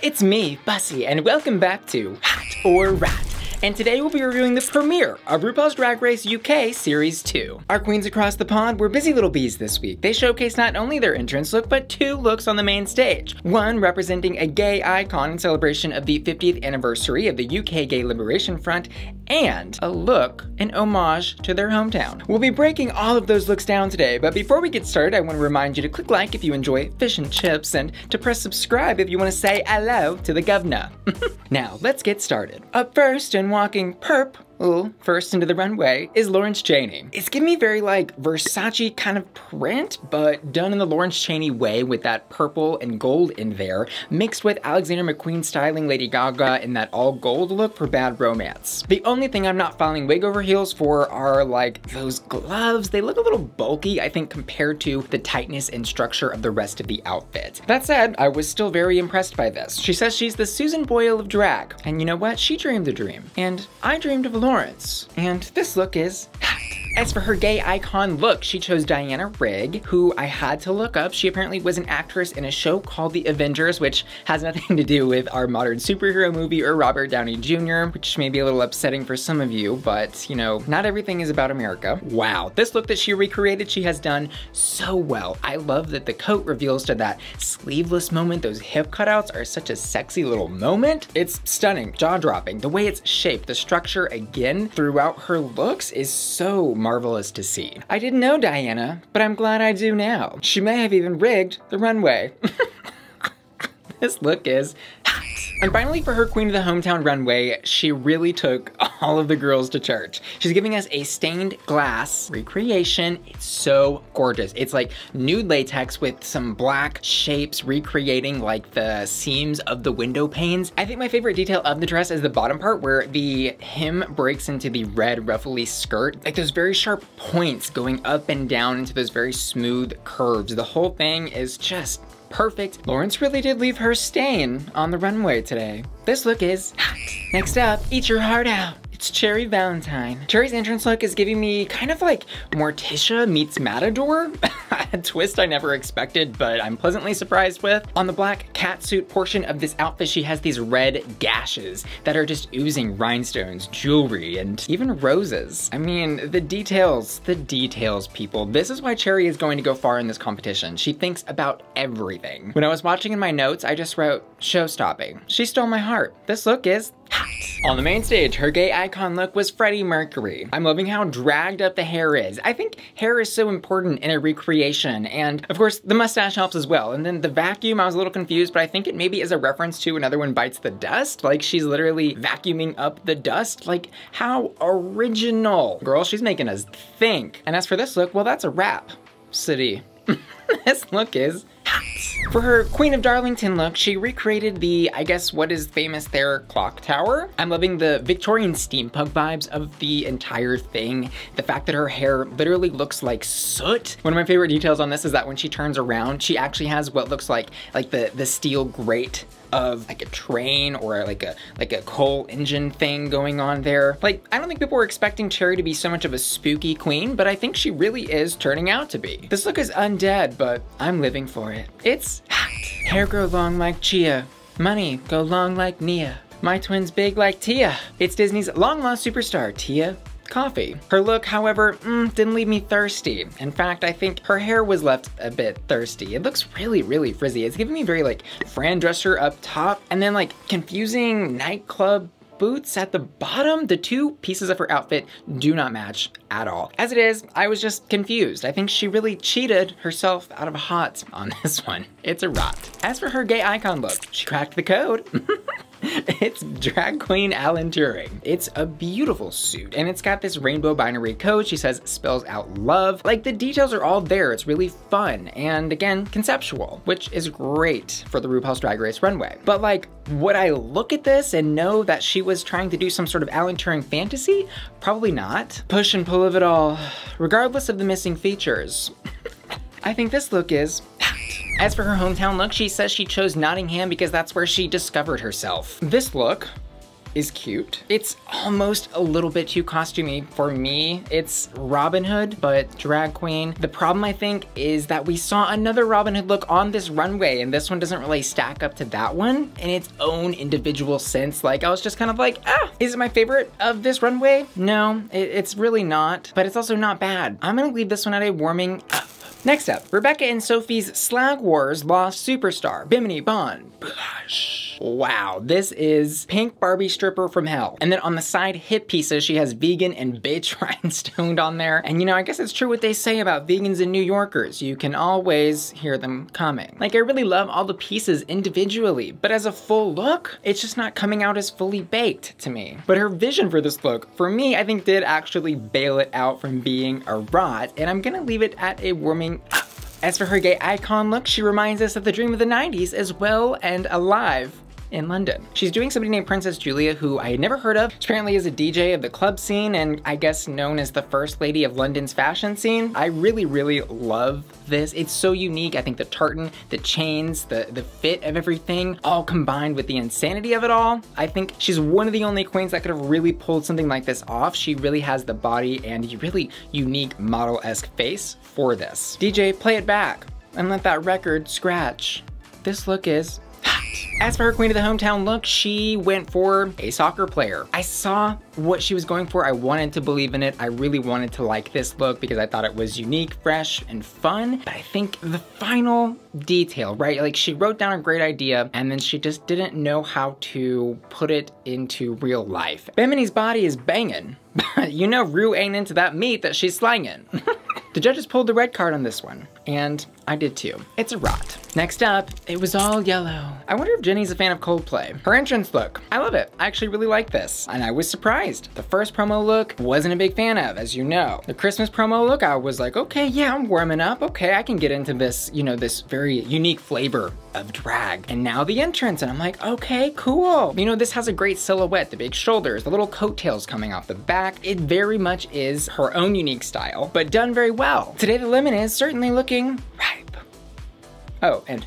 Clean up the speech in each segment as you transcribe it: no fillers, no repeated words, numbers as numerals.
It's me, Bussy, and welcome back to Hot or Rat. And today we'll be reviewing the premiere of RuPaul's Drag Race UK Series 2. Our queens across the pond were busy little bees this week. They showcased not only their entrance look, but two looks on the main stage. One representing a gay icon in celebration of the 50th anniversary of the UK Gay Liberation Front, and a look in homage to their hometown. We'll be breaking all of those looks down today, but before we get started, I want to remind you to click like if you enjoy fish and chips, and to press subscribe if you want to say hello to the governor. Now, let's get started. Up first, and walking first into the runway, is Lawrence Chaney. It's giving me very like Versace kind of print, but done in the Lawrence Chaney way with that purple and gold in there, mixed with Alexander McQueen styling Lady Gaga in that all gold look for Bad Romance. The only thing I'm not following wig over heels for are like those gloves. They look a little bulky, I think, compared to the tightness and structure of the rest of the outfit. That said, I was still very impressed by this. She says she's the Susan Boyle of drag, and you know what? She dreamed the dream, and I dreamed of Lawrence, and this look is hot. As for her gay icon look, she chose Diana Rigg, who I had to look up. She apparently was an actress in a show called The Avengers, which has nothing to do with our modern superhero movie or Robert Downey Jr., which may be a little upsetting for some of you, but you know, not everything is about America. Wow, this look that she recreated, she has done so well. I love that the coat reveals to that sleeveless moment. Those hip cutouts are such a sexy little moment. It's stunning, jaw-dropping. The way it's shaped, the structure again throughout her looks is so marvelous to see. I didn't know Diana, but I'm glad I do now. She may have even rigged the runway. This look is hot. And finally, for her Queen of the Hometown runway, she really took all of the girls to church. She's giving us a stained glass recreation. It's so gorgeous. It's like nude latex with some black shapes recreating like the seams of the window panes. I think my favorite detail of the dress is the bottom part where the hem breaks into the red ruffly skirt. Like those very sharp points going up and down into those very smooth curves. The whole thing is just perfect. Lawrence really did leave her stain on the runway today. This look is hot. Next up, eat your heart out. It's Cherry Valentine. Cherry's entrance look is giving me kind of like Morticia meets Matador. A twist I never expected, but I'm pleasantly surprised with. On the black catsuit portion of this outfit, she has these red gashes that are just oozing rhinestones, jewelry, and even roses. I mean, the details, people. This is why Cherry is going to go far in this competition. She thinks about everything. When I was watching in my notes, I just wrote, show-stopping. She stole my heart. This look is hot. On the main stage, her gay icon look was Freddie Mercury. I'm loving how dragged up the hair is. I think hair is so important in a recreation, and of course the mustache helps as well. And then the vacuum, I was a little confused, but I think it maybe is a reference to Another One Bites the Dust. Like she's literally vacuuming up the dust. Like how original. Girl, she's making us think. And as for this look, well, that's a wrap. City. This look is hot. For her Queen of Darlington look, she recreated the, I guess what is famous there, clock tower. I'm loving the Victorian steampunk vibes of the entire thing. The fact that her hair literally looks like soot. One of my favorite details on this is that when she turns around, she actually has what looks like the steel grate of like a train or like a coal engine thing going on there. Like, I don't think people were expecting Cherry to be so much of a spooky queen, but I think she really is turning out to be. This look is undead, but I'm living for it. It's hot. Hair grow long like Chia. Money go long like Nia. My twin's big like Tia. It's Disney's long-lost superstar, Tia Kofi. Her look, however, didn't leave me thirsty. In fact, I think her hair was left a bit thirsty. It looks really, really frizzy. It's giving me very like Fran Drescher up top, and then like confusing nightclub boots at the bottom. The two pieces of her outfit do not match at all. As it is, I was just confused. I think she really cheated herself out of hot on this one. It's a rot. As for her gay icon look, she cracked the code. It's drag queen Alan Turing. It's a beautiful suit, and it's got this rainbow binary code. She says spells out love. Like, the details are all there. It's really fun, and again, conceptual, which is great for the RuPaul's Drag Race runway. But like, would I look at this and know that she was trying to do some sort of Alan Turing fantasy? Probably not. Push and pull of it all, regardless of the missing features. I think this look is hot. As for her hometown look, she says she chose Nottingham because that's where she discovered herself. This look is cute. It's almost a little bit too costumey for me. It's Robin Hood, but drag queen. The problem, I think, is that we saw another Robin Hood look on this runway, and this one doesn't really stack up to that one in its own individual sense. Like, I was just kind of like, is it my favorite of this runway? No, it's really not, but it's also not bad. I'm gonna leave this one at a warming up. Next up, Rebecca and Sophie's Slag Wars Lost Superstar, Bimini Bon Boulash. Wow, this is pink Barbie stripper from hell. And then on the side hip pieces, she has vegan and bitch rhinestoned on there. And you know, I guess it's true what they say about vegans and New Yorkers. You can always hear them coming. Like, I really love all the pieces individually, but as a full look, it's just not coming out as fully baked to me. But her vision for this look, for me, I think did actually bail it out from being a rot, and I'm gonna leave it at a warming up. As for her gay icon look, she reminds us of the dream of the 90s as well and alive in London. She's doing somebody named Princess Julia, who I had never heard of. She apparently is a DJ of the club scene and I guess known as the first lady of London's fashion scene. I really, really love this. It's so unique. I think the tartan, the chains, the fit of everything, all combined with the insanity of it all. I think she's one of the only queens that could have really pulled something like this off. She really has the body and a really unique model-esque face for this. DJ, play it back and let that record scratch. This look is hot. As for her queen of the hometown look, she went for a soccer player. I saw what she was going for. I wanted to believe in it. I really wanted to like this look because I thought it was unique, fresh, and fun. But I think the final detail, right? Like, she wrote down a great idea and then she just didn't know how to put it into real life. Bimini's body is banging, but you know Rue ain't into that meat that she's slanging. The judges pulled the red card on this one, and I did too. It's a rot. Next up, it was all yellow. I wonder if Jenny's a fan of Coldplay. Her entrance look, I love it. I actually really like this, and I was surprised. The first promo look, wasn't a big fan of, as you know. The Christmas promo look, I was like, okay, yeah, I'm warming up. Okay, I can get into this, you know, this very unique flavor of drag. And now the entrance, and I'm like, okay, cool. You know, this has a great silhouette, the big shoulders, the little coattails coming off the back. It very much is her own unique style, but done very well. Today the lemon is certainly looking ripe. Oh, and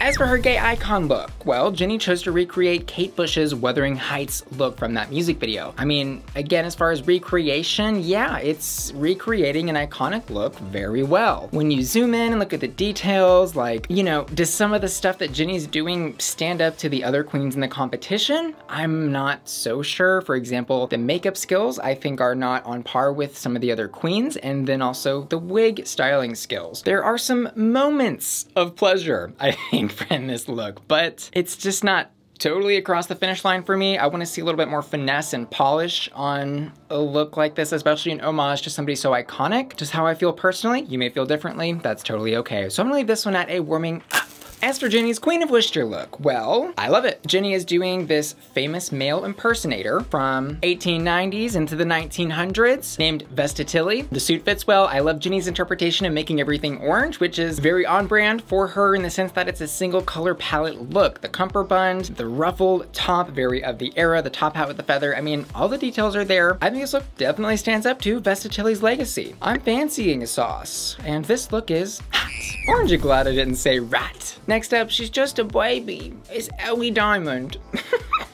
as for her gay icon look, well, Ginny chose to recreate Kate Bush's Wuthering Heights look from that music video. I mean, again, as far as recreation, yeah, it's recreating an iconic look very well. When you zoom in and look at the details, like, you know, does some of the stuff that Ginny's doing stand up to the other queens in the competition? I'm not so sure. For example, the makeup skills, I think, are not on par with some of the other queens, and then also the wig styling skills. There are some moments of pleasure, I think, in this look, but it's just not totally across the finish line for me. I want to see a little bit more finesse and polish on a look like this, especially an homage to somebody so iconic. Just how I feel personally. You may feel differently. That's totally okay. So I'm gonna leave this one at a warming up. As for Ginny's Queen of Worcester look, well, I love it. Ginny is doing this famous male impersonator from 1890s into the 1900s named Vestatilly. The suit fits well. I love Ginny's interpretation of making everything orange, which is very on brand for her in the sense that it's a single color palette look. The cummerbund, the ruffled top, very of the era, the top hat with the feather. I mean, all the details are there. I think this look definitely stands up to Vestatilly's legacy. I'm fancying a sauce, and this look is hot. Aren't you glad I didn't say rat? Next up, she's just a baby. It's Ellie Diamond.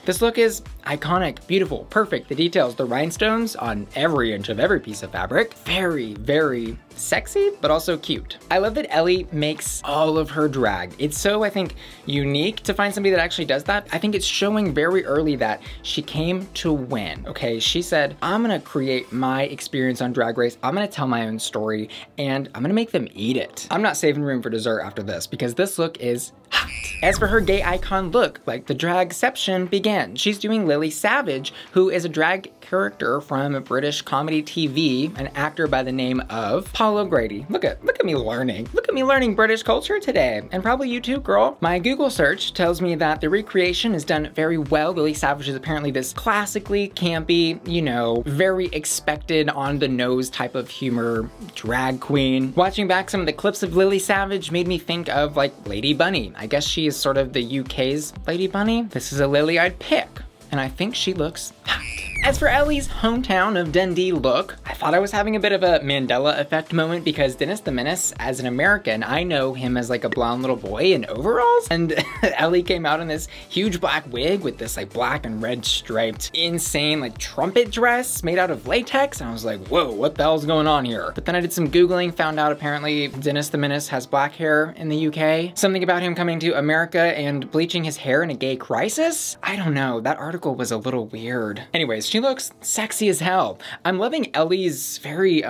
This look is iconic, beautiful, perfect. The details, the rhinestones on every inch of every piece of fabric. Very, very sexy, but also cute. I love that Ellie makes all of her drag. It's so, I think, unique to find somebody that actually does that. I think it's showing very early that she came to win, okay? She said, I'm gonna create my experience on Drag Race. I'm gonna tell my own story, and I'm gonna make them eat it. I'm not saving room for dessert after this, because this look is hot. As for her gay icon look, like the dragception began. She's doing Lily Savage, who is a drag character from British comedy TV, an actor by the name of Paul O'Grady. Look at me learning. Look at me learning British culture today. And probably you too, girl. My Google search tells me that the recreation is done very well. Lily Savage is apparently this classically campy, you know, very expected on the nose type of humor drag queen. Watching back some of the clips of Lily Savage made me think of like Lady Bunny. I guess she is sort of the UK's Lady Bunny. This is a Lily I'd pick, and I think she looks hot. As for Ellie's hometown of Dundee look, I thought I was having a bit of a Mandela effect moment because Dennis the Menace, as an American, I know him as like a blonde little boy in overalls, and Ellie came out in this huge black wig with this like black and red striped insane like trumpet dress made out of latex, and I was like, whoa, what the hell's going on here? But then I did some Googling, found out apparently Dennis the Menace has black hair in the UK. Something about him coming to America and bleaching his hair in a gay crisis? I don't know, that article was a little weird. Anyways, she looks sexy as hell. I'm loving Ellie's very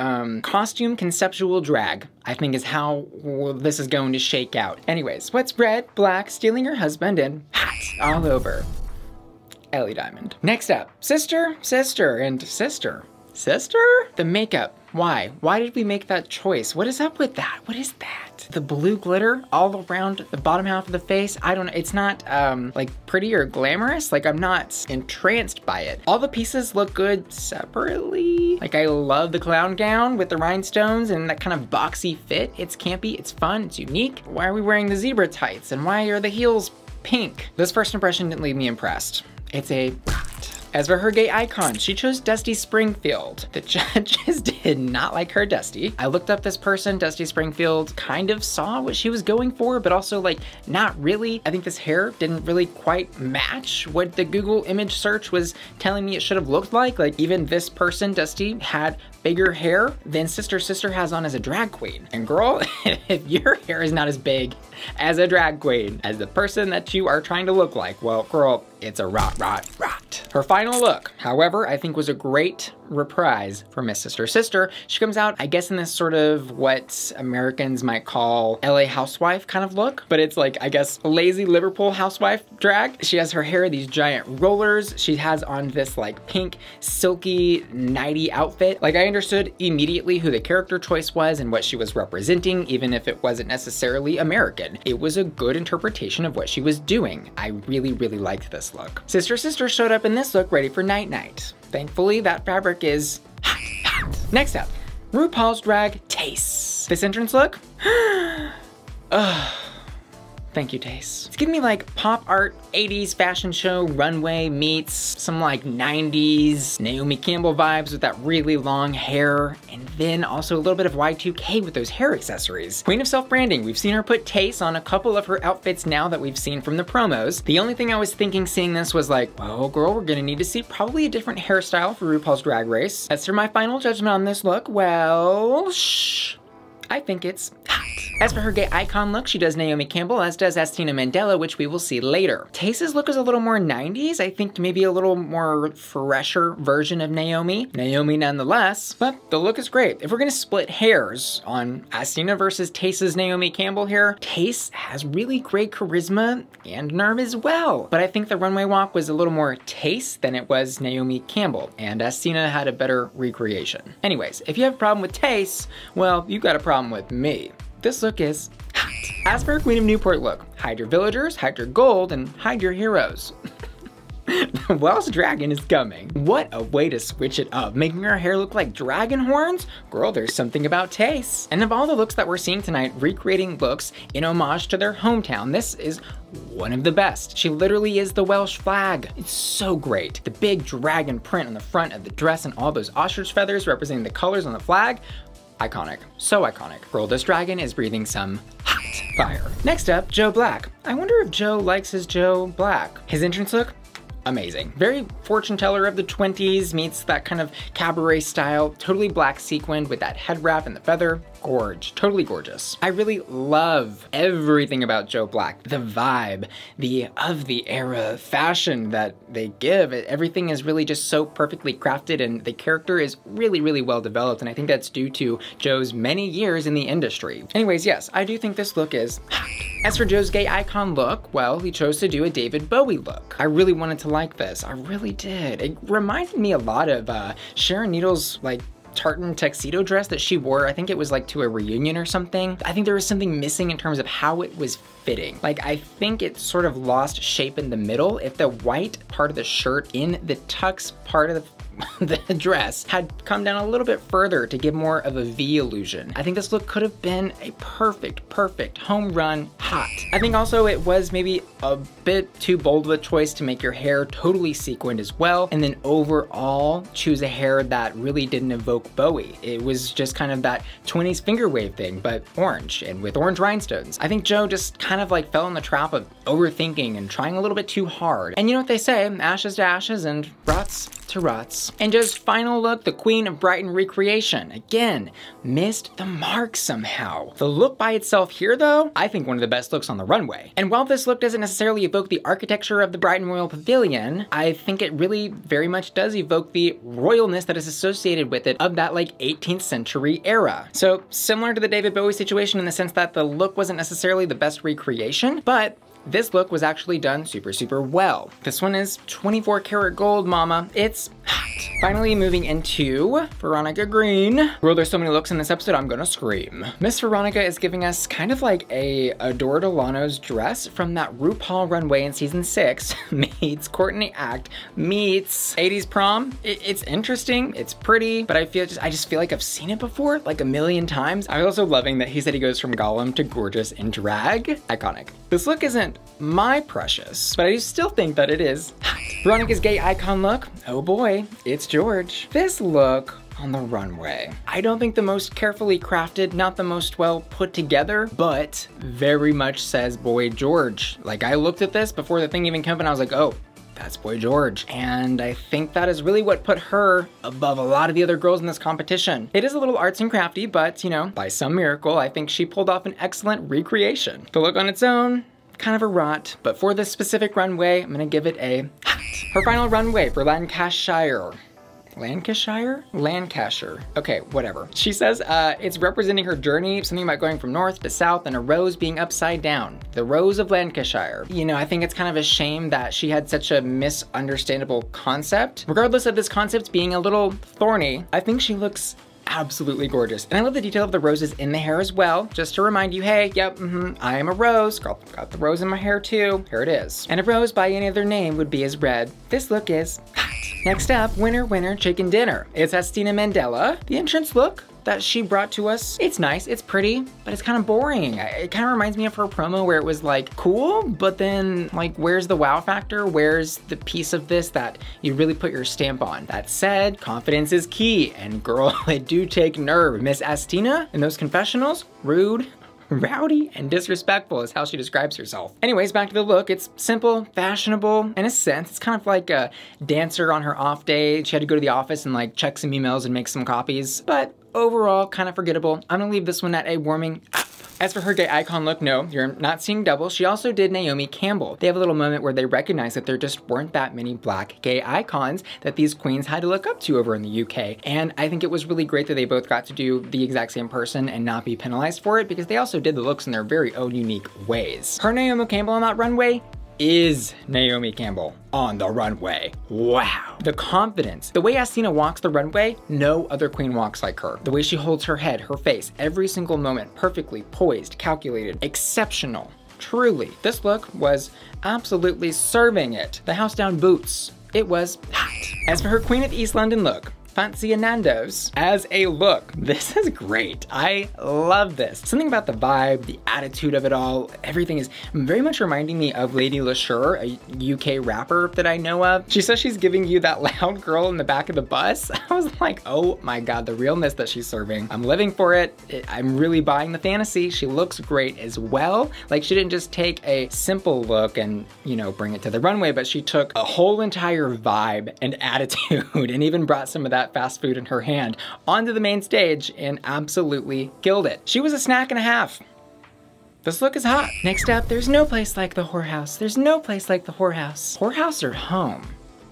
costume conceptual drag, I think is how this is going to shake out. Anyways, what's red, black, stealing her husband, and hot all over? Ellie Diamond. Next up, sister, sister, and sister. Sister? The makeup. Why? Why did we make that choice? What is up with that? What is that? The blue glitter all around the bottom half of the face. I don't know. It's not like pretty or glamorous. Like, I'm not entranced by it. All the pieces look good separately. Like, I love the clown gown with the rhinestones and that kind of boxy fit. It's campy, it's fun, it's unique. Why are we wearing the zebra tights? And why are the heels pink? This first impression didn't leave me impressed. It's a rot. As for her gay icon, she chose Dusty Springfield. The judges did not like her Dusty. I looked up this person, Dusty Springfield, kind of saw what she was going for, but also like not really. I think this hair didn't really quite match what the Google image search was telling me it should have looked like. Like even this person, Dusty, had bigger hair than Sister Sister has on as a drag queen. And girl, if your hair is not as big as a drag queen, as the person that you are trying to look like, well, girl, it's a rot, rot, rot. Her final look, however, I think was a great reprise for Miss Sister Sister. She comes out, I guess, in this sort of what Americans might call LA housewife kind of look, but it's like, I guess, lazy Liverpool housewife drag. She has her hair, these giant rollers. She has on this like pink, silky, nighty outfit. Like I understood immediately who the character choice was and what she was representing, even if it wasn't necessarily American. It was a good interpretation of what she was doing. I really, really liked this look. Sister Sister showed up in this look ready for night night. Thankfully, that fabric is hot, hot. Next up, RuPaul's drag Tayce. This entrance look? Thank you, Tayce. It's giving me like pop art, 80s fashion show runway meets some like 90s Naomi Campbell vibes with that really long hair, and then also a little bit of Y2K with those hair accessories. Queen of self-branding, we've seen her put Tayce on a couple of her outfits now that we've seen from the promos. The only thing I was thinking seeing this was like, well, girl, we're gonna need to see probably a different hairstyle for RuPaul's Drag Race. As for my final judgment on this look, well, shh. I think it's hot. As for her gay icon look, she does Naomi Campbell, as does Asttina Mandella, which we will see later. Tayce's look is a little more 90s. I think maybe a little more fresher version of Naomi. Naomi nonetheless, but the look is great. If we're gonna split hairs on Asttina versus Tayce's Naomi Campbell hair, Tayce has really great charisma and nerve as well. But I think the runway walk was a little more Tayce than it was Naomi Campbell, and Asttina had a better recreation. Anyways, if you have a problem with Tayce, well, you've got a problem with me. This look is hot. As for her Queen of Newport look, hide your villagers, hide your gold, and hide your heroes. The Welsh dragon is coming. What a way to switch it up, making her hair look like dragon horns? Girl, there's something about Tayce. And of all the looks that we're seeing tonight, recreating looks in homage to their hometown, this is one of the best. She literally is the Welsh flag. It's so great. The big dragon print on the front of the dress and all those ostrich feathers representing the colors on the flag. Iconic, so iconic. Girl, this dragon is breathing some hot fire. Next up, Joe Black. I wonder if Joe likes his Joe Black. His entrance look? Amazing. Very fortune teller of the 20s meets that kind of cabaret style, totally black sequined with that head wrap and the feather. Gorge, totally gorgeous. I really love everything about Joe Black. The vibe, the of the era fashion that they give. Everything is really just so perfectly crafted, and the character is really, really well developed, and I think that's due to Joe's many years in the industry. Anyways, yes, I do think this look is hot. As for Joe's gay icon look, well, he chose to do a David Bowie look. I really wanted to like this. I really did. It reminded me a lot of Sharon Needles, like, tartan tuxedo dress that she wore. I think it was like to a reunion or something. I think there was something missing in terms of how it was fitting. Like, I think it sort of lost shape in the middle. If the white part of the shirt in the tux part of the dress had come down a little bit further to give more of a V illusion, I think this look could have been a perfect home run hot. I think also it was maybe a bit too bold of a choice to make your hair totally sequined as well, and then overall choose a hair that really didn't evoke Bowie. It was just kind of that 20s finger wave thing, but orange and with orange rhinestones. I think Joe just kind of like fell in the trap of overthinking and trying a little bit too hard. And you know what they say, ashes to ashes and rots to rots. And Joe's final look, the Queen of Brighton recreation. Again, missed the mark somehow. The look by itself here though, I think one of the best looks on the runway. And while this look doesn't necessarily evoke the architecture of the Brighton Royal Pavilion, I think it really very much does evoke the royalness that is associated with it of that like 18th century era. So similar to the David Bowie situation in the sense that the look wasn't necessarily the best recreation, but this look was actually done super well. This one is 24 karat gold, mama. It's hot. Finally moving into Veronica Green. Well, there's so many looks in this episode, I'm gonna scream. Miss Veronica is giving us kind of like a Adore Delano's dress from that RuPaul runway in season 6 meets Courtney Act meets 80s prom. It's interesting, it's pretty, but I just feel like I've seen it before, like a million times. I'm also loving that he said he goes from Gollum to gorgeous in drag. Iconic. This look isn't my precious, but I still think that it is hot. Veronica's gay icon look, oh boy, it's George. This look on the runway, I don't think the most carefully crafted, not the most well put together, but very much says Boy George. Like, I looked at this before the thing even came up and I was like, oh, that's Boy George. And I think that is really what put her above a lot of the other girls in this competition. It is a little arts and crafty, but you know, by some miracle, I think she pulled off an excellent recreation. The look on its own, kind of a rot, but for this specific runway, I'm gonna give it a hot. Her final runway for Lancashire. Lancashire. Okay, whatever. She says it's representing her journey, something about going from north to south and a rose being upside down. The Rose of Lancashire. You know, I think it's kind of a shame that she had such a misunderstandable concept. Regardless of this concept being a little thorny, I think she looks absolutely gorgeous. And I love the detail of the roses in the hair as well, just to remind you, hey, yep, I am a rose. Got the rose in my hair too. Here it is. And a rose by any other name would be as red. This look is hot. Next up, winner, chicken dinner. It's Asttina Mandella. The entrance look that she brought to us, it's nice, it's pretty, but it's kind of boring. It kind of reminds me of her promo where it was like cool, but then like, where's the wow factor? Where's the piece of this that you really put your stamp on? That said, confidence is key, and girl, it do take nerve. Miss Asttina in those confessionals, rude, rowdy, and disrespectful is how she describes herself. Anyways, back to the look. It's simple, fashionable, in a sense. It's kind of like a dancer on her off day. She had to go to the office and like check some emails and make some copies, but overall, kind of forgettable. I'm gonna leave this one at a warming up. As for her gay icon look, no, you're not seeing double. She also did Naomi Campbell. They have a little moment where they recognize that there just weren't that many black gay icons that these queens had to look up to over in the UK. And I think it was really great that they both got to do the exact same person and not be penalized for it, because they also did the looks in their very own unique ways. Her Naomi Campbell on that runway is Naomi Campbell on the runway. Wow. The confidence. The way Asttina walks the runway, no other queen walks like her. The way she holds her head, her face, every single moment, perfectly poised, calculated, exceptional. Truly, this look was absolutely serving it. The house down boots. It was hot. As for her Queen of East London look, Fancy Nando's as a look. This is great. I love this. Something about the vibe, the attitude of it all, everything is very much reminding me of Lady Lashur, a UK rapper that I know of. She says she's giving you that loud girl in the back of the bus. I was like, oh my God, the realness that she's serving. I'm living for it. I'm really buying the fantasy. She looks great as well. Like, she didn't just take a simple look and, you know, bring it to the runway, but she took a whole entire vibe and attitude and even brought some of that fast food in her hand onto the main stage and absolutely killed it. She was a snack and a half. This look is hot. Next up, there's no place like the whorehouse. There's no place like the whorehouse. Whorehouse or home?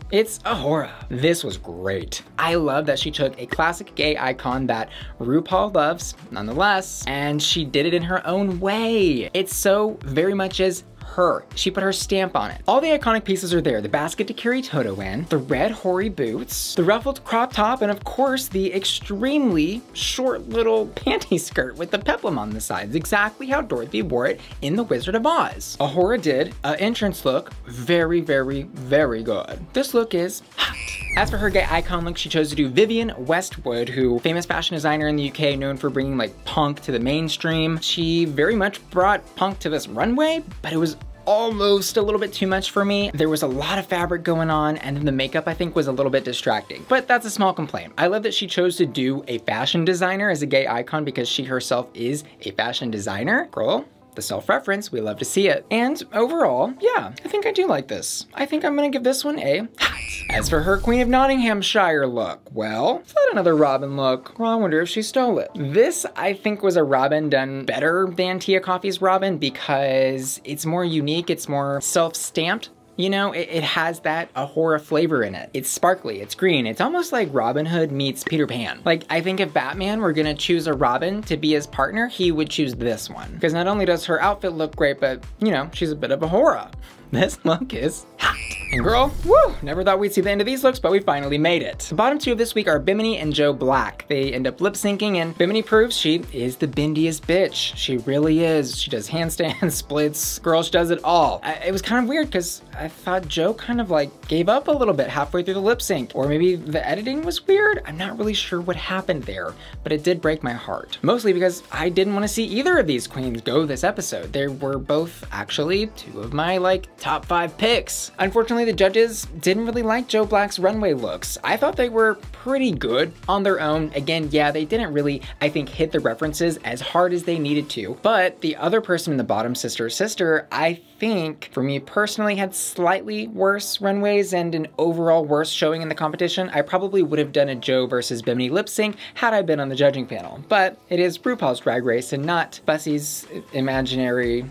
It's a horror. This was great. I love that she took a classic gay icon that RuPaul loves, nonetheless, and she did it in her own way. It so very much is her. She put her stamp on it. All the iconic pieces are there. The basket to carry Toto in, the red hoary boots, the ruffled crop top, and of course the extremely short little panty skirt with the peplum on the sides, exactly how Dorothy wore it in The Wizard of Oz. Ahura did an entrance look very, very, very good. This look is hot. As for her gay icon look, she chose to do Vivienne Westwood, who famous fashion designer in the UK known for bringing like punk to the mainstream. She very much brought punk to this runway, but it was almost a little bit too much for me. There was a lot of fabric going on, and then the makeup I think was a little bit distracting, but that's a small complaint. I love that she chose to do a fashion designer as a gay icon because she herself is a fashion designer. Girl, the self-reference, we love to see it. And overall, yeah, I think I do like this. I think I'm gonna give this one a hot. As for her Queen of Nottinghamshire look, well, it's not another Robin look. Well, I wonder if she stole it. This, I think, was a Robin done better than Tia Kofi's Robin because it's more unique, it's more self-stamped. You know, it has that Ahura flavor in it. It's sparkly, it's green. It's almost like Robin Hood meets Peter Pan. Like, I think if Batman were gonna choose a Robin to be his partner, he would choose this one. Because not only does her outfit look great, but, you know, she's a bit of Ahura. This look is hot. And girl, woo, never thought we'd see the end of these looks, but we finally made it. The bottom two of this week are Bimini and Joe Black. They end up lip syncing, and Bimini proves she is the bindiest bitch. She really is. She does handstands, splits, girl, she does it all. It was kind of weird because I thought Joe kind of like gave up a little bit halfway through the lip sync, or maybe the editing was weird. I'm not really sure what happened there, but it did break my heart. Mostly because I didn't want to see either of these queens go this episode. They were both actually two of my like top 5 picks. Unfortunately, the judges didn't really like Joe Black's runway looks. I thought they were pretty good on their own. Again, yeah, they didn't really, I think, hit the references as hard as they needed to, but the other person in the bottom, Sister, I think, for me personally, had slightly worse runways and an overall worse showing in the competition. I probably would have done a Joe versus Bimini lip sync had I been on the judging panel, but it is RuPaul's Drag Race and not Bussy's imaginary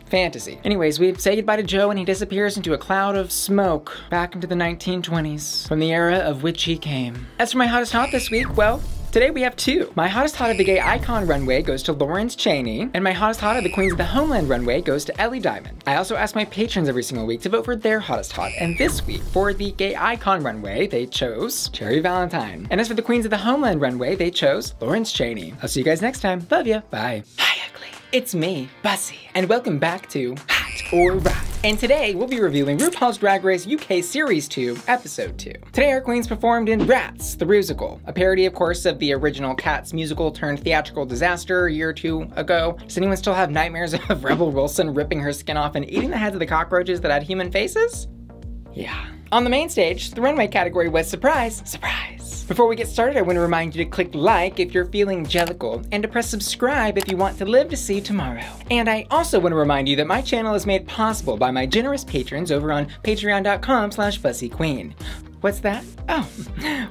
fantasy. Anyways, we say goodbye to Joe and he disappears into a cloud of smoke back into the 1920s, from the era of which he came. As for my hottest hot this week, well, today we have two. My hottest hot of the gay icon runway goes to Lawrence Chaney, and my hottest hot of the Queens of the Homeland runway goes to Ellie Diamond. I also ask my patrons every single week to vote for their hottest hot, and this week, for the gay icon runway, they chose Cherry Valentine. And as for the Queens of the Homeland runway, they chose Lawrence Chaney. I'll see you guys next time. Love ya. Bye. Hi, ugly. It's me, Bussy, and welcome back to Hot or Rot. And today we'll be reviewing RuPaul's Drag Race UK Series 2, Episode 2. Today our queens performed in Rats, the Rusical, a parody of course of the original Cats musical turned theatrical disaster a year or two ago. Does anyone still have nightmares of Rebel Wilson ripping her skin off and eating the heads of the cockroaches that had human faces? Yeah. On the main stage, the runway category was Surprise, Surprise. Before we get started, I want to remind you to click like if you're feeling jellical, and to press subscribe if you want to live to see tomorrow. And I also want to remind you that my channel is made possible by my generous patrons over on patreon.com/BussyQueen. What's that? Oh,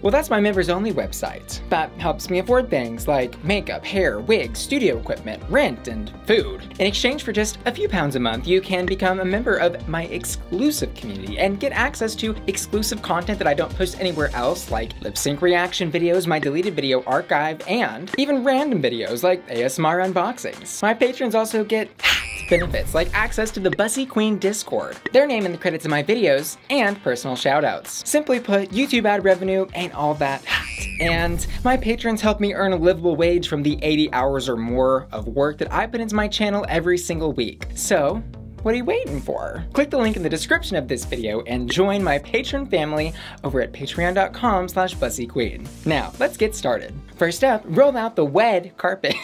well that's my members only website. That helps me afford things like makeup, hair, wigs, studio equipment, rent, and food. In exchange for just a few pounds a month, you can become a member of my exclusive community and get access to exclusive content that I don't post anywhere else, like lip sync reaction videos, my deleted video archive, and even random videos like ASMR unboxings. My patrons also get benefits like access to the Bussy Queen Discord, their name in the credits of my videos, and personal shoutouts. Simply put, YouTube ad revenue ain't all that hot. And my patrons help me earn a livable wage from the 80 hours or more of work that I put into my channel every single week. So, what are you waiting for? Click the link in the description of this video and join my patron family over at patreon.com/BussyQueen. Now, let's get started. First up, roll out the wed carpet.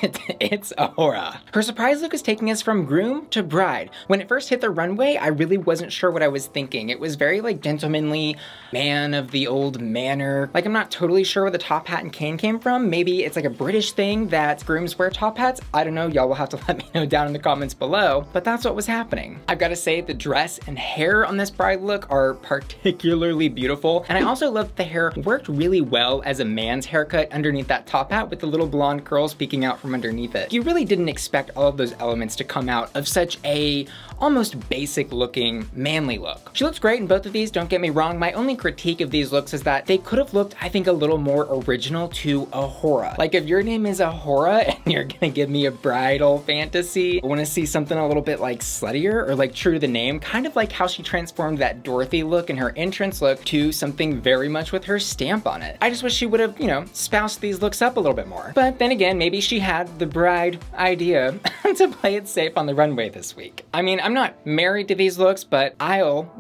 It's Ahura. Her surprise look is taking us from groom to bride. When it first hit the runway, I really wasn't sure what I was thinking. It was very like gentlemanly, man of the old manor. Like I'm not totally sure where the top hat and cane came from. Maybe it's like a British thing that grooms wear top hats. I don't know, y'all will have to let me know down in the comments below, but that's what was happening. I've got to say the dress and hair on this bride look are particularly beautiful. And I also love that the hair worked really well as a man's haircut underneath that top hat with the little blonde curls peeking out from underneath it. You really didn't expect all of those elements to come out of such a almost basic looking manly look. She looks great in both of these, don't get me wrong. My only critique of these looks is that they could have looked, I think, a little more original to Ahura. Like if your name is Ahura and you're gonna give me a bridal fantasy, I wanna see something a little bit like sluttier or like true to the name, kind of like how she transformed that Dorothy look in her entrance look to something very much with her stamp on it. I just wish she would have, you know, spoused these looks up a little bit more. But then again, maybe she had the bride idea to play it safe on the runway this week. I mean, I'm not married to these looks, but I'll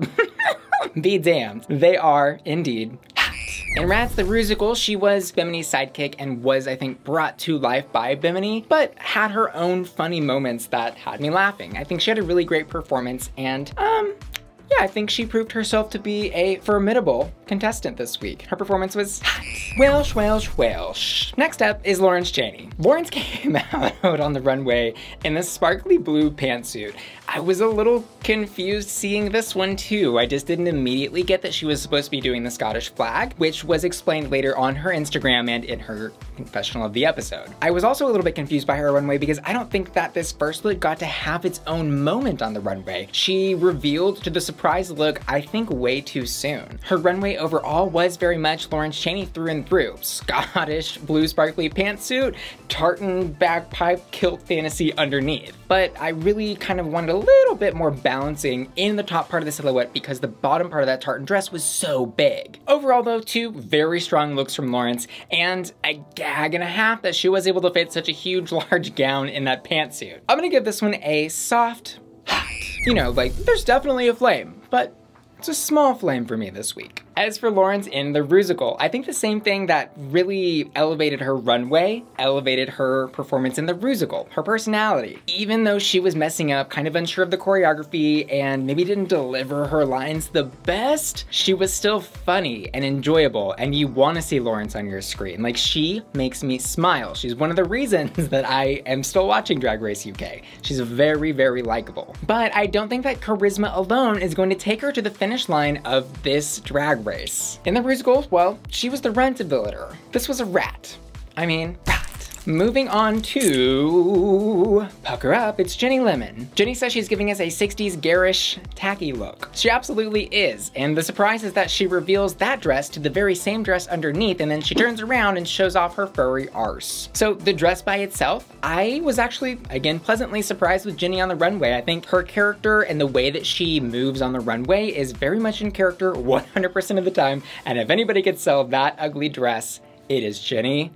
be damned. They are indeed hot. In Rats the Rusical, she was Bimini's sidekick and was, I think, brought to life by Bimini, but had her own funny moments that had me laughing. I think she had a really great performance and, yeah, I think she proved herself to be a formidable contestant this week. Her performance was hot. Welsh, Welsh, Welsh. Next up is Lawrence Chaney. Lawrence came out on the runway in this sparkly blue pantsuit. I was a little confused seeing this one too. I just didn't immediately get that she was supposed to be doing the Scottish flag, which was explained later on her Instagram and in her confessional of the episode. I was also a little bit confused by her runway because I don't think that this first look got to have its own moment on the runway. She revealed to the surprise look, I think, way too soon. Her runway overall was very much Lawrence Chaney through and through. Scottish blue sparkly pantsuit, tartan bagpipe kilt fantasy underneath. But I really kind of wanted a little bit more balancing in the top part of the silhouette because the bottom part of that tartan dress was so big. Overall though, two very strong looks from Lawrence and a gag and a half that she was able to fit such a huge large gown in that pantsuit. I'm gonna give this one a soft hot. You know, like there's definitely a flame, but it's a small flame for me this week. As for Lawrence in the Rusical, I think the same thing that really elevated her runway, elevated her performance in the Rusical, her personality. Even though she was messing up, kind of unsure of the choreography, and maybe didn't deliver her lines the best, she was still funny and enjoyable, and you want to see Lawrence on your screen. Like, she makes me smile. She's one of the reasons that I am still watching Drag Race UK. She's very, very likable. But I don't think that charisma alone is going to take her to the finish line of this drag race. In the Rusical, well, she was the rentabilitor. This was a rat. I mean, rat. Moving on to Pucker Up, it's Ginny Lemon. Ginny says she's giving us a 60s garish, tacky look. She absolutely is, and the surprise is that she reveals that dress to the very same dress underneath, and then she turns around and shows off her furry arse. So the dress by itself, I was actually, again, pleasantly surprised with Ginny on the runway. I think her character and the way that she moves on the runway is very much in character 100% of the time, and if anybody could sell that ugly dress, it is Ginny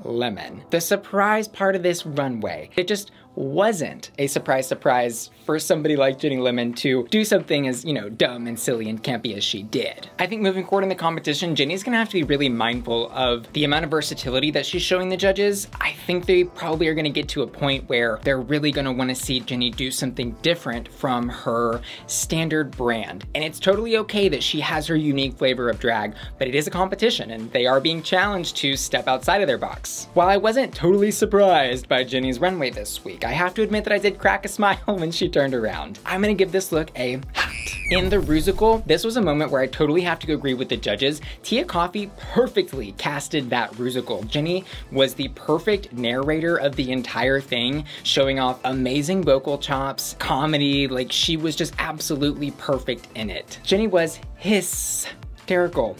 Lemon. The surprise part of this runway, it just wasn't a surprise for somebody like Ginny Lemon to do something as, you know, dumb and silly and campy as she did. I think moving forward in the competition, Ginny's gonna have to be really mindful of the amount of versatility that she's showing the judges. I think they probably are gonna get to a point where they're really gonna wanna see Ginny do something different from her standard brand. And it's totally okay that she has her unique flavor of drag, but it is a competition and they are being challenged to step outside of their box. While I wasn't totally surprised by Ginny's runway this week, I have to admit that I did crack a smile when she turned around. I'm gonna give this look a hot. In the Rusical, this was a moment where I totally have to agree with the judges. Tia Kofi perfectly casted that Rusical. Ginny was the perfect narrator of the entire thing, showing off amazing vocal chops, comedy, like she was just absolutely perfect in it. Ginny was hysterical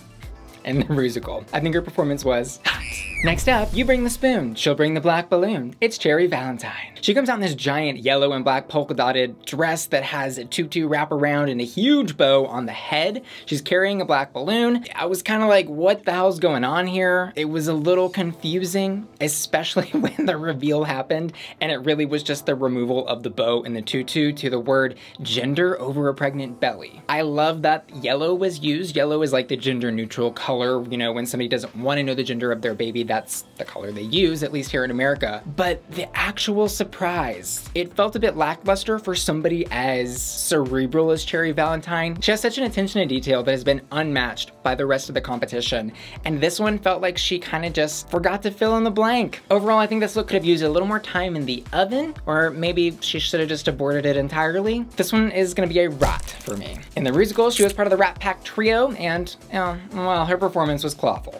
in the Rusical. I think her performance was hot. Next up, you bring the spoon, she'll bring the black balloon. It's Cherry Valentine. She comes out in this giant yellow and black polka dotted dress that has a tutu wraparound and a huge bow on the head. She's carrying a black balloon. I was kind of like, what the hell's going on here? It was a little confusing, especially when the reveal happened and it really was just the removal of the bow and the tutu to the word gender over a pregnant belly. I love that yellow was used. Yellow is like the gender neutral color. You know, when somebody doesn't want to know the gender of their baby, that's the color they use, at least here in America. But the actual surprise, it felt a bit lackluster for somebody as cerebral as Cherry Valentine. She has such an attention to detail that has been unmatched by the rest of the competition. And this one felt like she kind of just forgot to fill in the blank. Overall, I think this look could have used a little more time in the oven, or maybe she should have just aborted it entirely. This one is gonna be a rot for me. In the Rusical, she was part of the Rat Pack trio, and, well, her performance was clawful.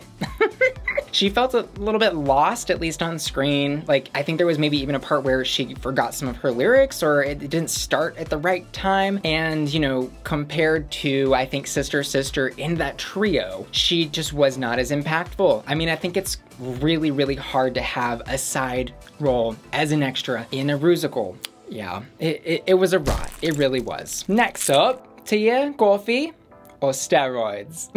She felt a little bit lost, at least on screen. Like, I think there was maybe even a part where she forgot some of her lyrics, or it didn't start at the right time. And, you know, compared to, I think, Sister Sister in that trio, she just was not as impactful. I mean, I think it's really, really hard to have a side role as an extra in a musical. Yeah, it was a rot. It really was. Next up, Tia, Kofi, or steroids.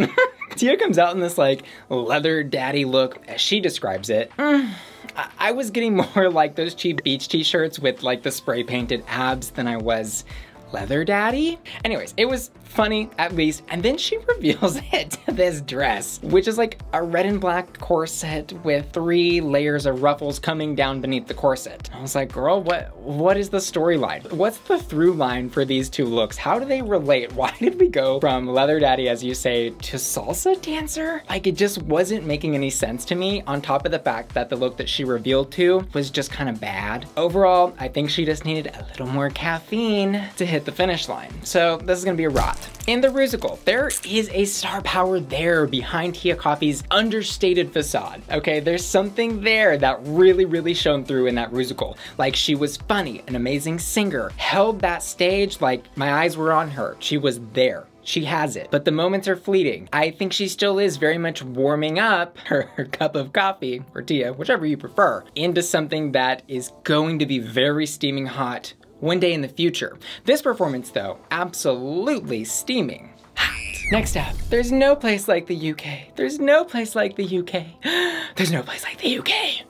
Tia comes out in this like leather daddy look, as she describes it. I was getting more like those cheap beach t-shirts with like the spray painted abs than I was leather daddy. Anyways, it was funny at least. And then she reveals it, this dress, which is like a red and black corset with 3 layers of ruffles coming down beneath the corset. I was like, girl, what is the storyline? What's the through line for these 2 looks? How do they relate? Why did we go from leather daddy, as you say, to salsa dancer? Like, it just wasn't making any sense to me, on top of the fact that the look that she revealed to was just kind of bad. Overall, I think she just needed a little more caffeine to hit the finish line. So this is gonna be a rot. In the musical, there is a star power there behind Tia Kofi's understated facade. Okay, there's something there that really shone through in that musical. Like, she was funny, an amazing singer, held that stage like my eyes were on her. She was there. She has it, but the moments are fleeting. I think she still is very much warming up her cup of coffee, or Tia, whichever you prefer, into something that is going to be very steaming hot one day in the future. This performance though, absolutely steaming hot. Next up, there's no place like the UK. There's no place like the UK. There's no place like the UK.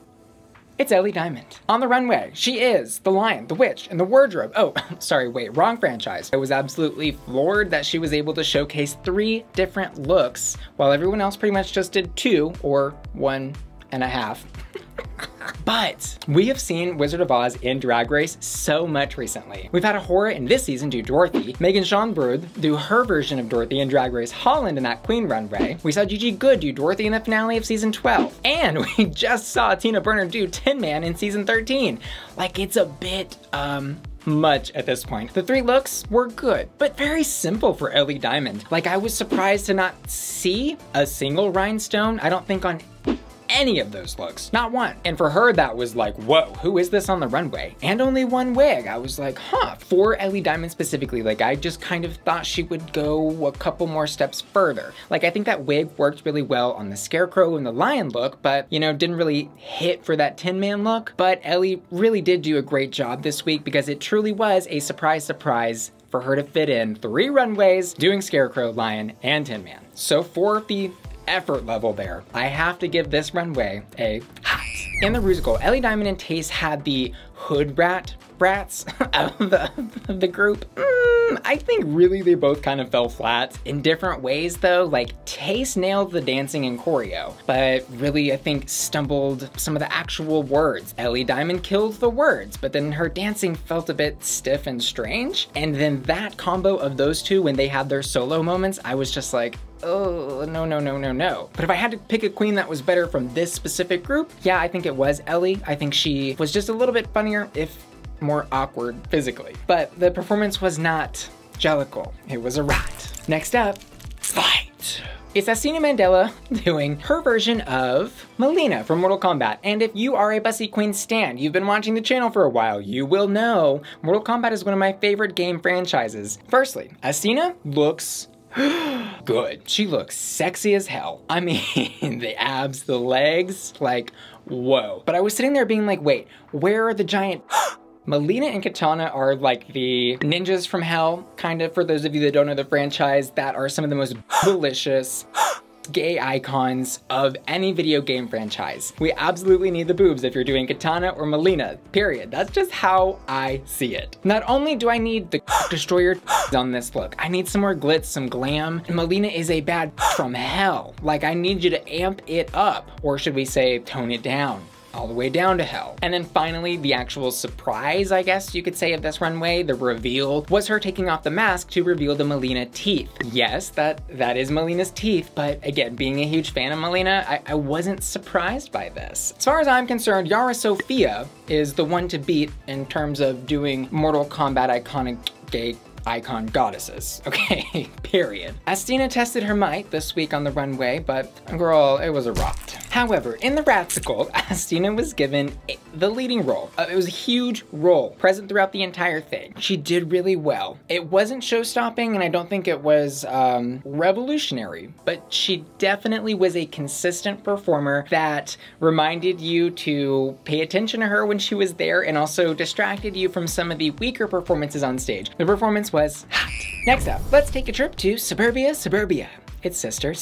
It's Ellie Diamond. On the runway, she is the Lion, the Witch, and the Wardrobe. Oh, sorry, wait, wrong franchise. I was absolutely floored that she was able to showcase 3 different looks, while everyone else pretty much just did 2 or 1.5. But we have seen Wizard of Oz in Drag Race so much recently. We've had Ahura in this season do Dorothy, Megan Schonbrud do her version of Dorothy in Drag Race Holland in that Queen runway. We saw Gigi Good do Dorothy in the finale of season 12. And we just saw Tina Burner do Tin Man in season 13. Like, it's a bit, much at this point. The 3 looks were good, but very simple for Ellie Diamond. Like, I was surprised to not see a single rhinestone, I don't think, on any of those looks, not one. And for her, that was like, whoa, who is this on the runway? And only 1 wig. I was like, huh. For Ellie Diamond specifically, like, I just kind of thought she would go a couple more steps further. Like, I think that wig worked really well on the Scarecrow and the Lion look, but, you know, didn't really hit for that Tin Man look. But Ellie really did do a great job this week, because it truly was a surprise for her to fit in 3 runways doing Scarecrow, Lion, and Tin Man. So for the effort level there, I have to give this runway a hot. In the musical, Ellie Diamond and Tayce had the hood brats of the group. I think really they both kind of fell flat in different ways though. Like, Tayce nailed the dancing and choreo, but really I think stumbled some of the actual words. Ellie Diamond killed the words, but then her dancing felt a bit stiff and strange. And then that combo of those 2, when they had their solo moments, I was just like, oh, no. But if I had to pick a queen that was better from this specific group, yeah, I think it was Ellie. I think she was just a little bit funnier, if more awkward physically. But the performance was not jellicle. It was a rot. Next up, fight. It's Asttina Mandella doing her version of Mileena from Mortal Kombat. And if you are a Bussy Queen stan, you've been watching the channel for a while, you will know Mortal Kombat is one of my favorite game franchises. Firstly, Asttina looks good. She looks sexy as hell. I mean, the abs, the legs, like, whoa. But I was sitting there being like, wait, where are the giant... Mileena and Katana are like the ninjas from hell, kind of, for those of you that don't know the franchise, that are some of the most delicious gay icons of any video game franchise. We absolutely need the boobs if you're doing Katana or Mileena, period. That's just how I see it. Not only do I need the destroyer on this look, I need some more glitz, some glam. And Mileena is a bad from hell. Like, I need you to amp it up, or should we say tone it down, all the way down to hell. And then finally, the actual surprise, I guess you could say, of this runway, the reveal, was her taking off the mask to reveal the Mileena teeth. Yes, that is Mileena's teeth, but again, being a huge fan of Mileena, I wasn't surprised by this. As far as I'm concerned, Yara Sofia is the one to beat in terms of doing Mortal Kombat iconic gay icon goddesses, okay? Period. Asttina tested her might this week on the runway, but girl, it was a rot. However, in the Ratsicle, Asttina was given the leading role. It was a huge role, present throughout the entire thing. She did really well. It wasn't show-stopping, and I don't think it was revolutionary, but she definitely was a consistent performer that reminded you to pay attention to her when she was there and also distracted you from some of the weaker performances on stage. The performance was hot. Next up, let's take a trip to Suburbia, Suburbia. It's sister.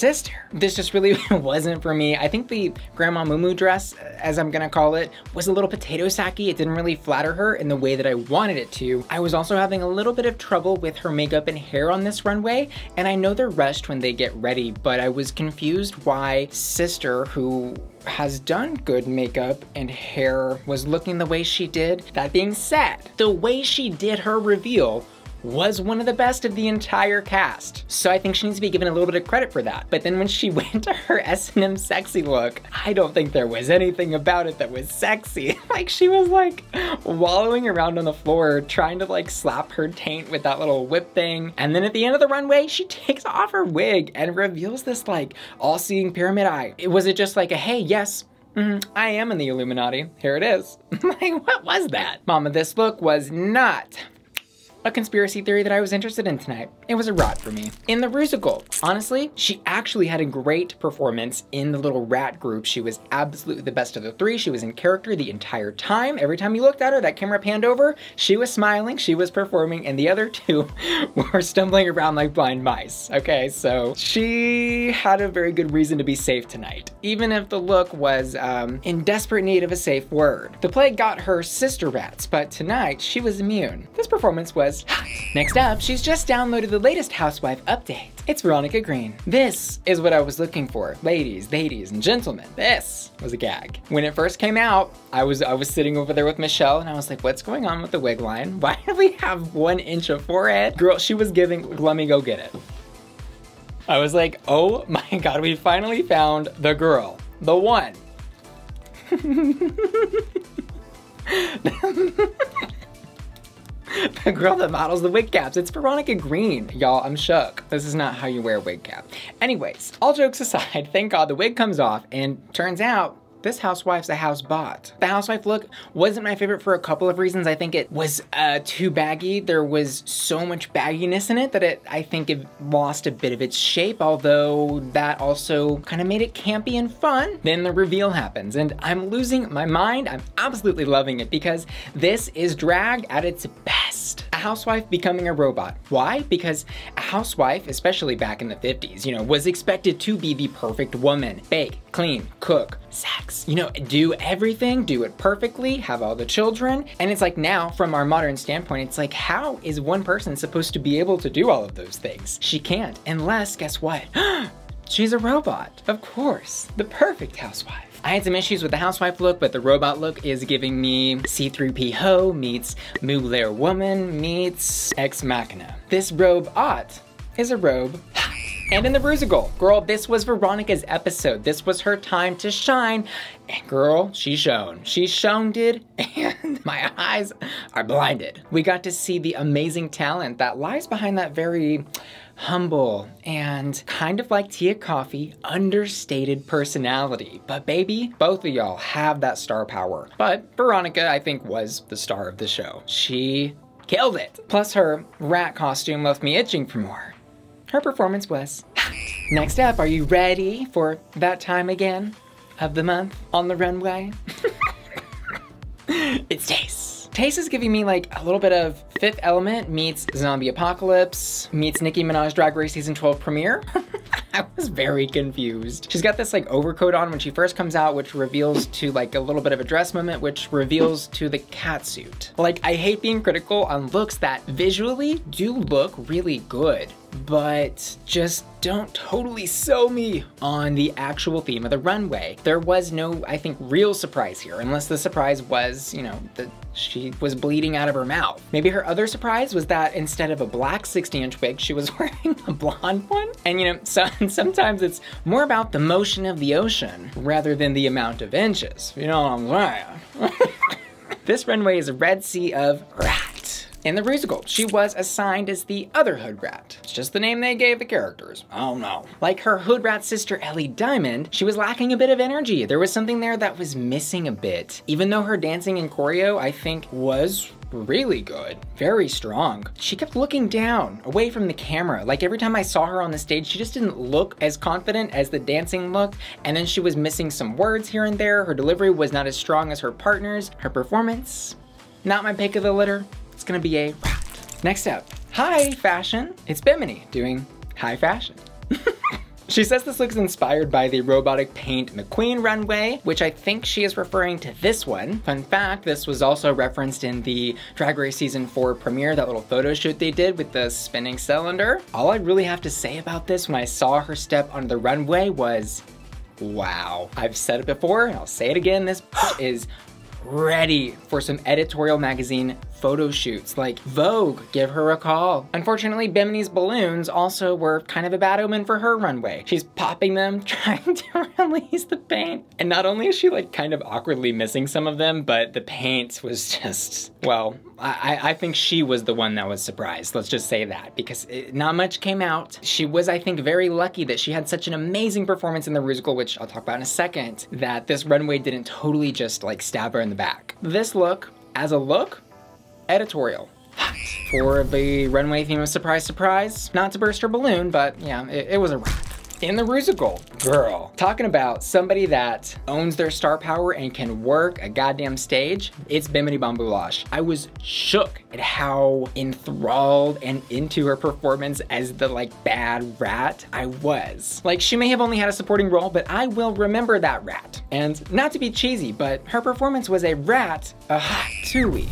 This just really wasn't for me. I think the Grandma Moo dress, as I'm gonna call it, was a little potato sacky. It didn't really flatter her in the way that I wanted it to. I was also having a little bit of trouble with her makeup and hair on this runway, and I know they're rushed when they get ready, but I was confused why sister, who has done good makeup and hair, was looking the way she did. That being said, the way she did her reveal was one of the best of the entire cast. So I think she needs to be given a little bit of credit for that. But then when she went to her S&M sexy look, I don't think there was anything about it that was sexy. Like, she was like wallowing around on the floor trying to like slap her taint with that little whip thing. And then at the end of the runway, she takes off her wig and reveals this like all-seeing pyramid eye. Was it just like a, hey, yes, I am in the Illuminati, here it is. Like, what was that? Mama, this look was not a conspiracy theory that I was interested in tonight. It was a rot for me. In the Rusical, honestly, she actually had a great performance in the little rat group. She was absolutely the best of the three. She was in character the entire time. Every time you looked at her, that camera panned over, she was smiling, she was performing, and the other two were stumbling around like blind mice. Okay, so she had a very good reason to be safe tonight, even if the look was in desperate need of a safe word. The plague got her sister rats, but tonight she was immune. This performance was hot. Next up, she's just downloaded the latest housewife update. It's Veronica Green. This is what I was looking for. Ladies and gentlemen, this was a gag. When it first came out, I was sitting over there with Michelle and I was like, what's going on with the wig line? Why do we have 1 inch of forehead? Girl, she was giving, let me go get it. I was like, oh my God, we finally found the girl, the one. The girl that models the wig caps. It's Veronica Green. Y'all, I'm shook. This is not how you wear a wig cap. Anyways, all jokes aside, thank God the wig comes off and turns out this housewife's a house bought. The housewife look wasn't my favorite for a couple of reasons. I think it was too baggy. There was so much bagginess in it that I think it lost a bit of its shape, although that also kind of made it campy and fun. Then the reveal happens and I'm losing my mind. I'm absolutely loving it because this is drag at its best. A housewife becoming a robot. Why? Because a housewife, especially back in the 50s, you know, was expected to be the perfect woman. Bake, clean, cook, sex, you know, do everything, do it perfectly, have all the children. And it's like now, from our modern standpoint, it's like, how is one person supposed to be able to do all of those things? She can't, unless, guess what? She's a robot. Of course, the perfect housewife. I had some issues with the housewife look, but the robot look is giving me C3P Ho meets Mugler Woman meets Ex Machina. This robe is a robe. And in the Rusical, girl, this was Veronica's episode. This was her time to shine. And girl, she shone. She shone, and my eyes are blinded. We got to see the amazing talent that lies behind that very humble and kind of like Tia Kofi, understated personality. But baby, both of y'all have that star power. But Veronica, I think, was the star of the show. She killed it. Plus her rat costume left me itching for more. Her performance was hot. Next up, are you ready for that time again of the month on the runway? It's Tayce. Tayce is giving me like a little bit of Fifth Element meets Zombie Apocalypse meets Nicki Minaj Drag Race Season 12 premiere. I was very confused. She's got this like overcoat on when she first comes out, which reveals to like a little bit of a dress moment, which reveals to the catsuit. Like, I hate being critical on looks that visually do look really good, but just don't totally sew me on the actual theme of the runway. There was no, I think, real surprise here, unless the surprise was, you know, that she was bleeding out of her mouth. Maybe her other surprise was that instead of a black 60-inch wig, she was wearing a blonde one. And you know, sometimes it's more about the motion of the ocean rather than the amount of inches. You know what I'm saying? This runway is a red sea of rat. In the musical, she was assigned as the other hood rat. It's just the name they gave the characters. I don't know. Like her hood rat sister Ellie Diamond, she was lacking a bit of energy. There was something there that was missing a bit. Even though her dancing and choreo, I think, was really good, very strong. She kept looking down, away from the camera. Like every time I saw her on the stage, she just didn't look as confident as the dancing looked, and then she was missing some words here and there. Her delivery was not as strong as her partners. Her performance, not my pick of the litter. It's gonna be a rat. Next up, high fashion. It's Bimini doing high fashion. She says this looks inspired by the robotic paint McQueen runway, which I think she is referring to this one. Fun fact, this was also referenced in the Drag Race Season 4 premiere, that little photo shoot they did with the spinning cylinder. All I really have to say about this when I saw her step on the runway was, wow. I've said it before, and I'll say it again, this is ready for some editorial magazine photo shoots. Like Vogue, give her a call. Unfortunately, Bimini's balloons also were kind of a bad omen for her runway. She's popping them, trying to release the paint. And not only is she like kind of awkwardly missing some of them, but the paint was just, well, I think she was the one that was surprised. Let's just say that, because not much came out. She was, I think, very lucky that she had such an amazing performance in the musical, which I'll talk about in a second, that this runway didn't totally just like stab her in the back. This look, as a look, editorial. For the runway theme of surprise, surprise, not to burst her balloon, but yeah, it was a wrap. In the musical, girl, talking about somebody that owns their star power and can work a goddamn stage, it's Bimini Bon Boulash. I was shook at how enthralled and into her performance as the like bad rat I was. Like, she may have only had a supporting role, but I will remember that rat. And not to be cheesy, but her performance was a rat, a hot tooey.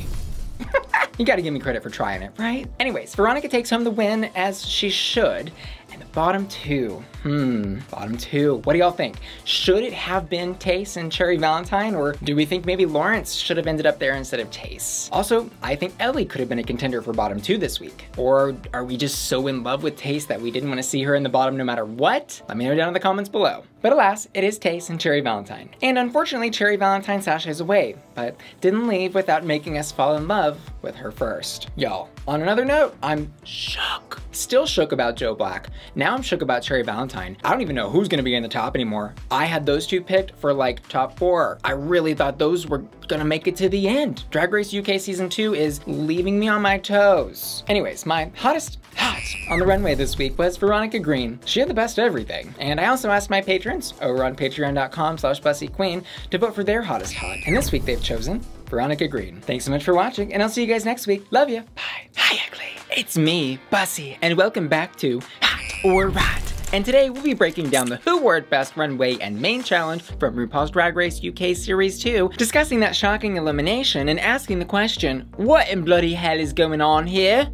You gotta give me credit for trying it, right? Anyways, Veronica takes home the win, as she should. And the bottom two, bottom two. What do y'all think? Should it have been Tayce and Cherry Valentine, or do we think maybe Lawrence should have ended up there instead of Tayce? Also, I think Ellie could have been a contender for bottom two this week. Or are we just so in love with Tayce that we didn't want to see her in the bottom no matter what? Let me know down in the comments below. But alas, it is Tayce and Cherry Valentine. And unfortunately, Cherry Valentine sashays away, but didn't leave without making us fall in love with her first. Y'all, on another note, I'm shook. Still shook about Joe Black. Now I'm shook about Cherry Valentine. I don't even know who's gonna be in the top anymore. I had those two picked for like top 4. I really thought those were gonna make it to the end. Drag Race UK Season 2 is leaving me on my toes. Anyways, my hottest on the runway this week was Veronica Green. She had the best of everything. And I also asked my patrons over on patreon.com/BussyQueen to vote for their hottest hot. And this week they've chosen Veronica Green. Thanks so much for watching, and I'll see you guys next week. Love ya. Bye. Hi, ugly. It's me, Bussy, and welcome back to Hot or Rat. And today we'll be breaking down the Who Wore It Best runway and main challenge from RuPaul's Drag Race UK Series 2, discussing that shocking elimination and asking the question, what in bloody hell is going on here?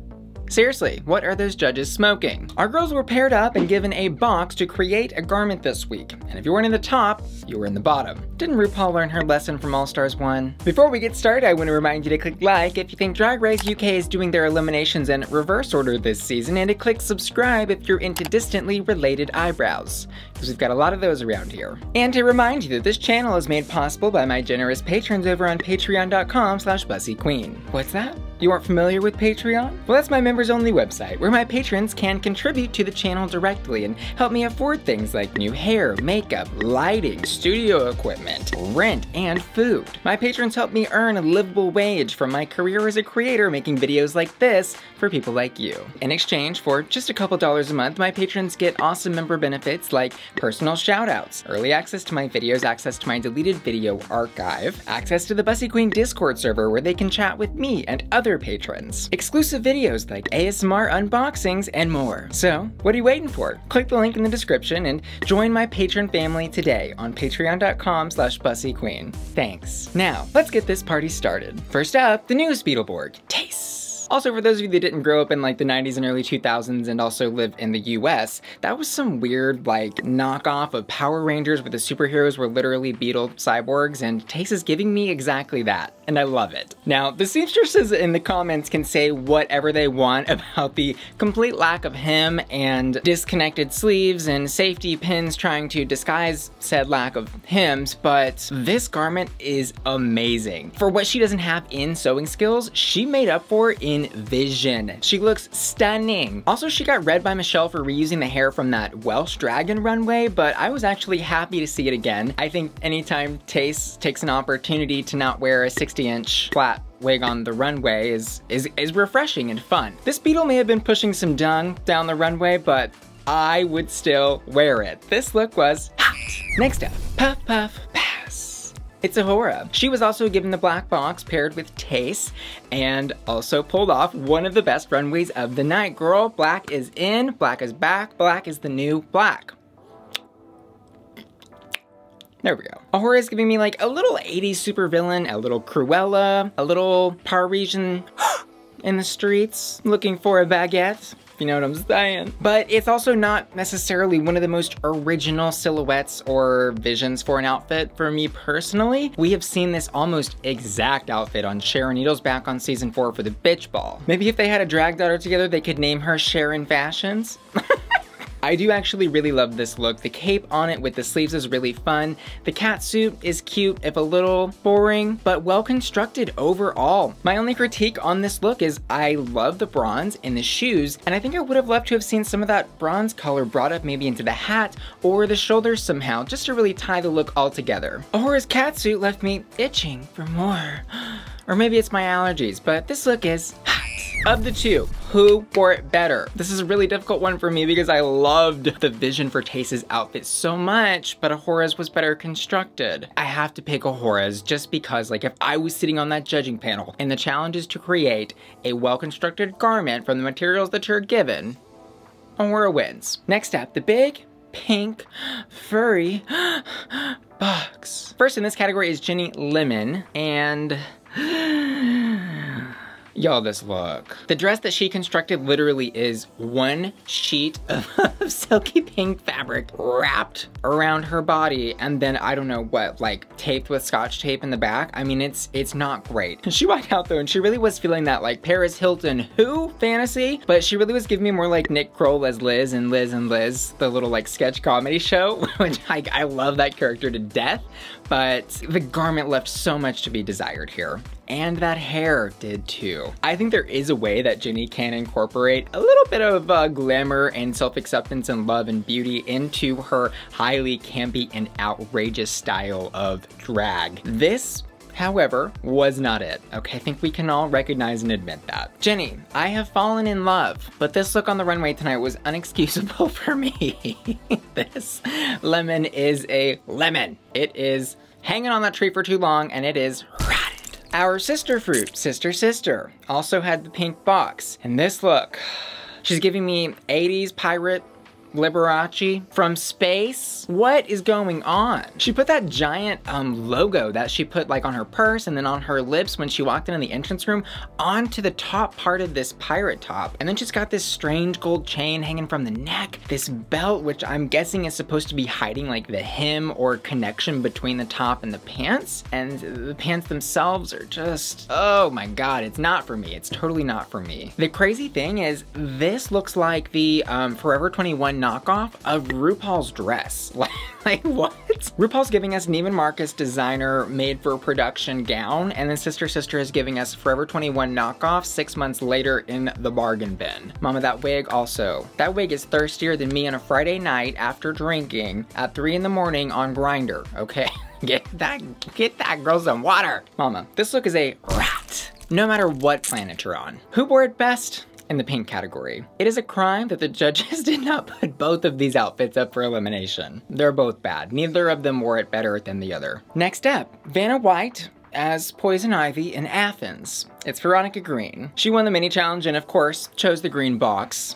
Seriously, what are those judges smoking? Our girls were paired up and given a box to create a garment this week. And if you weren't in the top, you were in the bottom. Didn't RuPaul learn her lesson from All Stars 1? Before we get started, I want to remind you to click like if you think Drag Race UK is doing their eliminations in reverse order this season, and to click subscribe if you're into distantly related eyebrows, because we've got a lot of those around here. And to remind you that this channel is made possible by my generous patrons over on patreon.com/BussyQueen. What's that? You aren't familiar with Patreon? Well, that's my members only website, where my patrons can contribute to the channel directly and help me afford things like new hair, makeup, lighting, studio equipment, rent, and food. My patrons help me earn a livable wage from my career as a creator, making videos like this for people like you. In exchange for just a couple dollars a month, my patrons get awesome member benefits like personal shoutouts, early access to my videos, access to my deleted video archive, access to the Bussy Queen Discord server where they can chat with me and other patrons, exclusive videos like ASMR unboxings, and more. So, what are you waiting for? Click the link in the description and join my patron family today on patreon.com/BussyQueen. Thanks. Now, let's get this party started. First up, the newest Beetleborg, Tayce. Also, for those of you that didn't grow up in like the 90s and early 2000s and also live in the US, that was some weird like knockoff of Power Rangers where the superheroes were literally beetle cyborgs, and Tayce is giving me exactly that, and I love it. Now, the seamstresses in the comments can say whatever they want about the complete lack of hem and disconnected sleeves and safety pins trying to disguise said lack of hems, but this garment is amazing. For what she doesn't have in sewing skills, she made up for in in vision. She looks stunning. Also, she got read by Michelle for reusing the hair from that Welsh dragon runway, but I was actually happy to see it again. I think anytime Tayce takes an opportunity to not wear a 60-inch flat wig on the runway is refreshing and fun. This beetle may have been pushing some dung down the runway, but I would still wear it. This look was hot. Next up, Puff Puff Pass. It's Ahura. She was also given the black box paired with Tayce and also pulled off one of the best runways of the night. Girl, black is in, black is back, black is the new black. There we go. Ahura is giving me like a little 80s supervillain, a little Cruella, a little Parisian in the streets looking for a baguette, if you know what I'm saying. But it's also not necessarily one of the most original silhouettes or visions for an outfit for me personally. We have seen this almost exact outfit on Sharon Needles back on season 4 for the Bitch Ball. Maybe if they had a drag daughter together, they could name her Sharon Fashions. I do actually really love this look. The cape on it with the sleeves is really fun. The cat suit is cute, if a little boring, but well constructed overall. My only critique on this look is I love the bronze in the shoes, and I think I would have loved to have seen some of that bronze color brought up maybe into the hat or the shoulders somehow, just to really tie the look all together. Ahura's cat suit left me itching for more. Or maybe it's my allergies, but this look is hot. Of the two, who wore it better? This is a really difficult one for me because I loved the vision for Tayce's outfit so much, but Ahura's was better constructed. I have to pick Ahura's just because, like, if I was sitting on that judging panel and the challenge is to create a well-constructed garment from the materials that you're given, Ahura wins. Next up, the big, pink, furry box. First in this category is Ginny Lemon, and y'all, this look. The dress that she constructed literally is one sheet of silky pink fabric wrapped around her body and then I don't know what, like taped with Scotch tape in the back. I mean, it's not great. She walked out though and she really was feeling that like Paris Hilton who fantasy, but she really was giving me more like Nick Kroll as Liz and Liz and Liz, the little like sketch comedy show, which I love that character to death, but the garment left so much to be desired here. And that hair did too. I think there is a way that Ginny can incorporate a little bit of glamour and self-acceptance and love and beauty into her highly campy and outrageous style of drag. This, however, was not it. Okay, I think we can all recognize and admit that. Ginny, I have fallen in love, but this look on the runway tonight was unexcusable for me. This lemon is a lemon. It is hanging on that tree for too long and it is rotted. Our sister fruit, Sister, also had the pink box. And this look, she's giving me 80s pirate Liberace from space. What is going on? She put that giant logo that she put like on her purse and then on her lips when she walked in the entrance room onto the top part of this pirate top. And then she's got this strange gold chain hanging from the neck, this belt, which I'm guessing is supposed to be hiding like the hem or connection between the top and the pants. And the pants themselves are just, oh my God, it's not for me. It's totally not for me. The crazy thing is this looks like the Forever 21 knockoff of RuPaul's dress. Like what? RuPaul's giving us Neiman Marcus designer made for production gown, and then Sister is giving us Forever 21 knockoff 6 months later in the bargain bin. Mama, that wig also. That wig is thirstier than me on a Friday night after drinking at 3 in the morning on Grindr, okay? Get that girl some water. Mama, this look is a rat, no matter what planet you're on. Who wore it best? In the pink category. It is a crime that the judges did not put both of these outfits up for elimination. They're both bad. Neither of them wore it better than the other. Next up, Vanna White as Poison Ivy in Athens. It's Veronica Green. She won the mini challenge and of course chose the green box.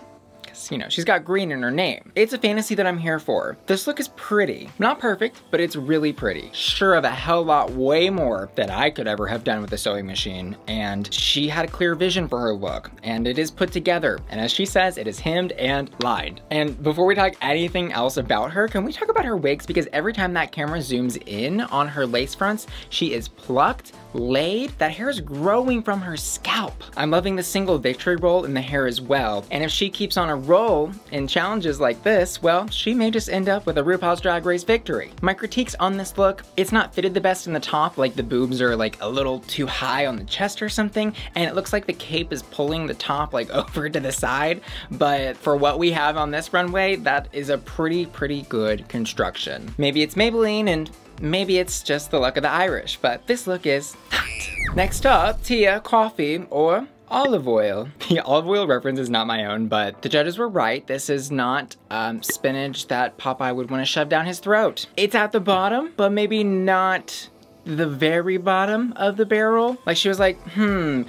You know, she's got green in her name. It's a fantasy that I'm here for. This look is pretty. Not perfect, but it's really pretty. Sure of a hell lot way more than I could ever have done with a sewing machine. And she had a clear vision for her look, and it is put together. And as she says, it is hemmed and lined. And before we talk anything else about her, can we talk about her wigs? Because every time that camera zooms in on her lace fronts, she is plucked, laid, that hair is growing from her scalp. I'm loving the single victory roll in the hair as well. And if she keeps on a role in challenges like this, well, she may just end up with a RuPaul's Drag Race victory. My critiques on this look, it's not fitted the best in the top, like the boobs are like a little too high on the chest or something, and it looks like the cape is pulling the top like over to the side, but for what we have on this runway, that is a pretty good construction. Maybe it's Maybelline and maybe it's just the luck of the Irish, but this look is hot. Next up, Tia, Kofi, or olive oil. The olive oil reference is not my own, but the judges were right. This is not spinach that Popeye would want to shove down his throat. It's at the bottom, but maybe not the very bottom of the barrel. Like she was like, green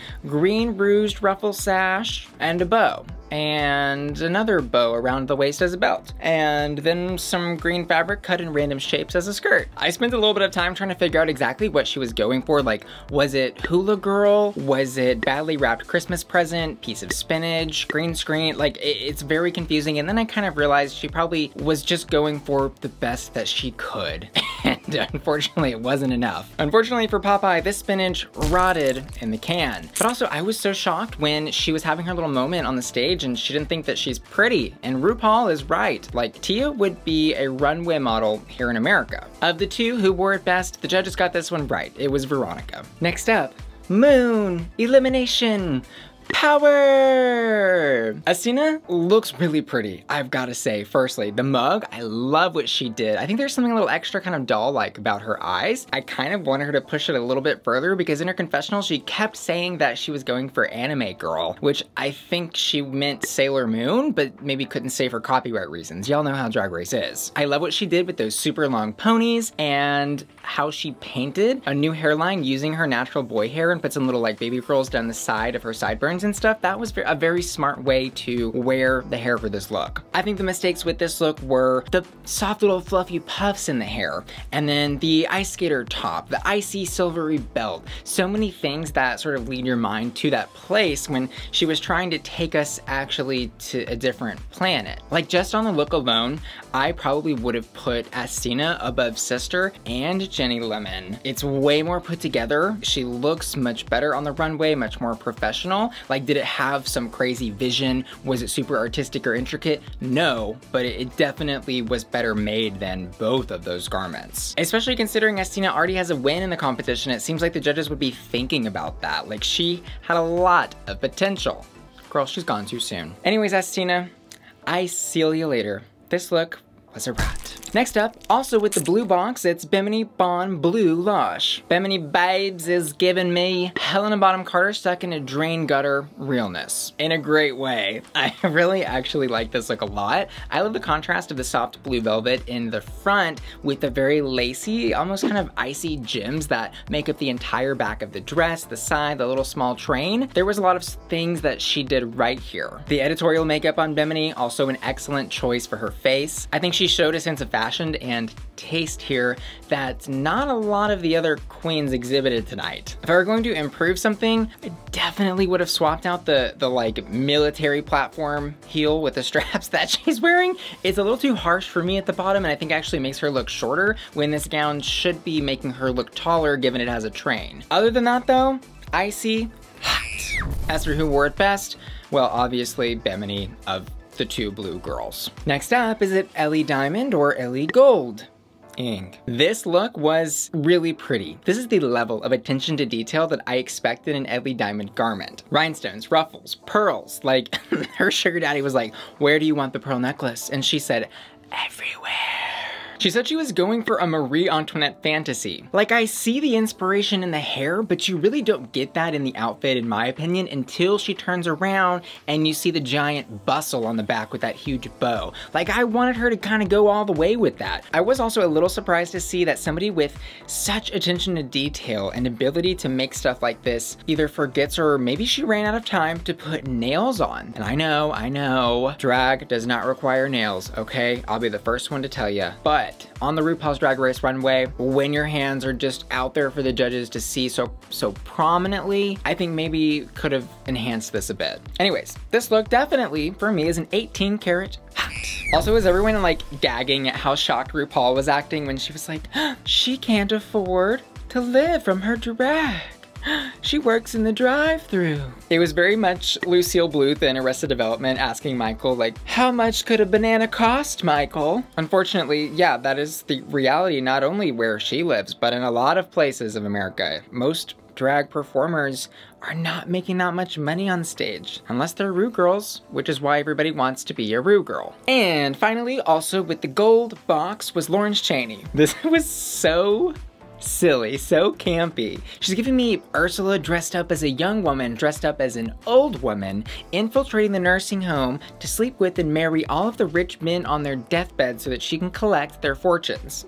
rouged ruffle sash and a bow. And another bow around the waist as a belt. And then some green fabric cut in random shapes as a skirt. I spent a little bit of time trying to figure out exactly what she was going for. Like, was it hula girl? Was it badly wrapped Christmas present? Piece of spinach? Green screen? Like, it's very confusing. And then I kind of realized she probably was just going for the best that she could. And unfortunately, it wasn't enough. Unfortunately for Popeye, this spinach rotted in the can. But also, I was so shocked when she was having her little moment on the stage and she didn't think that she's pretty. And RuPaul is right. Like, Tia would be a runway model here in America. Of the two who wore it best, the judges got this one right. It was Veronica. Next up, Moon, elimination, power! Asttina looks really pretty, I've gotta say. Firstly, the mug, I love what she did. I think there's something a little extra kind of doll-like about her eyes. I kind of wanted her to push it a little bit further because in her confessional, she kept saying that she was going for anime girl, which I think she meant Sailor Moon, but maybe couldn't say for copyright reasons. Y'all know how Drag Race is. I love what she did with those super long ponies and how she painted a new hairline using her natural boy hair and put some little like baby curls down the side of her sideburns and stuff. That was a very smart way to wear the hair for this look. I think the mistakes with this look were the soft little fluffy puffs in the hair, and then the ice skater top, the icy silvery belt. So many things that sort of lead your mind to that place when she was trying to take us actually to a different planet. Like just on the look alone, I probably would have put Asttina above Sister and Ginny Lemon. It's way more put together. She looks much better on the runway, much more professional. Like, did it have some crazy vision? Was it super artistic or intricate? No, but it definitely was better made than both of those garments. Especially considering Asttina already has a win in the competition, it seems like the judges would be thinking about that. Like, she had a lot of potential. Girl, she's gone too soon. Anyways, Asttina, I see you later. This look was a rat. Next up, also with the blue box, it's Bimini Bon Boulash. Bimini Babes is giving me Helena Bonham Carter stuck in a drain gutter realness. In a great way. I really actually like this look a lot. I love the contrast of the soft blue velvet in the front with the very lacy, almost kind of icy gems that make up the entire back of the dress, the side, the little small train. There was a lot of things that she did right here. The editorial makeup on Bimini, also an excellent choice for her face. I think she showed a sense of fashion and taste here that not a lot of the other queens exhibited tonight. If I were going to improve something, I definitely would have swapped out the like military platform heel with the straps that she's wearing. It's a little too harsh for me at the bottom, and I think actually makes her look shorter when this gown should be making her look taller given it has a train. Other than that though, icy hot. As for who wore it best, well, obviously Bimini of the two blue girls. Next up, is it Ellie Diamond or Ellie Gold? This look was really pretty. This is the level of attention to detail that I expected in an Ellie Diamond garment. Rhinestones, ruffles, pearls. Like, her sugar daddy was like, where do you want the pearl necklace? And she said, everywhere. She said she was going for a Marie Antoinette fantasy. Like, I see the inspiration in the hair, but you really don't get that in the outfit, in my opinion, until she turns around and you see the giant bustle on the back with that huge bow. Like, I wanted her to kind of go all the way with that. I was also a little surprised to see that somebody with such attention to detail and ability to make stuff like this either forgets or maybe she ran out of time to put nails on. And I know, drag does not require nails, okay? I'll be the first one to tell you. But on the RuPaul's Drag Race runway, when your hands are just out there for the judges to see so prominently, I think maybe could have enhanced this a bit. Anyways, this look definitely, for me, is an 18 karat hot. Also, was everyone like gagging at how shocked RuPaul was acting when she was like, she can't afford to live from her drag. She works in the drive-thru. It was very much Lucille Bluth in Arrested Development asking Michael, like, how much could a banana cost, Michael? Unfortunately, yeah, that is the reality not only where she lives, but in a lot of places of America. Most drag performers are not making that much money on stage, unless they're Rue girls, which is why everybody wants to be a Rue girl. And finally, also with the gold box was Lawrence Chaney. This was so silly, so campy. She's giving me Ursula dressed up as a young woman, dressed up as an old woman, infiltrating the nursing home to sleep with and marry all of the rich men on their deathbed so that she can collect their fortunes.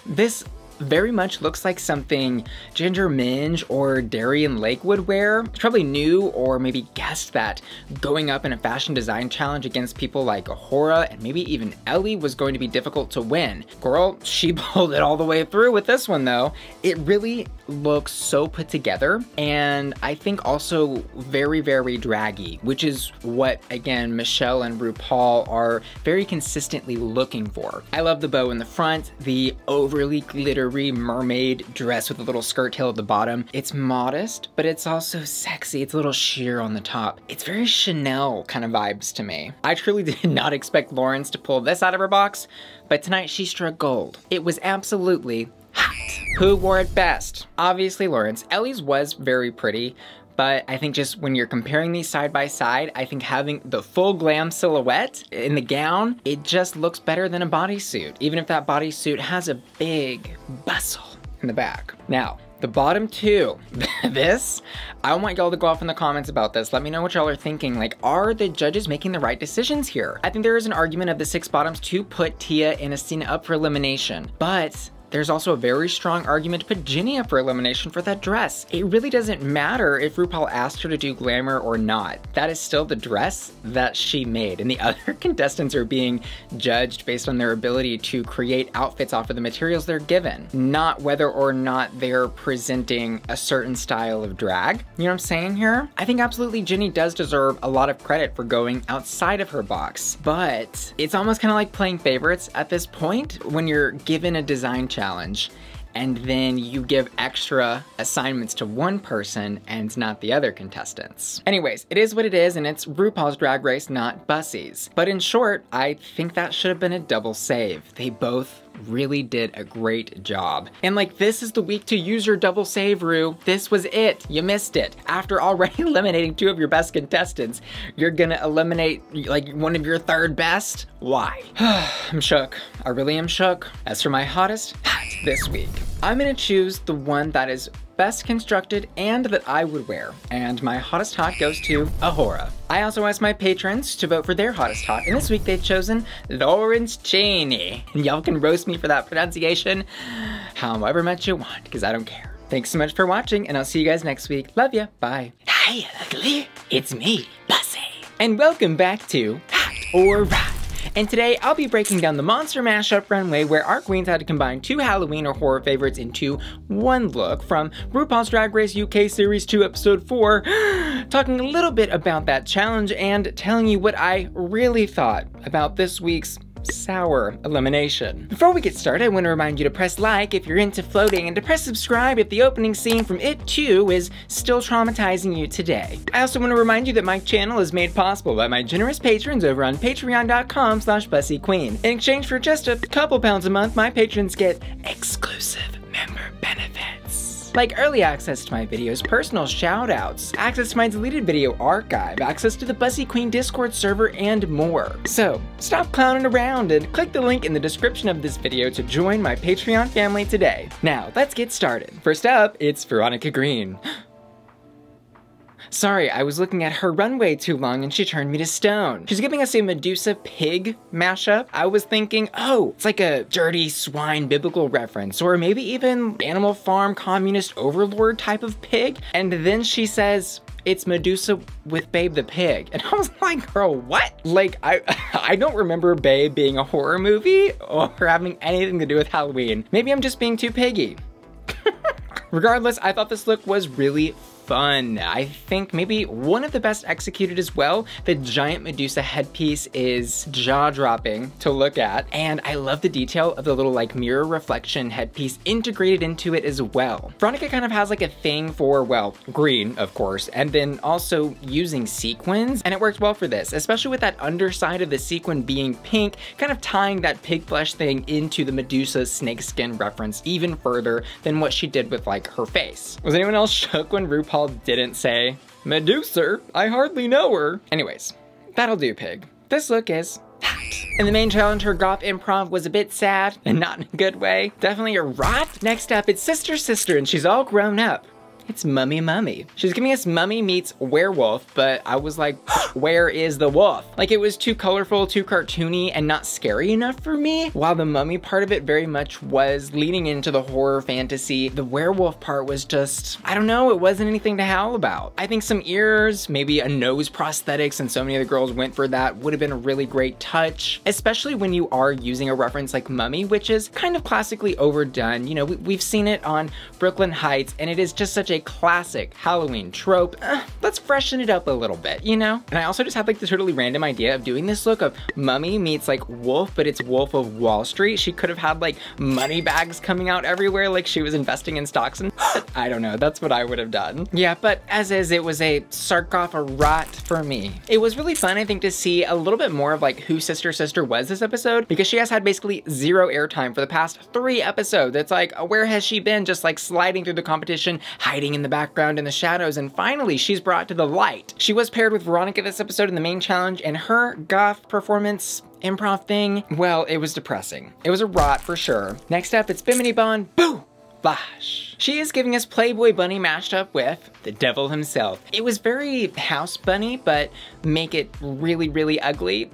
This very much looks like something Ginger Minge or Darian Lake would wear. She probably knew or maybe guessed that going up in a fashion design challenge against people like Ahura and maybe even Ellie was going to be difficult to win. Girl, she pulled it all the way through with this one though. It really looks so put together, and I think also very, very draggy, which is what, again, Michelle and Rupaul are very consistently looking for. I love the bow in the front, the overly glittery mermaid dress with a little skirt tail at the bottom. It's modest, but it's also sexy. It's a little sheer on the top. It's very Chanel kind of vibes to me. I truly did not expect Lawrence to pull this out of her box, but tonight she struck gold. It was absolutely hot. Who wore it best? Obviously Lawrence. Ellie's was very pretty, but I think just when you're comparing these side by side, I think having the full glam silhouette in the gown, it just looks better than a bodysuit, even if that bodysuit has a big bustle in the back. Now, the bottom two, this, I want y'all to go off in the comments about this. Let me know what y'all are thinking. Like, are the judges making the right decisions here? I think there is an argument of the 6 bottoms to put Tia and Asttina up for elimination, but there's also a very strong argument to put Ginny up for elimination for that dress. It really doesn't matter if RuPaul asked her to do glamour or not. That is still the dress that she made, and the other contestants are being judged based on their ability to create outfits off of the materials they're given, not whether or not they're presenting a certain style of drag. You know what I'm saying here? I think absolutely Ginny does deserve a lot of credit for going outside of her box, but it's almost kind of like playing favorites at this point when you're given a design challenge and then you give extra assignments to one person and not the other contestants. Anyways, it is what it is, and it's RuPaul's Drag Race, not Bussy's. But in short, I think that should have been a double save. They both really did a great job. And like, this is the week to use your double save, Ru. This was it. You missed it. After already eliminating 2 of your best contestants, you're gonna eliminate like one of your 3rd best? Why? I'm shook. I really am shook. As for my hottest hat this week, I'm gonna choose the one that is best constructed and that I would wear. And my hottest hot goes to Ahura. I also asked my patrons to vote for their hottest hot, and this week they've chosen Lawrence Chaney. And y'all can roast me for that pronunciation however much you want, because I don't care. Thanks so much for watching, and I'll see you guys next week. Love ya, bye. Hi, ugly, it's me, Bussy. And welcome back to Hat or Rat. And today I'll be breaking down the Monster Mashup runway where our queens had to combine 2 Halloween or horror favorites into one look from RuPaul's Drag Race UK Series 2 Episode 4, talking a little bit about that challenge and telling you what I really thought about this week's sour elimination. Before we get started, I want to remind you to press like if you're into floating and to press subscribe if the opening scene from It Too is still traumatizing you today. I also want to remind you that my channel is made possible by my generous patrons over on patreon.com/BussyQueen. In exchange for just a couple pounds a month, my patrons get exclusive member benefits, like early access to my videos, personal shoutouts, access to my deleted video archive, access to the Bussy Queen Discord server, and more. So, stop clowning around and click the link in the description of this video to join my Patreon family today. Now, let's get started. First up, it's Veronica Green. Sorry, I was looking at her runway too long and she turned me to stone. She's giving us a Medusa pig mashup. I was thinking, oh, it's like a dirty swine biblical reference, or maybe even Animal Farm communist overlord type of pig. And then she says, it's Medusa with Babe the Pig. And I was like, girl, what? Like, I don't remember Babe being a horror movie or having anything to do with Halloween. Maybe I'm just being too piggy. Regardless, I thought this look was really fun. I think maybe one of the best executed as well. The giant Medusa headpiece is jaw-dropping to look at, and I love the detail of the little like mirror reflection headpiece integrated into it as well. Veronica kind of has like a thing for, well, green, of course, and then also using sequins, and it works well for this, especially with that underside of the sequin being pink, kind of tying that pig flesh thing into the Medusa snakeskin reference even further than what she did with like her face. Was anyone else shook when RuPaul didn't say, "Medusa, I hardly know her"? Anyways, that'll do, pig. This look is hot. In the main challenge, her goth improv was a bit sad, and not in a good way. Definitely a rot. Next up, it's Sister, and she's all grown up. It's Mummy. She's giving us Mummy meets werewolf, but I was like, where is the wolf? Like, it was too colorful, too cartoony, and not scary enough for me. While the Mummy part of it very much was leaning into the horror fantasy, the werewolf part was just, I don't know, it wasn't anything to howl about. I think some ears, maybe a nose prosthetic, since so many of the girls went for that, would have been a really great touch, especially when you are using a reference like Mummy, which is kind of classically overdone. You know, we've seen it on Brooklyn Heights, and it is just such a classic Halloween trope. Let's freshen it up a little bit, you know? And I also just had like this totally random idea of doing this look of Mummy meets like Wolf, but it's Wolf of Wall Street. She could have had like money bags coming out everywhere like she was investing in stocks and I don't know, that's what I would have done. Yeah, but as is, it was a rot for me. It was really fun, I think, to see a little bit more of like who Sister was this episode, because she has had basically zero airtime for the past 3 episodes. It's like, where has she been? Just like sliding through the competition, hiding in the background in the shadows, and finally she's brought to the light. She was paired with Veronica this episode in the main challenge, and her goth performance improv thing, well, it was depressing. It was a rot for sure. Next up, it's Bimini Bon Boulash. She is giving us Playboy Bunny mashed up with the devil himself. It was very House Bunny, but make it really, really ugly.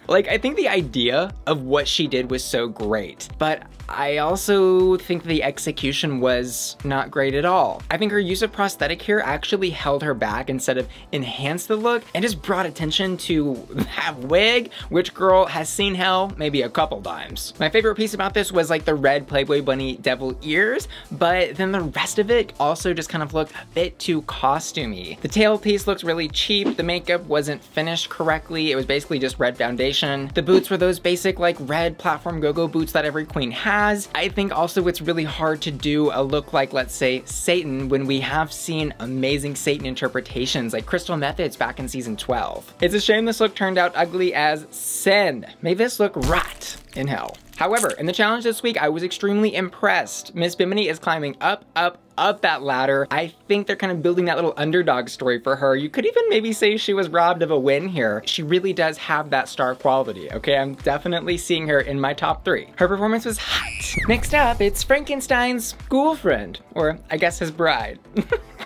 Like, I think the idea of what she did was so great, but I also think the execution was not great at all. I think her use of prosthetic here actually held her back instead of enhanced the look, and just brought attention to that wig, which girl has seen hell maybe a couple times. My favorite piece about this was like the red Playboy Bunny devil ears, but then the rest of it also just kind of looked a bit too costumey. The tail piece looks really cheap, the makeup wasn't finished correctly, it was basically just red foundation. The boots were those basic like red platform go-go boots that every queen has. I think also it's really hard to do a look like, let's say, Satan, when we have seen amazing Satan interpretations like Crystal Methods back in season 12. It's a shame this look turned out ugly as sin. May this look rot in hell. However, in the challenge this week, I was extremely impressed. Miss Bimini is climbing up that ladder. I think they're kind of building that little underdog story for her. You could even maybe say she was robbed of a win here. She really does have that star quality, okay? I'm definitely seeing her in my top 3. Her performance was hot. Next up, it's Frankenstein's girlfriend, or I guess his bride,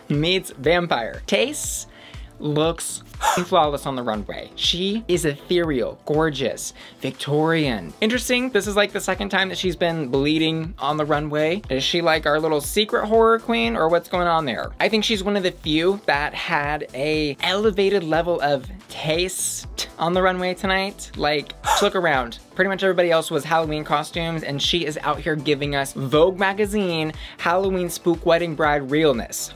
meets vampire. Tayce looks flawless on the runway. She is ethereal, gorgeous, Victorian. Interesting, this is like the second time that she's been bleeding on the runway. Is she like our little secret horror queen, or what's going on there? I think she's one of the few that had a elevated level of taste on the runway tonight. Like, look around. Pretty much everybody else was Halloween costumes, and she is out here giving us Vogue magazine Halloween spook wedding bride realness.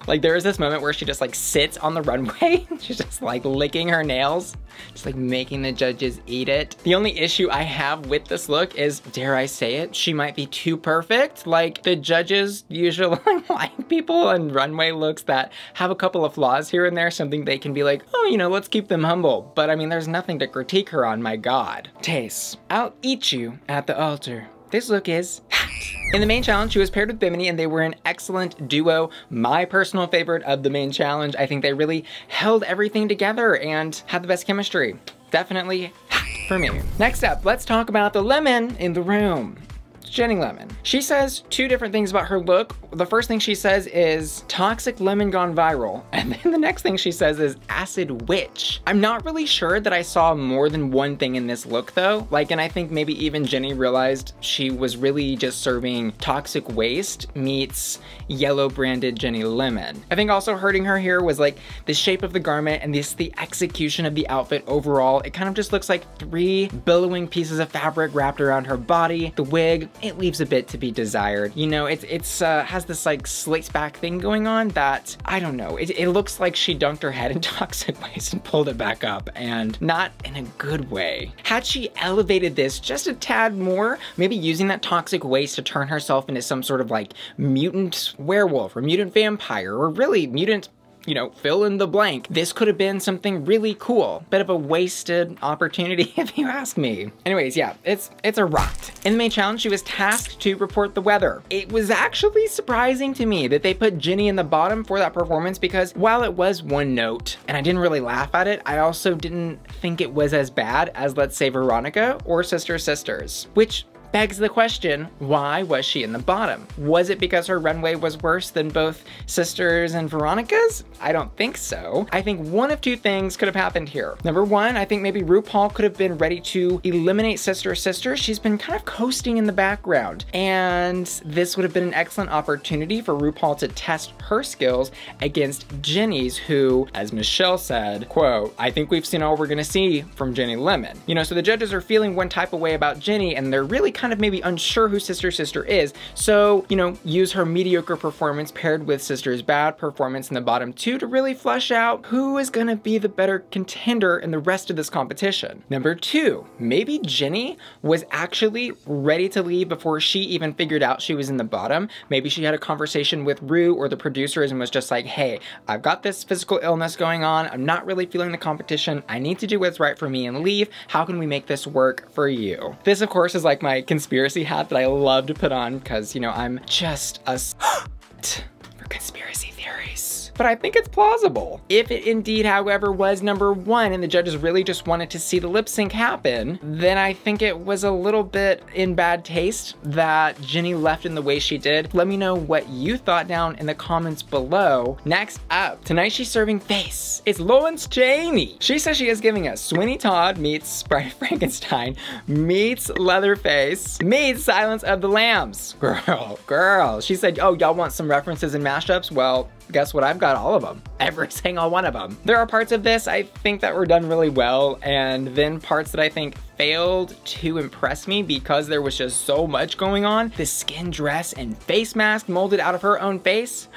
Like, there is this moment where she just like sits on the runway. She's just like licking her nails, just like making the judges eat it. The only issue I have with this look is, dare I say it, she might be too perfect. Like, the judges usually like people on runway looks that have a couple of flaws here and there, something they can be like, oh, you know, let's keep them humble. But I mean, there's nothing to critique her on, my God. Tayce, I'll eat you at the altar. This look is hot. In the main challenge, she was paired with Bimini, and they were an excellent duo. My personal favorite of the main challenge. I think they really held everything together and had the best chemistry. Definitely hot for me. Next up, let's talk about the lemon in the room. Ginny Lemon. She says 2 different things about her look. The first thing she says is toxic lemon gone viral. And then the next thing she says is acid witch. I'm not really sure that I saw more than one thing in this look though. Like, and I think maybe even Ginny realized she was really just serving toxic waste meets yellow branded Ginny Lemon. I think also hurting her here was like the shape of the garment and the execution of the outfit overall. It kind of just looks like 3 billowing pieces of fabric wrapped around her body. The wig, it leaves a bit to be desired. You know, it's has this like slicks back thing going on that, I don't know, it looks like she dunked her head in toxic waste and pulled it back up, and not in a good way. Had she elevated this just a tad more, maybe using that toxic waste to turn herself into some sort of like mutant werewolf or mutant vampire or really mutant, you know, fill in the blank, this could have been something really cool. Bit of a wasted opportunity if you ask me. Anyways, yeah, it's a rot. In the main challenge, she was tasked to report the weather. It was actually surprising to me that they put Ginny in the bottom for that performance, because while it was one note and I didn't really laugh at it, I also didn't think it was as bad as, let's say, Veronica or Sister Sisters, which begs the question, why was she in the bottom? Was it because her runway was worse than both Sisters and Veronica's? I don't think so. I think one of two things could have happened here. Number one, I think maybe Rupaul could have been ready to eliminate Sister Sister. She's been kind of coasting in the background, and this would have been an excellent opportunity for Rupaul to test her skills against Ginny's, who, as Michelle said, quote, I think we've seen all we're gonna see from Ginny Lemon. You know, so the judges are feeling one type of way about Ginny, and they're really kind of maybe unsure who Sister Sister is. So, you know, use her mediocre performance paired with Sister's bad performance in the bottom two to really flush out who is gonna be the better contender in the rest of this competition. Number two, maybe Ginny was actually ready to leave before she even figured out she was in the bottom. Maybe she had a conversation with Ru or the producers and was just like, hey, I've got this physical illness going on. I'm not really feeling the competition. I need to do what's right for me and leave. How can we make this work for you? This, of course, is like my conspiracy hat that I love to put on because, you know, I'm just a for conspiracy theories. But I think it's plausible. If it indeed, however, was number one and the judges really just wanted to see the lip sync happen, then I think it was a little bit in bad taste that Ginny left in the way she did. Let me know what you thought down in the comments below. Next up, tonight she's serving face. It's Lawrence Chaney. She says she is giving us Sweeney Todd meets Bride of Frankenstein meets Leatherface meets Silence of the Lambs. Girl. She said, oh, y'all want some references and mashups? Well, guess what? I've got all of them. Every single one of them. There are parts of this I think that were done really well, and then parts that I think failed to impress me because there was just so much going on. The skin dress and face mask molded out of her own face.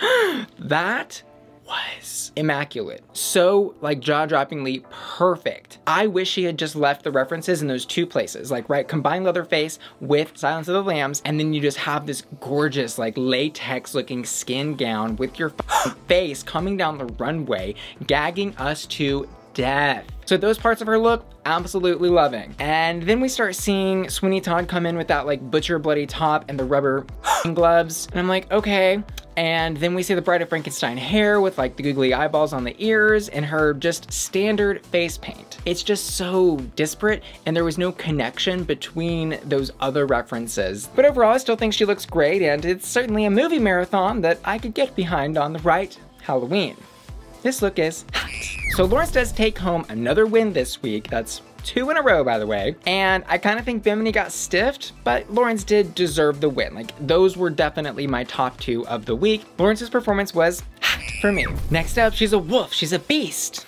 That was immaculate. So like jaw-droppingly perfect. I wish she had just left the references in those two places, like right, combine Leatherface with Silence of the Lambs, and then you just have this gorgeous like latex looking skin gown with your face coming down the runway, gagging us to death. So those parts of her look, absolutely loving. And then we start seeing Sweeney Todd come in with that like butcher bloody top and the rubber gloves. And I'm like, okay. And then we see the Bride of Frankenstein hair with like the googly eyeballs on the ears and her just standard face paint. It's just so disparate and there was no connection between those other references. But overall, I still think she looks great, and it's certainly a movie marathon that I could get behind on the right Halloween. This look is hot. So Lawrence does take home another win this week. That's 2 in a row, by the way. And I kind of think Bimini got stiffed, but Lawrence did deserve the win. Like, those were definitely my top 2 of the week. Lawrence's performance was hot for me. Next up, she's a wolf. She's a beast.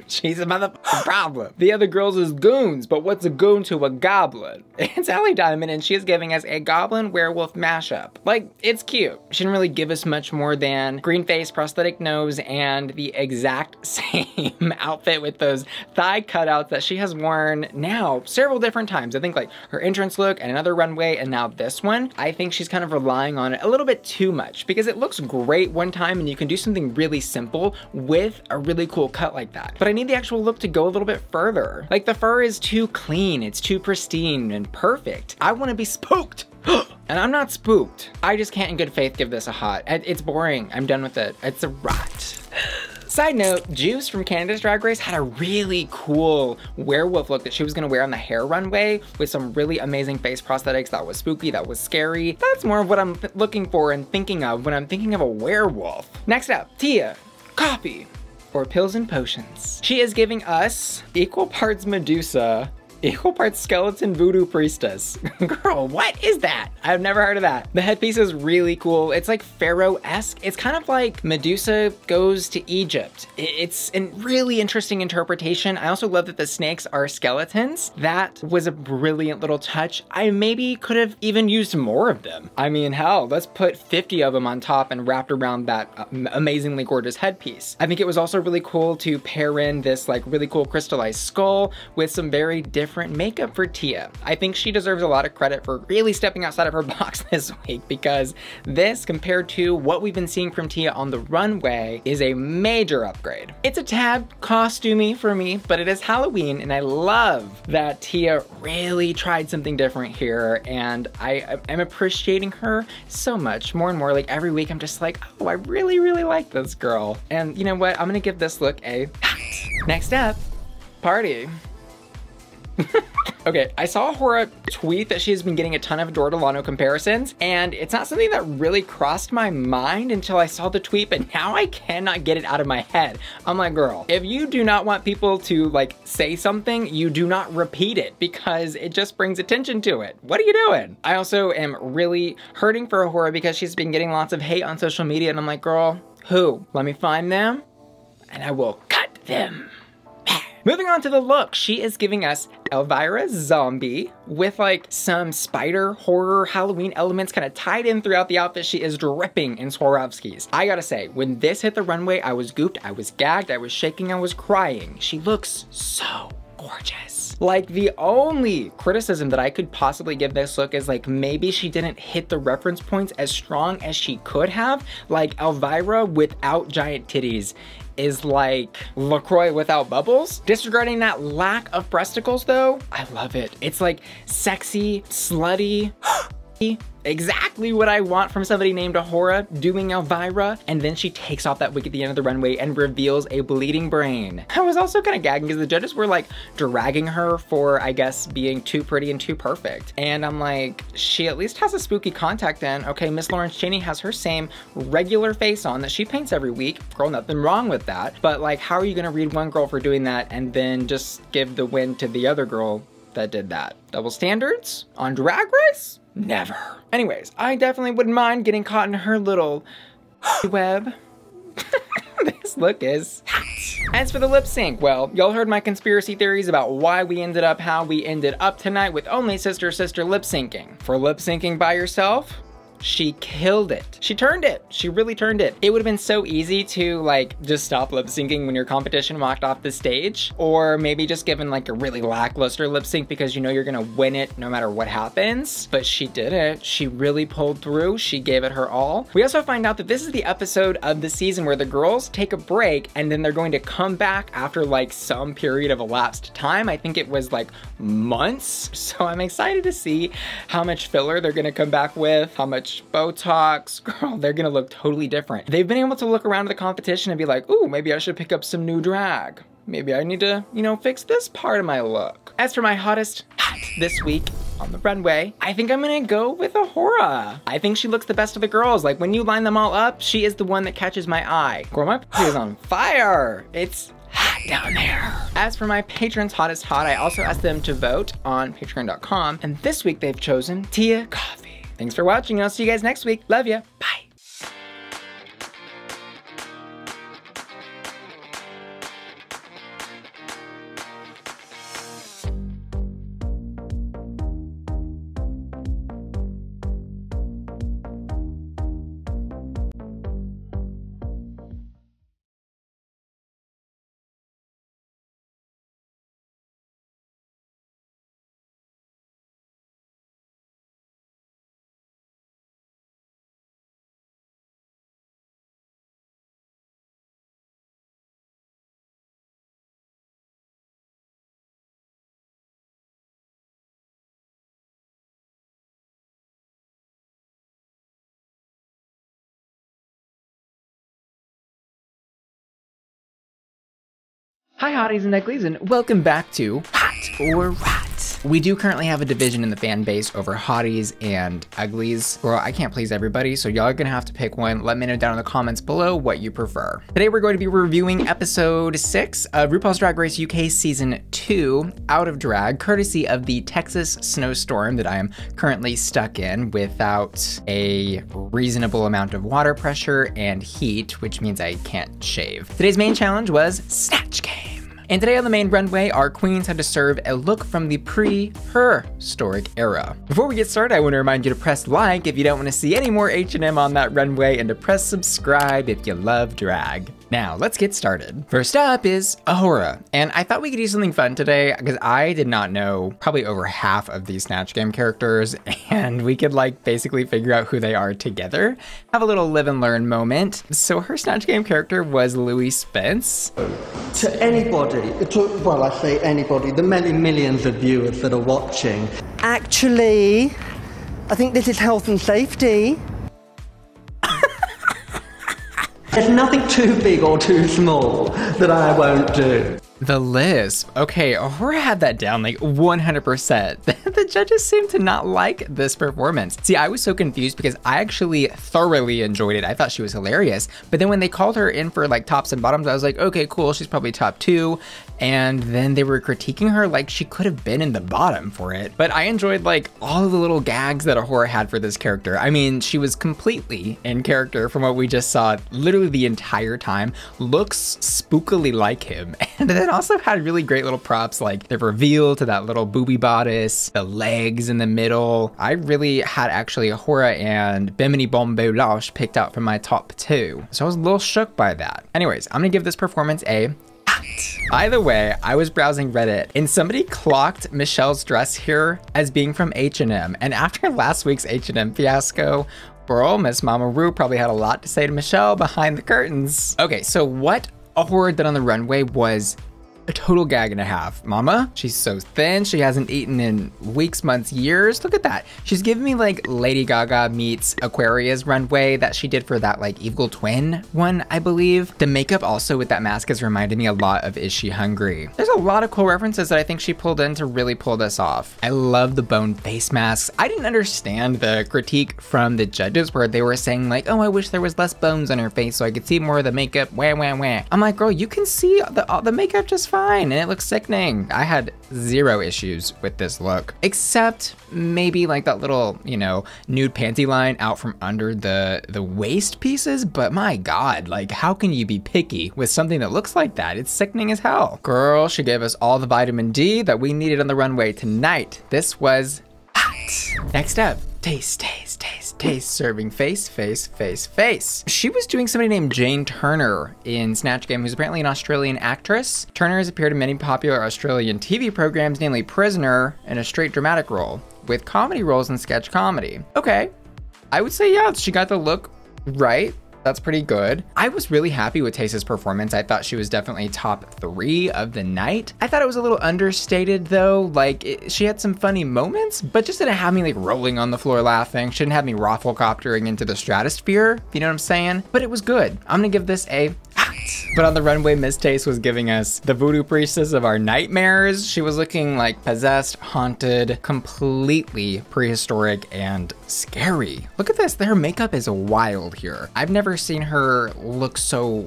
She's a motherfucking problem. The other girls is goons, but what's a goon to a goblin? It's Ellie Diamond, and she is giving us a goblin werewolf mashup. Like, it's cute. She didn't really give us much more than green face, prosthetic nose, and the exact same outfit with those thigh cutouts that she has worn now several different times. I think like her entrance look and another runway and now this one. I think she's kind of relying on it a little bit too much because it looks great one time and you can do something really simple with a really cool cut like that. But I need the actual look to go a little bit further. Like the fur is too clean, it's too pristine and perfect. I want to be spooked. And I'm not spooked. I just can't in good faith give this a hot. It's boring. I'm done with it. It's a rot. Side note, Juice from Canada's Drag Race had a really cool werewolf look that she was gonna wear on the hair runway with some really amazing face prosthetics that was spooky, that was scary. That's more of what I'm looking for and thinking of when I'm thinking of a werewolf. Next up, Tia, Kofi, or Pills and Potions. She is giving us equal parts Medusa Equal parts skeleton voodoo priestess. Girl, what is that? I've never heard of that. The headpiece is really cool. It's like pharaoh-esque. It's kind of like Medusa goes to Egypt. It's a really interesting interpretation. I also love that the snakes are skeletons. That was a brilliant little touch. I maybe could have even used more of them. I mean, hell, let's put 50 of them on top and wrapped around that amazingly gorgeous headpiece. I think it was also really cool to pair in this like really cool crystallized skull with some very different makeup for Tia. I think she deserves a lot of credit for really stepping outside of her box this week, because this, compared to what we've been seeing from Tia on the runway, is a major upgrade. It's a tad costumey for me, but it is Halloween, and I love that Tia really tried something different here, and I am appreciating her so much more and more. Like every week I'm just like, oh, I really, really like this girl. And you know what? I'm gonna give this look a hat. Next up, party. Okay, I saw Hora tweet that she has been getting a ton of Dora Delano comparisons, and it's not something that really crossed my mind until I saw the tweet, but now I cannot get it out of my head. I'm like, girl, if you do not want people to like say something, you do not repeat it, because it just brings attention to it. What are you doing? I also am really hurting for Hora because she's been getting lots of hate on social media, and I'm like, girl, who? Let me find them, and I will cut them. Moving on to the look, she is giving us Elvira Zombie with like some spider horror Halloween elements kind of tied in throughout the outfit. She is dripping in Swarovskis. I gotta say, when this hit the runway, I was gooped, I was gagged, I was shaking, I was crying. She looks so gorgeous. Like the only criticism that I could possibly give this look is like maybe she didn't hit the reference points as strong as she could have. Like Elvira without giant titties is like LaCroix without bubbles. Disregarding that lack of breasticles though, I love it. It's like sexy, slutty, exactly what I want from somebody named Ahura doing Elvira, and then she takes off that wig at the end of the runway and reveals a bleeding brain. I was also kind of gagging because the judges were like dragging her for, I guess, being too pretty and too perfect. And I'm like, she at least has a spooky contact in. Okay, Miss Lawrence Chaney has her same regular face on that she paints every week. Girl, nothing wrong with that. But like, how are you gonna read one girl for doing that and then just give the win to the other girl that did that? Double standards on Drag Race? Never. Anyways, I definitely wouldn't mind getting caught in her little web. This look is hot. As for the lip sync, well, y'all heard my conspiracy theories about why we ended up how we ended up tonight with only sister lip syncing. For lip syncing by yourself, she killed it. She turned it. She really turned it. It would have been so easy to like just stop lip syncing when your competition walked off the stage, or maybe just given like a really lackluster lip sync because you know you're gonna win it no matter what happens. But she did it. She really pulled through. She gave it her all. We also find out that this is the episode of the season where the girls take a break and then they're going to come back after like some period of elapsed time. I think it was like months. So I'm excited to see how much filler they're gonna come back with, how much Botox. Girl, they're gonna look totally different. They've been able to look around at the competition and be like, ooh, maybe I should pick up some new drag. Maybe I need to, you know, fix this part of my look. As for my hottest hat this week on the runway, I think I'm gonna go with Ahura. I think she looks the best of the girls. Like when you line them all up, she is the one that catches my eye. Girl, my pussy is on fire. It's hot down there. As for my patrons' hottest hot, I also asked them to vote on patreon.com, and this week they've chosen Tia Kofi. Thanks for watching, and I'll see you guys next week. Love ya. Bye. Hi hotties and uglies, and welcome back to Hot or Rat. We do currently have a division in the fan base over hotties and uglies. Well, I can't please everybody, so y'all are gonna have to pick one. Let me know down in the comments below what you prefer. Today we're going to be reviewing episode 6 of RuPaul's Drag Race UK Season 2, Out of Drag, courtesy of the Texas snowstorm that I am currently stuck in without a reasonable amount of water pressure and heat, which means I can't shave. Today's main challenge was Snatch Game. And today on the main runway, our queens had to serve a look from the pre-historic era. Before we get started, I want to remind you to press like if you don't want to see any more H&M on that runway, and to press subscribe if you love drag. Now, let's get started. First up is A'Whora, and I thought we could do something fun today because I did not know probably over half of these Snatch Game characters, and we could like basically figure out who they are together, have a little live and learn moment. So her Snatch Game character was Louis Spence. To anybody, well, I say anybody, the many millions of viewers that are watching. Actually, I think this is health and safety. There's nothing too big or too small that I won't do. The lisp. Okay, A'Whora had that down like 100%. The judges seemed to not like this performance. See, I was so confused because I actually thoroughly enjoyed it. I thought she was hilarious. But then when they called her in for like tops and bottoms, I was like, okay, cool, she's probably top 2. And then they were critiquing her like she could have been in the bottom for it. But I enjoyed like all of the little gags that A'Whora had for this character. I mean, she was completely in character from what we just saw literally the entire time. Looks spookily like him. And then also had really great little props like the reveal to that little booby bodice, the legs in the middle. I really had actually A'Whora and Bimini Bon Boulash picked out from my top 2. So I was a little shook by that. Anyways, I'm gonna give this performance a By the way, I was browsing Reddit and somebody clocked Michelle's dress here as being from H&M. And after last week's H&M fiasco, girl, Miss Mama Ru probably had a lot to say to Michelle behind the curtains. Okay, so what A'Whora did on the runway was a total gag and a half. Mama, she's so thin. She hasn't eaten in weeks, months, years. Look at that. She's giving me like Lady Gaga meets Aquaria's runway that she did for that like Evil Twin one, I believe. The makeup also with that mask has reminded me a lot of Is She Hungry? There's a lot of cool references that I think she pulled in to really pull this off. I love the bone face masks. I didn't understand the critique from the judges where they were saying like, oh, I wish there was less bones on her face so I could see more of the makeup, wah, wah, wah. I'm like, girl, you can see the makeup just fine and it looks sickening. I had zero issues with this look, except maybe like that little, you know, nude panty line out from under the waist pieces, but my God, like how can you be picky with something that looks like that? It's sickening as hell. Girl, she gave us all the vitamin D that we needed on the runway tonight. This was hot. Next up, Tayce, serving face. She was doing somebody named Jane Turner in Snatch Game, who's apparently an Australian actress. Turner has appeared in many popular Australian TV programs, namely Prisoner and a straight dramatic role, with comedy roles in sketch comedy. Okay, I would say yeah, she got the look right. That's pretty good. I was really happy with Tayce's performance. I thought she was definitely top 3 of the night. I thought it was a little understated though. Like she had some funny moments, but just didn't have me like rolling on the floor laughing. She didn't have me rafflecoptering into the stratosphere, if you know what I'm saying? But it was good. I'm gonna give this a But on the runway, Miss Tayce was giving us the voodoo priestess of our nightmares. She was looking like possessed, haunted, completely prehistoric and scary. Look at this, her makeup is wild here. I've never seen her look so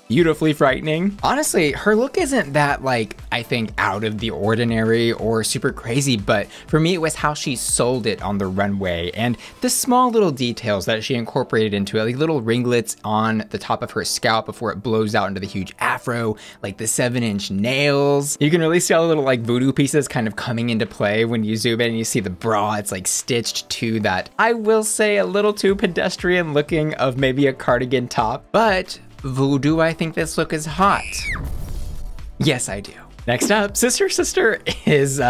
beautifully frightening. Honestly, her look isn't that like, I think out of the ordinary or super crazy, but for me, it was how she sold it on the runway and the small little details that she incorporated into it, like little ringlets on the top of her scalp before it blows out into the huge afro, like the 7-inch nails. You can really see all the little like voodoo pieces kind of coming into play when you zoom in and you see the bra, it's like stitched to that, I will say a little too pedestrian looking of maybe a cardigan top, but voodoo, I think this look is hot. Yes, I do. Next up, Sister Sister is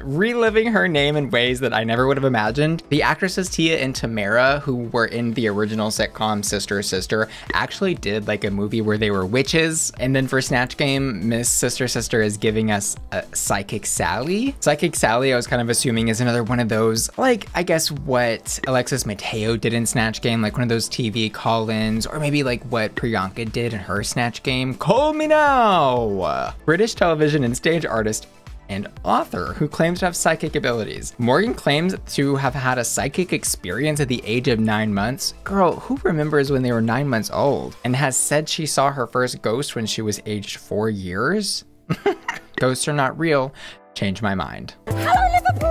reliving her name in ways that I never would have imagined. The actresses Tia and Tamara, who were in the original sitcom Sister Sister, actually did like a movie where they were witches. And then for Snatch Game, Miss Sister Sister is giving us a Psychic Sally. Psychic Sally, I was kind of assuming is another one of those, like, I guess what Alexis Mateo did in Snatch Game, like one of those TV call-ins, or maybe like what Priyanka did in her Snatch Game. Call me now! British television and stage artist and author who claims to have psychic abilities. Morgan claims to have had a psychic experience at the age of 9 months. Girl, who remembers when they were 9 months old? And has said she saw her first ghost when she was aged 4 years? Ghosts are not real. Change my mind. Hello, Liverpool!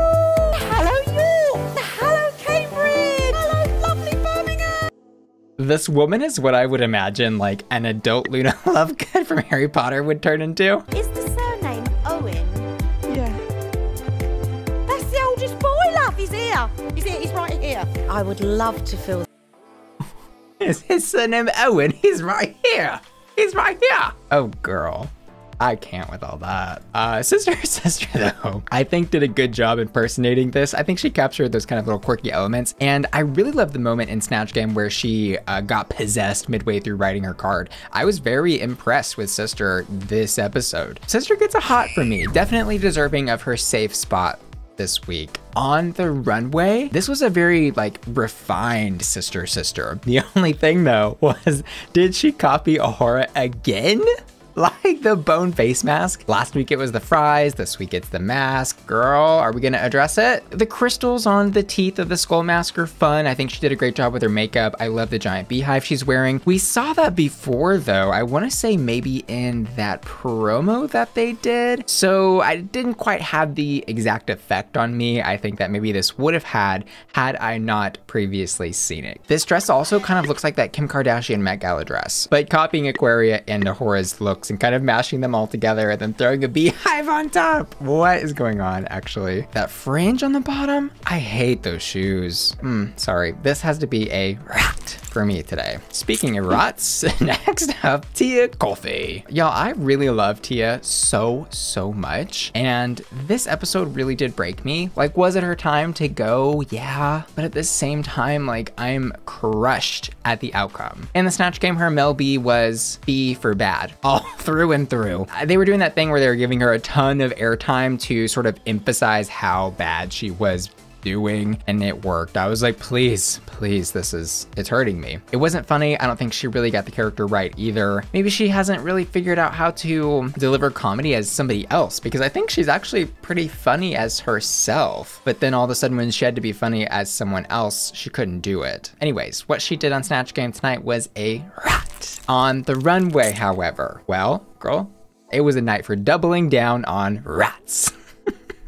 Hello, York! Hello, Cambridge! Hello, lovely Birmingham! This woman is what I would imagine like an adult Luna Lovegood from Harry Potter would turn into. Is the surname Owen? Yeah. That's the oldest boy, love. He's here. He's right here. I would love to feel. Is his surname Owen? He's right here. He's right here. Oh, girl. I can't with all that. Sister though, I think did a good job impersonating this. I think she captured those kind of little quirky elements. And I really love the moment in Snatch Game where she got possessed midway through writing her card. I was very impressed with Sister this episode. Sister gets a hot for me, definitely deserving of her safe spot this week. On the runway, this was a very like refined sister. The only thing though was, did she copy Ahura again? Like the bone face mask. Last week it was the fries, this week it's the mask. Girl, are we gonna address it? The crystals on the teeth of the skull mask are fun. I think she did a great job with her makeup. I love the giant beehive she's wearing. We saw that before though. I wanna say maybe in that promo that they did. So I didn't quite have the exact effect on me. I think that maybe this would have had I not previously seen it. This dress also kind of looks like that Kim Kardashian Met Gala dress, but copying Aquaria and Ahura's looks and kind of mashing them all together and then throwing a beehive on top. What is going on actually? That fringe on the bottom? I hate those shoes. Sorry, this has to be a rat for me today. Speaking of rats, next up, Tia Kofi. Y'all, I really love Tia so much. And this episode really did break me. Like, was it her time to go? Yeah. But at the same time, like, I'm crushed at the outcome. In the Snatch Game, her Mel B was B for bad. All through and through. They were doing that thing where they were giving her a ton of airtime to sort of emphasize how bad she was doing, and it worked. I was like, please, it's hurting me. It wasn't funny. I don't think she really got the character right either. Maybe she hasn't really figured out how to deliver comedy as somebody else, because I think she's actually pretty funny as herself. But then all of a sudden when she had to be funny as someone else, she couldn't do it. Anyways, what she did on Snatch Game tonight was a rat. On the runway, however, well, girl, it was a night for doubling down on rats.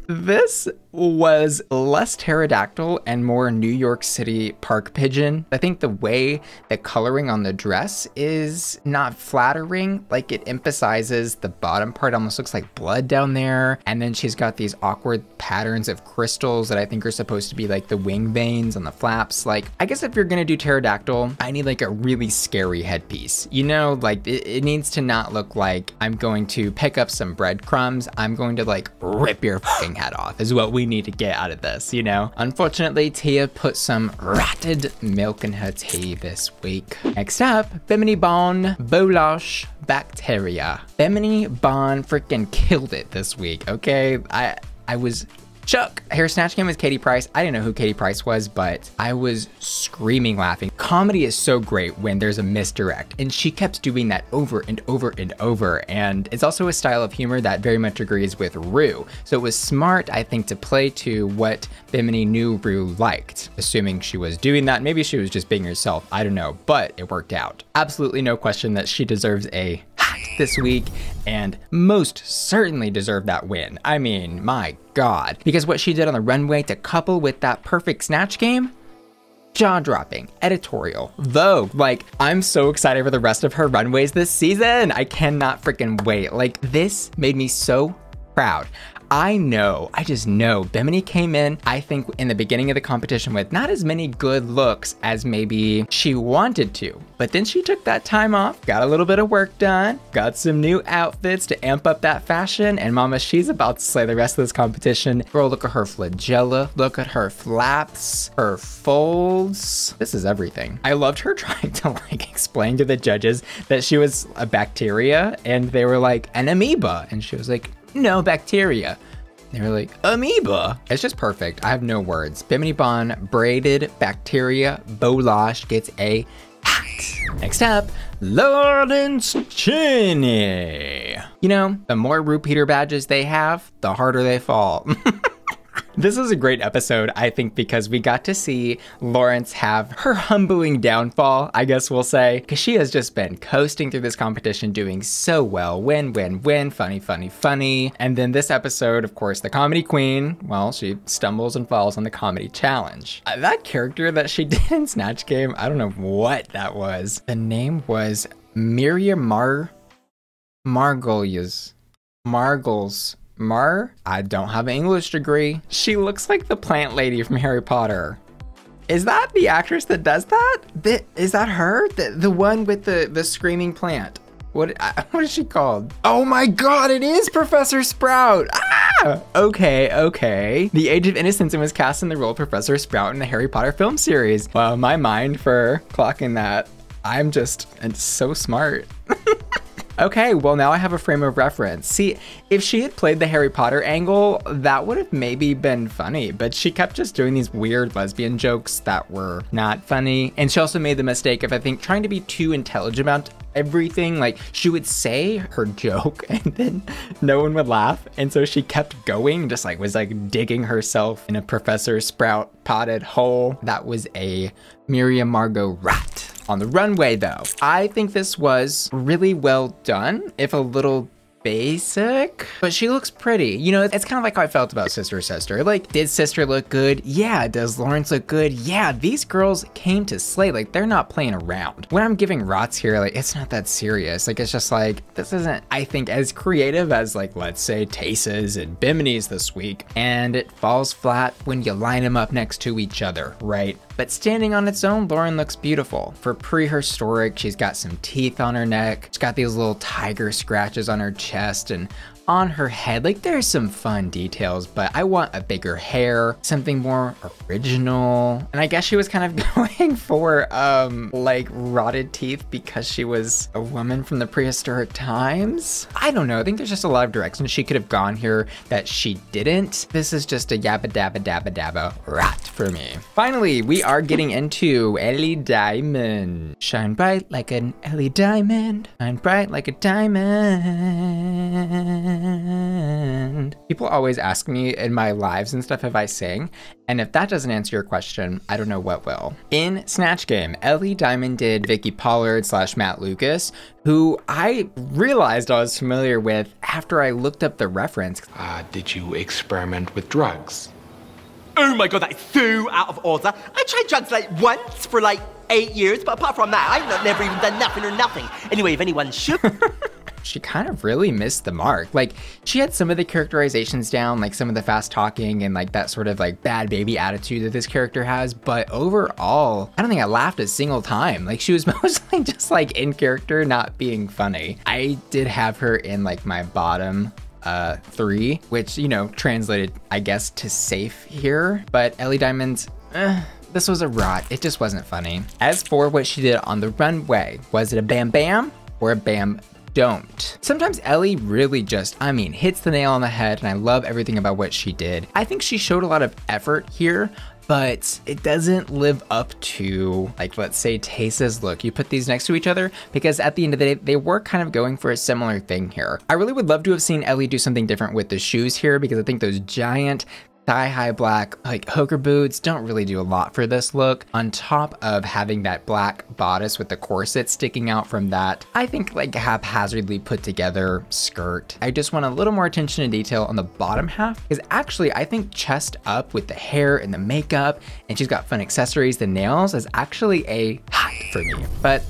This was less pterodactyl and more New York City park pigeon. I think the way the coloring on the dress is not flattering, like it emphasizes the bottom part, almost looks like blood down there. And then she's got these awkward patterns of crystals that I think are supposed to be like the wing veins on the flaps. Like, I guess if you're gonna do pterodactyl, I need like a really scary headpiece. You know, like it needs to not look like I'm going to pick up some breadcrumbs. I'm going to like rip your fucking head off is what we need to get out of this, you know? Unfortunately, Tia put some ratted milk in her tea this week. Next up, Bimini Bon Boulash Bacteria. Bimini Bon freaking killed it this week, okay? I was shook. Her Snatch Game was Katie Price. I didn't know who Katie Price was, but I was screaming laughing. Comedy is so great when there's a misdirect, and she kept doing that over and over and over. And it's also a style of humor that very much agrees with Rue. So it was smart, I think, to play to what Bimini knew Rue liked. Assuming she was doing that, maybe she was just being herself, I don't know, but it worked out. Absolutely no question that she deserves a hat this week, and most certainly deserved that win. I mean, my God. Because what she did on the runway to couple with that perfect Snatch Game, jaw-dropping, editorial, Vogue. Like, I'm so excited for the rest of her runways this season. I cannot freaking wait. Like, this made me so proud. I just know Bimini came in, I think, in the beginning of the competition with not as many good looks as maybe she wanted to. But then she took that time off, got a little bit of work done, got some new outfits to amp up that fashion, and mama, she's about to slay the rest of this competition. Girl, look at her flagella, look at her flaps, her folds. This is everything. I loved her trying to like explain to the judges that she was a bacteria, and they were like, an amoeba. And she was like, no, bacteria. They were like, amoeba. It's just perfect. I have no words. Bimini Bon braided bacteria Boulash gets a hat. Next up, Lawrence Chaney. You know, the more repeater badges they have, the harder they fall. This was a great episode, I think, because we got to see Lawrence have her humbling downfall, I guess we'll say, because she has just been coasting through this competition, doing so well. Win, win, win, funny, funny, funny. And then this episode, of course, the comedy queen, well, she stumbles and falls on the comedy challenge. That character that she did in Snatch Game, I don't know what that was. The name was Miriam Margles. I don't have an English degree. She looks like the plant lady from Harry Potter. Is that the actress that does that? Is that her? The one with the screaming plant? What is she called? Oh my God, it is Professor Sprout. Ah! Okay. The Age of Innocence and was cast in the role of Professor Sprout in the Harry Potter film series. Wow, my mind for clocking that. I'm so smart. Okay, well now I have a frame of reference. See, if she had played the Harry Potter angle, that would have maybe been funny, but she kept just doing these weird lesbian jokes that were not funny. And she also made the mistake of, I think, trying to be too intelligent about everything. Like, she would say her joke and then no one would laugh. And so she kept going, just like was like digging herself in a Professor Sprout potted hole. That was a Miriam Margot rat. On the runway though, I think this was really well done, if a little basic, but she looks pretty. You know, it's kind of like how I felt about Sister. Like, did Sister look good? Yeah. Does Lawrence look good? Yeah. These girls came to slay. Like, they're not playing around. When I'm giving rots here, like, it's not that serious. Like, it's just like, this isn't, I think, as creative as, like, let's say Tayce's and Bimini's this week. And it falls flat when you line them up next to each other, right? But standing on its own, Lauren looks beautiful. For prehistoric, she's got some teeth on her neck. She's got these little tiger scratches on her chest and on her head. Like, there's some fun details, but I want a bigger hair, something more original. And I guess she was kind of going for like rotted teeth because she was a woman from the prehistoric times. I don't know. I think there's just a lot of directions she could have gone here that she didn't. This is just a yabba dabba dabba dabba rat for me. Finally, we are getting into Ellie Diamond. Shine bright like an Ellie Diamond. Shine bright like a diamond. People always ask me in my lives and stuff if I sing, and if that doesn't answer your question, I don't know what will. In Snatch Game, Ellie Diamond did Vicky Pollard / Matt Lucas, who I realized I was familiar with after I looked up the reference. Did you experiment with drugs? Oh my God, that is so out of order. I tried drugs like once for like 8 years, but apart from that, I've never even done nothing or nothing. Anyway, if anyone should... She kind of really missed the mark. Like, she had some of the characterizations down, like some of the fast talking and like that sort of like bad baby attitude that this character has. But overall, I don't think I laughed a single time. Like, she was mostly just like in character, not being funny. I did have her in like my bottom 3, which, you know, translated, I guess, to safe here. But Ellie Diamond's, this was a rot. It just wasn't funny. As for what she did on the runway, was it a bam bam or a bam don't? Sometimes Ellie really just, I mean, hits the nail on the head, and I love everything about what she did. I think she showed a lot of effort here, but it doesn't live up to, like, let's say Tayce's look. You put these next to each other because at the end of the day, they were kind of going for a similar thing here. I really would love to have seen Ellie do something different with the shoes here, because I think those giant thigh-high black like hooker boots don't really do a lot for this look, on top of having that black bodice with the corset sticking out from that, I think, like, haphazardly put together skirt. I just want a little more attention to detail on the bottom half, because actually I think chest up with the hair and the makeup, and she's got fun accessories, the nails, is actually a hot for me. But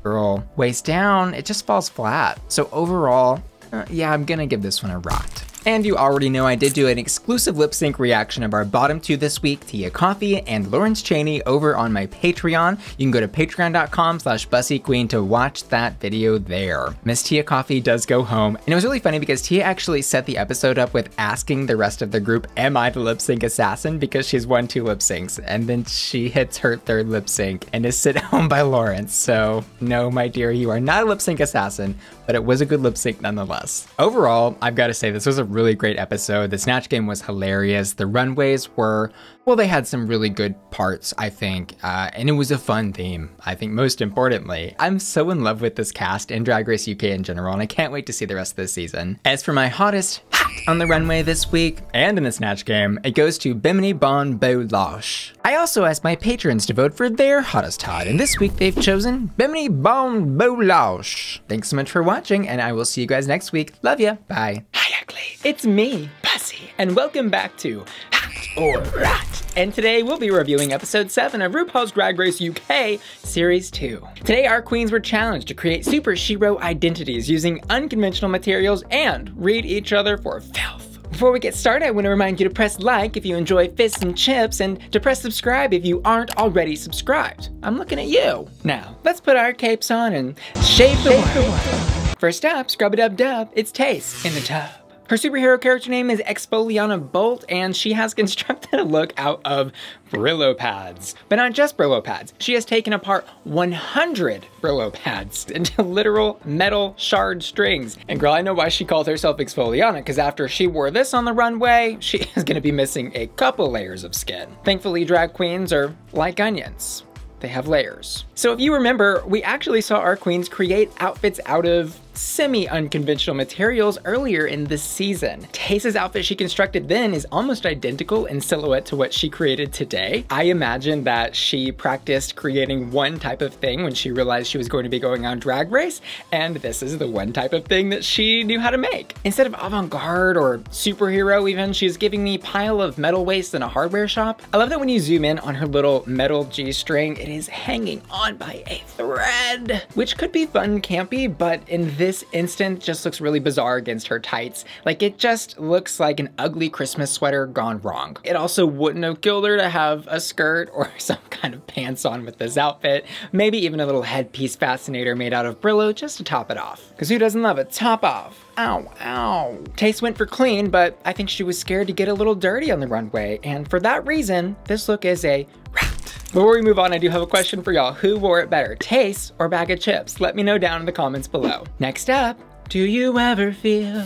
girl, waist down, it just falls flat. So overall, yeah, I'm gonna give this one a rot. And you already know I did do an exclusive lip sync reaction of our bottom 2 this week, Tia Kofi and Lawrence Chaney, over on my Patreon. You can go to patreon.com/BussyQueen to watch that video there. Miss Tia Kofi does go home. And it was really funny because Tia actually set the episode up with asking the rest of the group, am I the lip sync assassin? Because she's won 2 lip syncs. And then she hits her 3rd lip sync and is sent home by Lawrence. So no, my dear, you are not a lip sync assassin, but it was a good lip sync nonetheless. Overall, I've got to say this was a really great episode. The Snatch Game was hilarious. The runways were, well, they had some really good parts, I think, and it was a fun theme. I think most importantly, I'm so in love with this cast and Drag Race UK in general, and I can't wait to see the rest of this season. As for my hottest hat on the runway this week, and in the Snatch Game, it goes to Bimini Bon Boulash. I also asked my patrons to vote for their hottest hot, and this week they've chosen Bimini Bon Boulash. Thanks so much for watching, and I will see you guys next week. Love ya. Bye. Hi, Ugly. It's me, Bussy, and welcome back to Hat or Rat. And today we'll be reviewing episode 7 of RuPaul's Drag Race UK Series 2. Today our queens were challenged to create super shero identities using unconventional materials and read each other for filth. Before we get started, I want to remind you to press like if you enjoy fists and chips, and to press subscribe if you aren't already subscribed. I'm looking at you. Now, let's put our capes on and shave the world. First up, scrub-a-dub-dub, it's Tayce in the tub. Her superhero character name is Exfoliana Bolt, and she has constructed a look out of Brillo pads. But not just Brillo pads. She has taken apart 100 Brillo pads into literal metal shard strings. And girl, I know why she called herself Exfoliana, because after she wore this on the runway, she is gonna be missing a couple layers of skin. Thankfully, drag queens are like onions. They have layers. So if you remember, we actually saw our queens create outfits out of semi-unconventional materials earlier in this season. Tayce's outfit she constructed then is almost identical in silhouette to what she created today. I imagine that she practiced creating one type of thing when she realized she was going to be going on Drag Race, and this is the one type of thing that she knew how to make. Instead of avant-garde or superhero even, she's giving me pile of metal waste in a hardware shop. I love that when you zoom in on her little metal G-string, it is hanging on by a thread, which could be fun and campy, but in this instant just looks really bizarre against her tights. Like, it just looks like an ugly Christmas sweater gone wrong. It also wouldn't have killed her to have a skirt or some kind of pants on with this outfit. Maybe even a little headpiece fascinator made out of Brillo just to top it off. Because who doesn't love a top off? Ow, ow. Tayce went for clean, but I think she was scared to get a little dirty on the runway, and for that reason, this look is a rat. Before we move on, I do have a question for y'all. Who wore it better, Tayce or Bag of Chips? Let me know down in the comments below. Next up, do you ever feel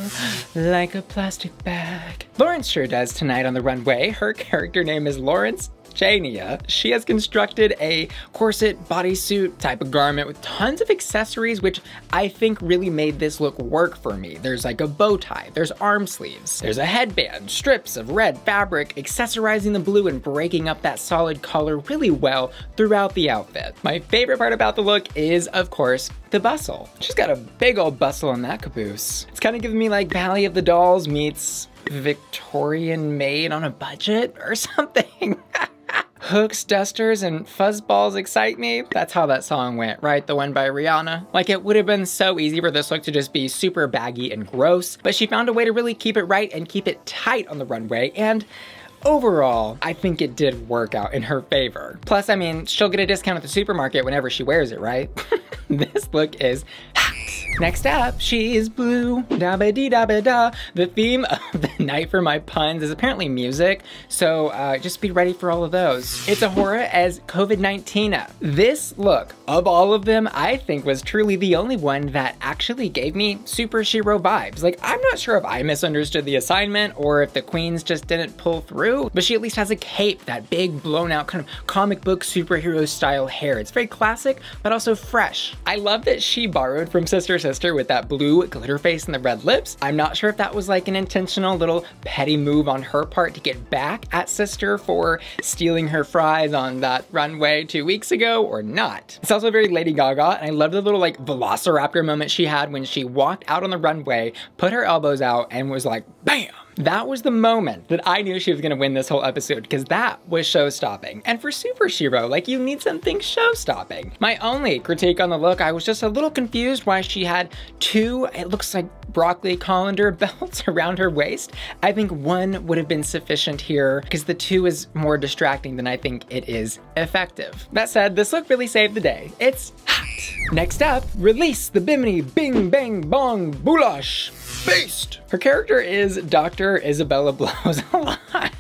like a plastic bag? Lawrence sure does tonight on the runway. Her character name is Lawrence Chaney. She has constructed a corset bodysuit type of garment with tons of accessories, which I think really made this look work for me. There's like a bow tie, there's arm sleeves, there's a headband, strips of red fabric, accessorizing the blue and breaking up that solid color really well throughout the outfit. My favorite part about the look is, of course, the bustle. She's got a big old bustle in that caboose. It's kind of giving me like Valley of the Dolls meets Victorian maid on a budget or something. Hooks, dusters, and fuzzballs excite me. That's how that song went, right? The one by Rihanna. Like, it would have been so easy for this look to just be super baggy and gross, but she found a way to really keep it right and keep it tight on the runway, and overall, I think it did work out in her favor. Plus, I mean, she'll get a discount at the supermarket whenever she wears it, right? This look is hot. Next up, she is blue, da-ba-dee-da-ba-da. The theme of the night for my puns is apparently music, so just be ready for all of those. It's Ahura as COVID-19. This look, of all of them, I think was truly the only one that actually gave me super shero vibes. Like, I'm not sure if I misunderstood the assignment or if the queens just didn't pull through, but she at least has a cape, that big blown out kind of comic book superhero style hair. It's very classic, but also fresh. I love that she borrowed from Sister with that blue glitter face and the red lips. I'm not sure if that was like an intentional little petty move on her part to get back at Sister for stealing her fries on that runway 2 weeks ago or not. It's also very Lady Gaga, and I love the little like velociraptor moment she had when she walked out on the runway, put her elbows out, and was like, bam! That was the moment that I knew she was gonna win this whole episode, because that was show-stopping. And for Super Shero, like, you need something show-stopping. My only critique on the look, I was just a little confused why she had two, it looks like broccoli colander belts around her waist. I think one would have been sufficient here, because the two is more distracting than I think it is effective. That said, this look really saved the day. It's hot. Next up, release the Bimini Bing Bang Bong Boulash Beast. Her character is Dr. Isabella Blows a lot.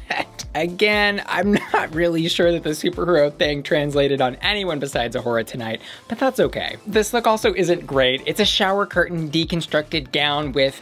Again, I'm not really sure that the superhero thing translated on anyone besides Ahura tonight, but that's okay. This look also isn't great. It's a shower curtain deconstructed gown with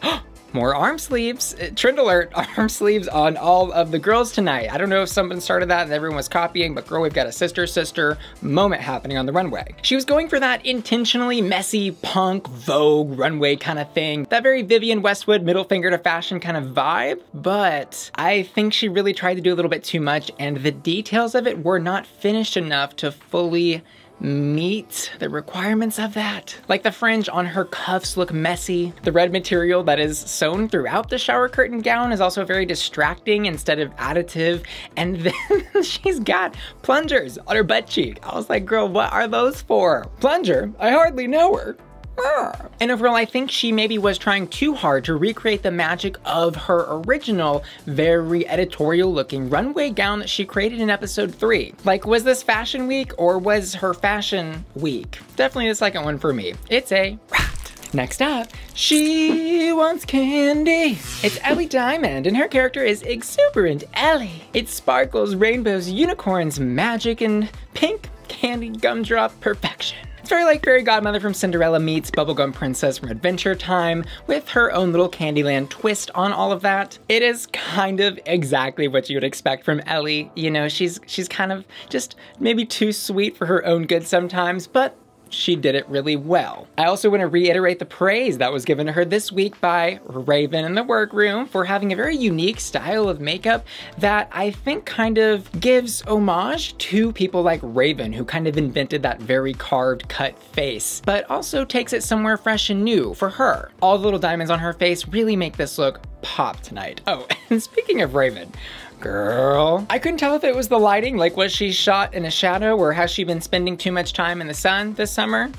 more arm sleeves. Trend alert, arm sleeves on all of the girls tonight. I don't know if someone started that and everyone was copying, but girl, we've got a sister moment happening on the runway. She was going for that intentionally messy punk Vogue runway kind of thing, that very Vivienne Westwood middle finger to fashion kind of vibe, but I think she really tried to do a little bit too much and the details of it were not finished enough to fully meet the requirements of that. Like the fringe on her cuffs look messy. The red material that is sewn throughout the shower curtain gown is also very distracting instead of additive. And then she's got plungers on her butt cheek. I was like, girl, what are those for? Plunger? I hardly know her. And overall, I think she maybe was trying too hard to recreate the magic of her original, very editorial looking runway gown that she created in episode 3. Like, was this fashion week or was her fashion week? Definitely the second one for me. It's a rat. Next up, she wants candy. It's Ellie Diamond, and her character is exuberant Ellie. It sparkles, rainbows, unicorns, magic, and pink candy gumdrop perfection. It's very like Fairy Godmother from Cinderella meets Bubblegum Princess from Adventure Time with her own little Candyland twist on all of that. It is kind of exactly what you would expect from Ellie. You know, she's kind of just maybe too sweet for her own good sometimes, but she did it really well. I also want to reiterate the praise that was given to her this week by Raven in the workroom for having a very unique style of makeup that I think kind of gives homage to people like Raven, who kind of invented that very carved cut face, but also takes it somewhere fresh and new for her. All the little diamonds on her face really make this look pop tonight. Oh, and speaking of Raven, girl, I couldn't tell if it was the lighting, like was she shot in a shadow or has she been spending too much time in the sun this summer?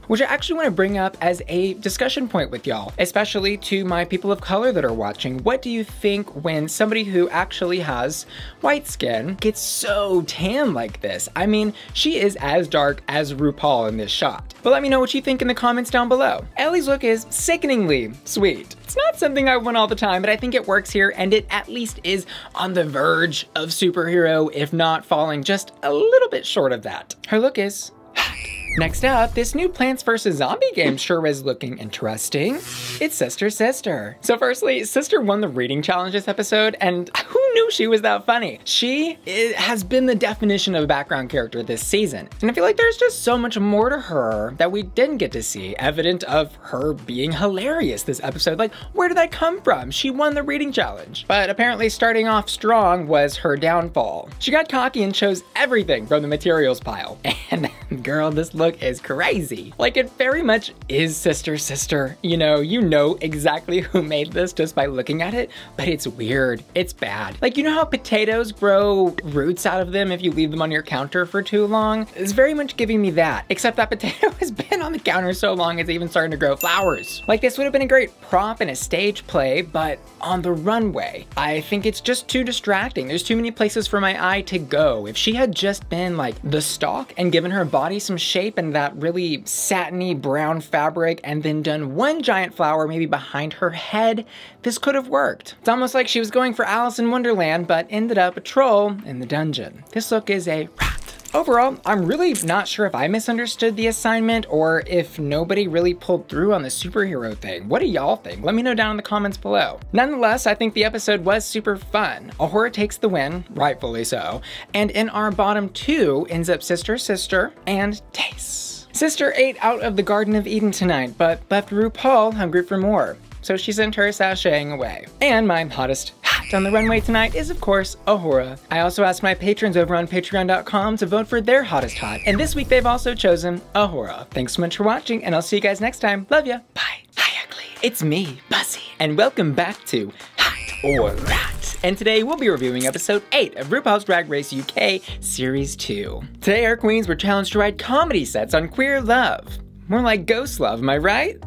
Which I actually want to bring up as a discussion point with y'all, especially to my people of color that are watching. What do you think when somebody who actually has white skin gets so tan like this? I mean, she is as dark as Rupaul in this shot. But let me know what you think in the comments down below. Ellie's look is sickeningly sweet. It's not something I want all the time, but I think it works here and it at least is on the verge of superhero, if not falling just a little bit short of that. Her look is hot. Next up, this new Plants vs. Zombie game sure is looking interesting. It's Sister. So firstly, Sister won the reading challenge this episode, and who knew she was that funny? She has been the definition of a background character this season. And I feel like there's just so much more to her that we didn't get to see, evident of her being hilarious this episode. Like, where did that come from? She won the reading challenge. But apparently starting off strong was her downfall. She got cocky and chose everything from the materials pile. And girl, this look is crazy. Like, it very much is Sister. You know exactly who made this just by looking at it, but it's weird. It's bad. Like, you know how potatoes grow roots out of them if you leave them on your counter for too long? It's very much giving me that, except that potato has been on the counter so long it's even starting to grow flowers. Like, this would have been a great prop in a stage play, but on the runway, I think it's just too distracting. There's too many places for my eye to go. If she had just been like the stalk and given her body some shape and that really satiny brown fabric and then done one giant flower maybe behind her head, this could have worked. It's almost like she was going for Alice in Wonderland but ended up a troll in the dungeon. This look is a rat. Overall, I'm really not sure if I misunderstood the assignment or if nobody really pulled through on the superhero thing. What do y'all think? Let me know down in the comments below. Nonetheless, I think the episode was super fun. Ahura takes the win, rightfully so, and in our bottom two ends up Sister and Tayce. Sister ate out of the Garden of Eden tonight, but left Rupaul hungry for more, so she sent her sashaying away. And my hottest hat on the runway tonight is, of course, Ahura. I also asked my patrons over on patreon.com to vote for their hottest hot, and this week they've also chosen Ahura. Thanks so much for watching, and I'll see you guys next time. Love ya. Bye. Hi, ugly. It's me, Bussy, and welcome back to Hot or Rat. And today we'll be reviewing episode 8 of RuPaul's Drag Race UK Series 2. Today our queens were challenged to write comedy sets on queer love. More like ghost love, am I right?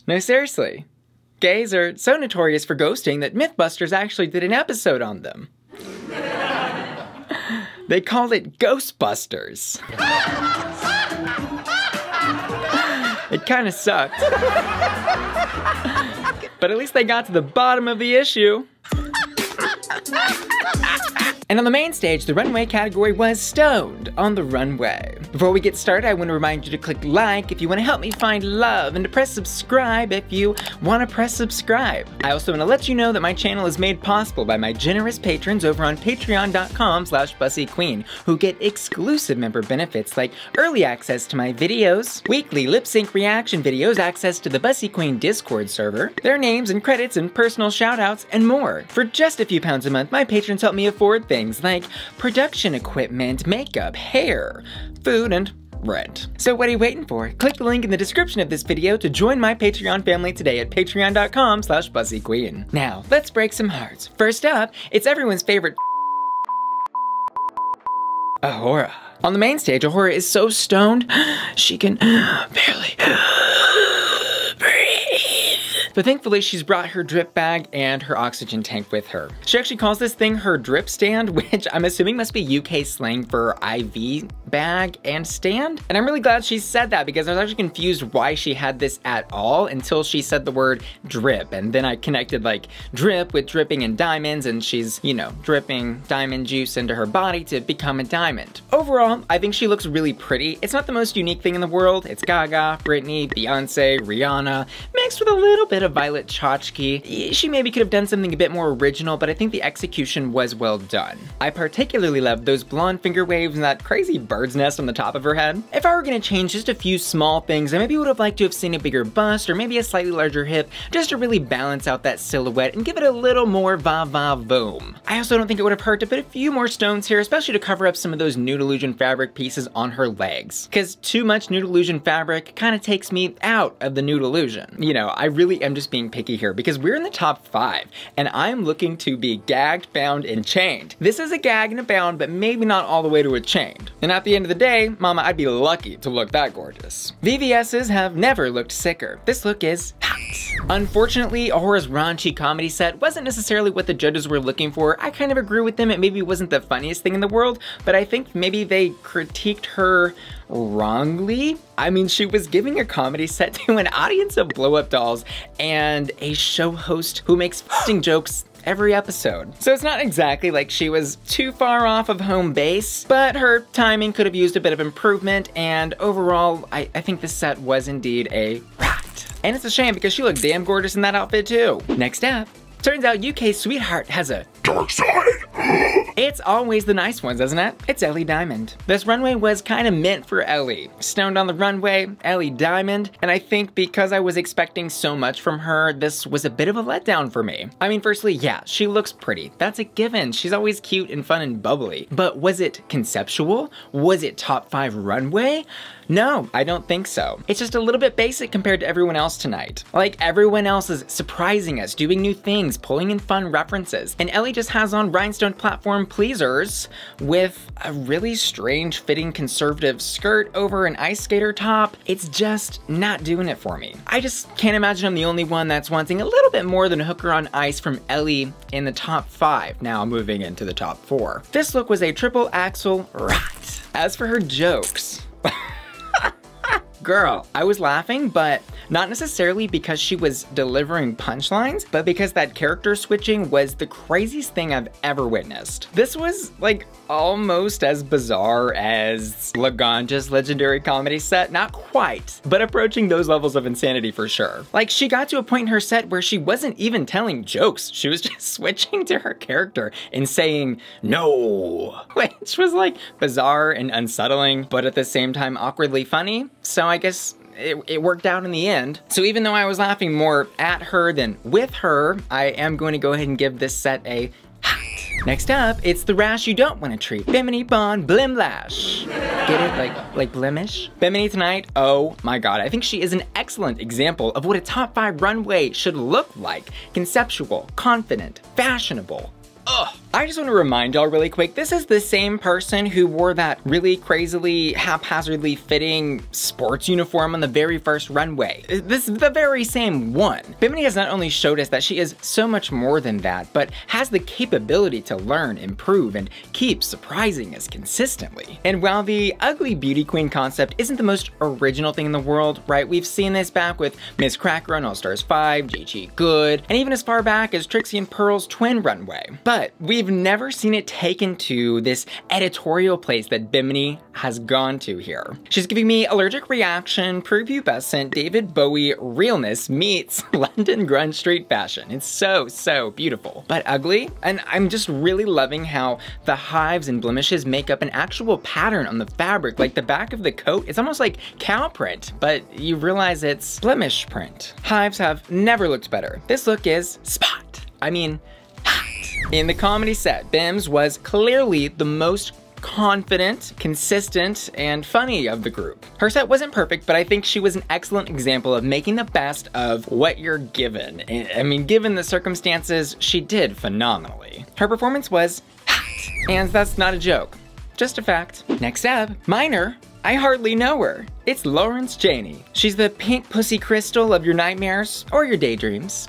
No, seriously. Gays are so notorious for ghosting that Mythbusters actually did an episode on them. They called it Ghostbusters. It kind of sucked. But at least they got to the bottom of the issue. And on the main stage, the runway category was Stoned on the Runway. Before we get started, I want to remind you to click like if you want to help me find love, and to press subscribe if you want to press subscribe. I also want to let you know that my channel is made possible by my generous patrons over on patreon.com/BussyQueen, who get exclusive member benefits like early access to my videos, weekly lip sync reaction videos, access to the Bussy Queen Discord server, their names and credits and personal shoutouts, and more. For just a few pounds a month, my patrons help me afford things like production equipment, makeup, hair, food, and rent. So what are you waiting for? Click the link in the description of this video to join my Patreon family today at patreon.com/BussyQueen. Now, let's break some hearts. First up, it's everyone's favorite A'Whora. On the main stage, A'Whora is so stoned, she can barely breathe. But thankfully, she's brought her drip bag and her oxygen tank with her. She actually calls this thing her drip stand, which I'm assuming must be UK slang for IV bag and stand. And I'm really glad she said that, because I was actually confused why she had this at all until she said the word drip. And then I connected like drip with dripping in diamonds, and she's, you know, dripping diamond juice into her body to become a diamond. Overall, I think she looks really pretty. It's not the most unique thing in the world. It's Gaga, Britney, Beyonce, Rihanna, mixed with a little bit of Violet Chachki. She maybe could have done something a bit more original, but I think the execution was well done. I particularly loved those blonde finger waves and that crazy bird's nest on the top of her head. If I were gonna change just a few small things, I maybe would have liked to have seen a bigger bust or maybe a slightly larger hip, just to really balance out that silhouette and give it a little more va-va-voom. I also don't think it would have hurt to put a few more stones here, especially to cover up some of those Nude Illusion fabric pieces on her legs. Cause too much Nude Illusion fabric kind of takes me out of the Nude Illusion. You know, I really am just being picky here because we're in the top 5 and I'm looking to be gagged, bound, and chained. This is a gag and a bound, but maybe not all the way to a chained. And at the end of the day, mama, I'd be lucky to look that gorgeous. VVS's have never looked sicker. This look is hot. Unfortunately, A'Whora's raunchy comedy set wasn't necessarily what the judges were looking for. I kind of agree with them. It maybe wasn't the funniest thing in the world, but I think maybe they critiqued her wrongly. I mean, she was giving a comedy set to an audience of blow-up dolls and a show host who makes f***ing jokes every episode. So it's not exactly like she was too far off of home base, but her timing could have used a bit of improvement, and overall, I think the set was indeed a rat. And it's a shame because she looked damn gorgeous in that outfit too. Next up, turns out UK Sweetheart has a dark side. It's always the nice ones, isn't it? It's Ellie Diamond. This runway was kind of meant for Ellie. Stoned on the runway, Ellie Diamond, and I think because I was expecting so much from her, this was a bit of a letdown for me. I mean, firstly, yeah, she looks pretty. That's a given. She's always cute and fun and bubbly. But was it conceptual? Was it top 5 runway? No, I don't think so. It's just a little bit basic compared to everyone else tonight. Like, everyone else is surprising us, doing new things, pulling in fun references, and Ellie just has on rhinestone platform pleasers with a really strange fitting conservative skirt over an ice skater top. It's just not doing it for me. I just can't imagine I'm the only one that's wanting a little bit more than a hooker on ice from Ellie in the top 5, now moving into the top 4. This look was a triple axel rat. As for her jokes, girl, I was laughing, but not necessarily because she was delivering punchlines, but because that character switching was the craziest thing I've ever witnessed. This was like almost as bizarre as Laganja's legendary comedy set, not quite, but approaching those levels of insanity for sure. Like, she got to a point in her set where she wasn't even telling jokes, she was just switching to her character and saying no, which was like bizarre and unsettling, but at the same time awkwardly funny. So I guess it worked out in the end. So even though I was laughing more at her than with her, I am going to go ahead and give this set a hot. Next up, it's the rash you don't want to treat. Bimini Bon Boulash. Get it? Like blemish? Bimini tonight, oh my god. I think she is an excellent example of what a top 5 runway should look like. Conceptual, confident, fashionable. Ugh. I just want to remind y'all really quick, this is the same person who wore that really crazily, haphazardly fitting sports uniform on the very first runway. This is the very same one. Bimini has not only showed us that she is so much more than that, but has the capability to learn, improve, and keep surprising us consistently. And while the ugly beauty queen concept isn't the most original thing in the world, right? We've seen this back with Miss Cracker on All Stars 5, Gigi Good, and even as far back as Trixie and Pearl's twin runway. But we've we've never seen it taken to this editorial place that Bimini has gone to here. She's giving me allergic reaction, prepubescent David Bowie realness meets London grunge street fashion. It's so, so beautiful, but ugly. And I'm just really loving how the hives and blemishes make up an actual pattern on the fabric. Like the back of the coat, it's almost like cow print, but you realize it's blemish print. Hives have never looked better. This look is spot. I mean, hot. In the comedy set, Bims was clearly the most confident, consistent, and funny of the group. Her set wasn't perfect, but I think she was an excellent example of making the best of what you're given. I mean, given the circumstances, she did phenomenally. Her performance was hot, and that's not a joke, just a fact. Next up, Minor. I hardly know her. It's Lawrence Chaney. She's the pink pussy crystal of your nightmares or your daydreams.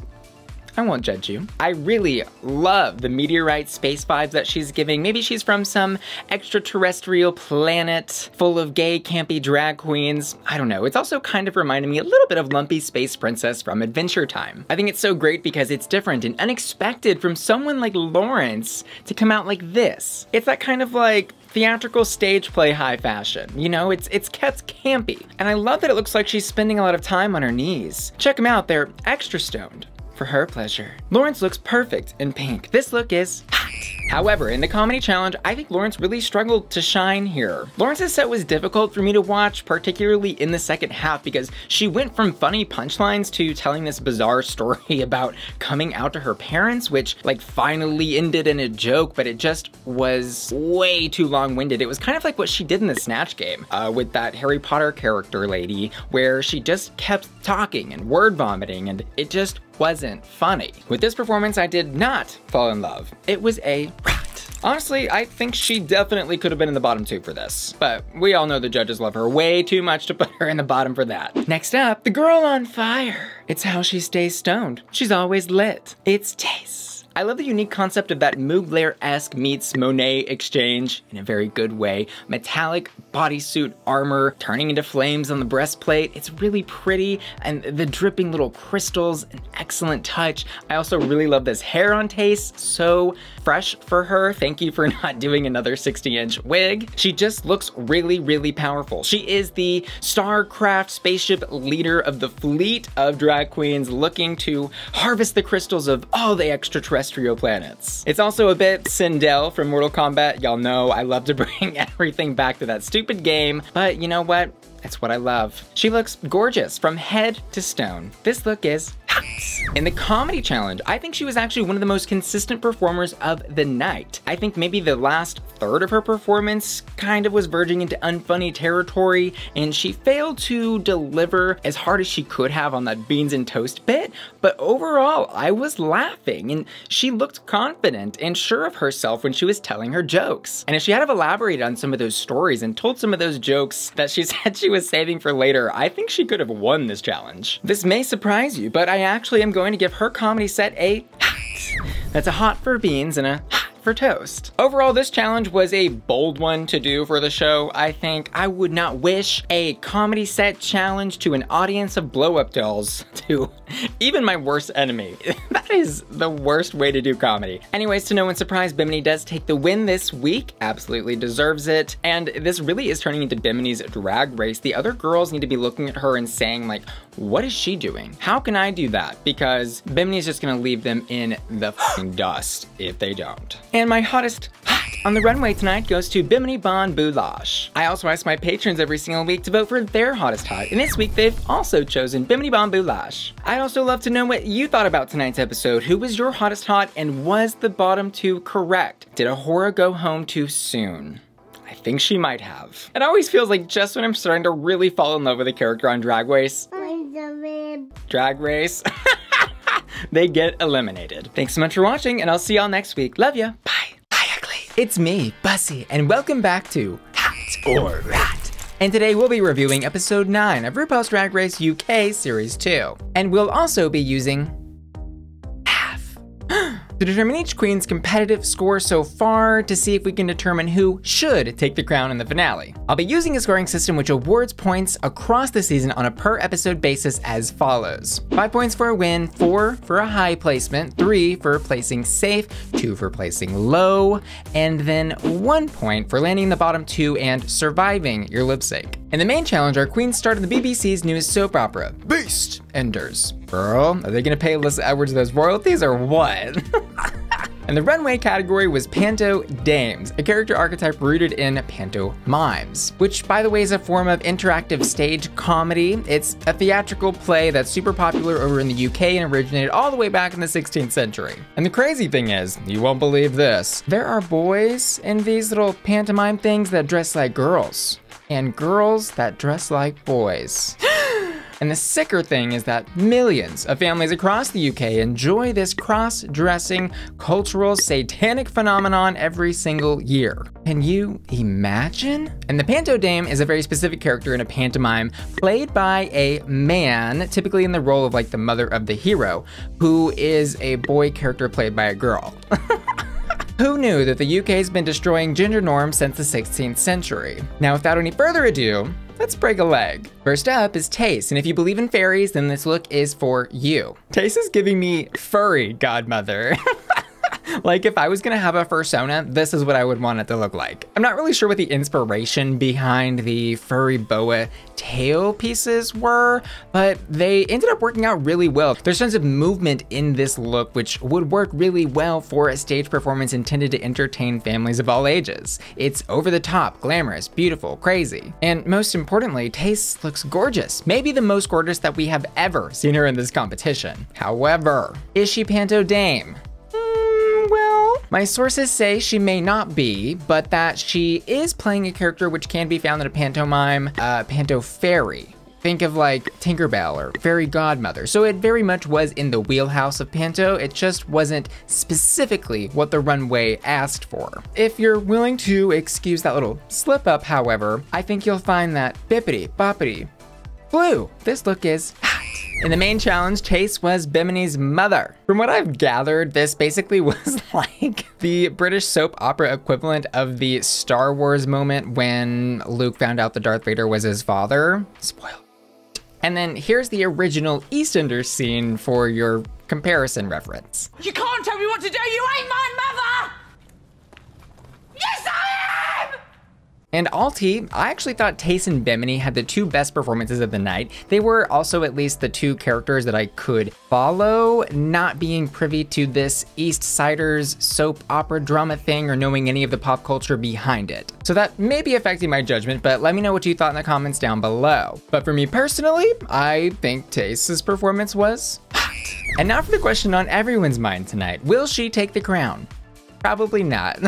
I won't judge you. I really love the meteorite space vibes that she's giving. Maybe she's from some extraterrestrial planet full of gay, campy drag queens. I don't know. It's also kind of reminding me a little bit of Lumpy Space Princess from Adventure Time. I think it's so great because it's different and unexpected from someone like Lawrence to come out like this. It's that kind of like theatrical stage play high fashion. You know, it's kept campy. And I love that it looks like she's spending a lot of time on her knees. Check them out, they're extra stoned. For her pleasure. Lawrence looks perfect in pink. This look is hot. However, in the comedy challenge, I think Lawrence really struggled to shine here. Lawrence's set was difficult for me to watch, particularly in the second half, because she went from funny punchlines to telling this bizarre story about coming out to her parents, which like finally ended in a joke, but it just was way too long-winded. It was kind of like what she did in the Snatch Game with that Harry Potter character lady, where she just kept talking and word vomiting, and it just wasn't funny. With this performance, I did not fall in love. It was a rat. Honestly, I think she definitely could have been in the bottom 2 for this, but we all know the judges love her way too much to put her in the bottom for that. Next up, the girl on fire. It's how she stays stoned. She's always lit. It's Tayce. I love the unique concept of that Mugler-esque meets Monet exchange in a very good way. Metallic bodysuit armor turning into flames on the breastplate. It's really pretty, and the dripping little crystals, an excellent touch. I also really love this hair on Tayce, so fresh for her. Thank you for not doing another 60-inch wig. She just looks really, really powerful. She is the StarCraft spaceship leader of the fleet of drag queens looking to harvest the crystals of all the extraterrestrial planets. It's also a bit Sindel from Mortal Kombat. Y'all know I love to bring everything back to that stupid game, but you know what? It's what I love. She looks gorgeous from head to stone. This look is hot. In the comedy challenge, I think she was actually one of the most consistent performers of the night. I think maybe the last third of her performance kind of was verging into unfunny territory, and she failed to deliver as hard as she could have on that beans and toast bit, but overall, I was laughing, and she looked confident and sure of herself when she was telling her jokes. And if she had have elaborated on some of those stories and told some of those jokes that she said she was saving for later, I think she could have won this challenge. This may surprise you, but I actually am going to give her comedy set a hot. That's a hot for beans and a hot for toast. Overall, this challenge was a bold one to do for the show. I think I would not wish a comedy set challenge to an audience of blow-up dolls to even my worst enemy. That is the worst way to do comedy. Anyways, to no one's surprise, Bimini does take the win this week. Absolutely deserves it. And this really is turning into Bimini's drag race. The other girls need to be looking at her and saying like, what is she doing? How can I do that? Because Bimini's just gonna leave them in the f***ing dust if they don't. And my hottest hot on the runway tonight goes to Bimoni Bon Boulash. I also ask my patrons every single week to vote for their hottest hot, and this week they've also chosen Bimoni Bon Boulash. I'd also love to know what you thought about tonight's episode. Who was your hottest hot, and was the bottom 2 correct? Did Ahura go home too soon? I think she might have. It always feels like just when I'm starting to really fall in love with a character on Drag Race, they get eliminated. Thanks so much for watching, and I'll see y'all next week. Love ya. Bye. Bye, ugly. It's me, Bussy, and welcome back to Hot or Rat. And today we'll be reviewing episode 9 of RuPaul's Drag Race UK Series 2. And we'll also be using half. to determine each queen's competitive score so far to see if we can determine who should take the crown in the finale. I'll be using a scoring system which awards points across the season on a per episode basis as follows. 5 points for a win, 4 for a high placement, 3 for placing safe, 2 for placing low, and then 1 point for landing the bottom 2 and surviving your lip sync. In the main challenge, our queens starred in the BBC's newest soap opera, Beast Enders. Girl, are they gonna pay Alyssa Edwards those royalties or what? And the runway category was Panto Dames, a character archetype rooted in pantomimes, which by the way is a form of interactive stage comedy. It's a theatrical play that's super popular over in the UK and originated all the way back in the 16th century. And the crazy thing is, you won't believe this, there are boys in these little pantomime things that dress like girls, and girls that dress like boys. And the sicker thing is that millions of families across the UK enjoy this cross-dressing cultural satanic phenomenon every single year. Can you imagine? And the Panto Dame is a very specific character in a pantomime played by a man, typically in the role of like the mother of the hero, who is a boy character played by a girl. Who knew that the UK has been destroying gender norms since the 16th century? Now, without any further ado, let's break a leg. First up is Tayce, and if you believe in fairies, then this look is for you. Tayce is giving me furry godmother. Like if I was gonna have a fursona, this is what I would want it to look like. I'm not really sure what the inspiration behind the furry boa tail pieces were, but they ended up working out really well. There's tons of movement in this look, which would work really well for a stage performance intended to entertain families of all ages. It's over the top, glamorous, beautiful, crazy. And most importantly, Tayce looks gorgeous. Maybe the most gorgeous that we have ever seen her in this competition. However, is she Panto Dame? Well, my sources say she may not be, but that she is playing a character which can be found in a pantomime, Panto Fairy. Think of like Tinkerbell or Fairy Godmother. So it very much was in the wheelhouse of Panto, it just wasn't specifically what the runway asked for. If you're willing to excuse that little slip up, however, I think you'll find that bippity boppity blue, this look is hot. In the main challenge, Tayce was Bimini's mother. From what I've gathered, this basically was like the British soap opera equivalent of the Star Wars moment when Luke found out that Darth Vader was his father. Spoiler. And then here's the original EastEnders scene for your comparison reference. You can't tell me what to do, you ain't my mother! Yes, I am! And Alti, I actually thought Tayce and Bimini had the two best performances of the night. They were also at least the two characters that I could follow, not being privy to this East Siders soap opera drama thing or knowing any of the pop culture behind it. So that may be affecting my judgment, but let me know what you thought in the comments down below. But for me personally, I think Tayce's performance was hot. And now for the question on everyone's mind tonight. Will she take the crown? Probably not.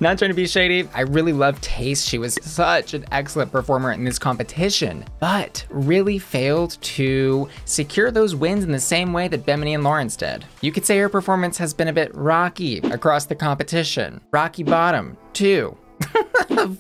Not trying to be shady, I really love Tayce. She was such an excellent performer in this competition, but really failed to secure those wins in the same way that Bimini and Lawrence did. You could say her performance has been a bit rocky across the competition. Rocky bottom, too.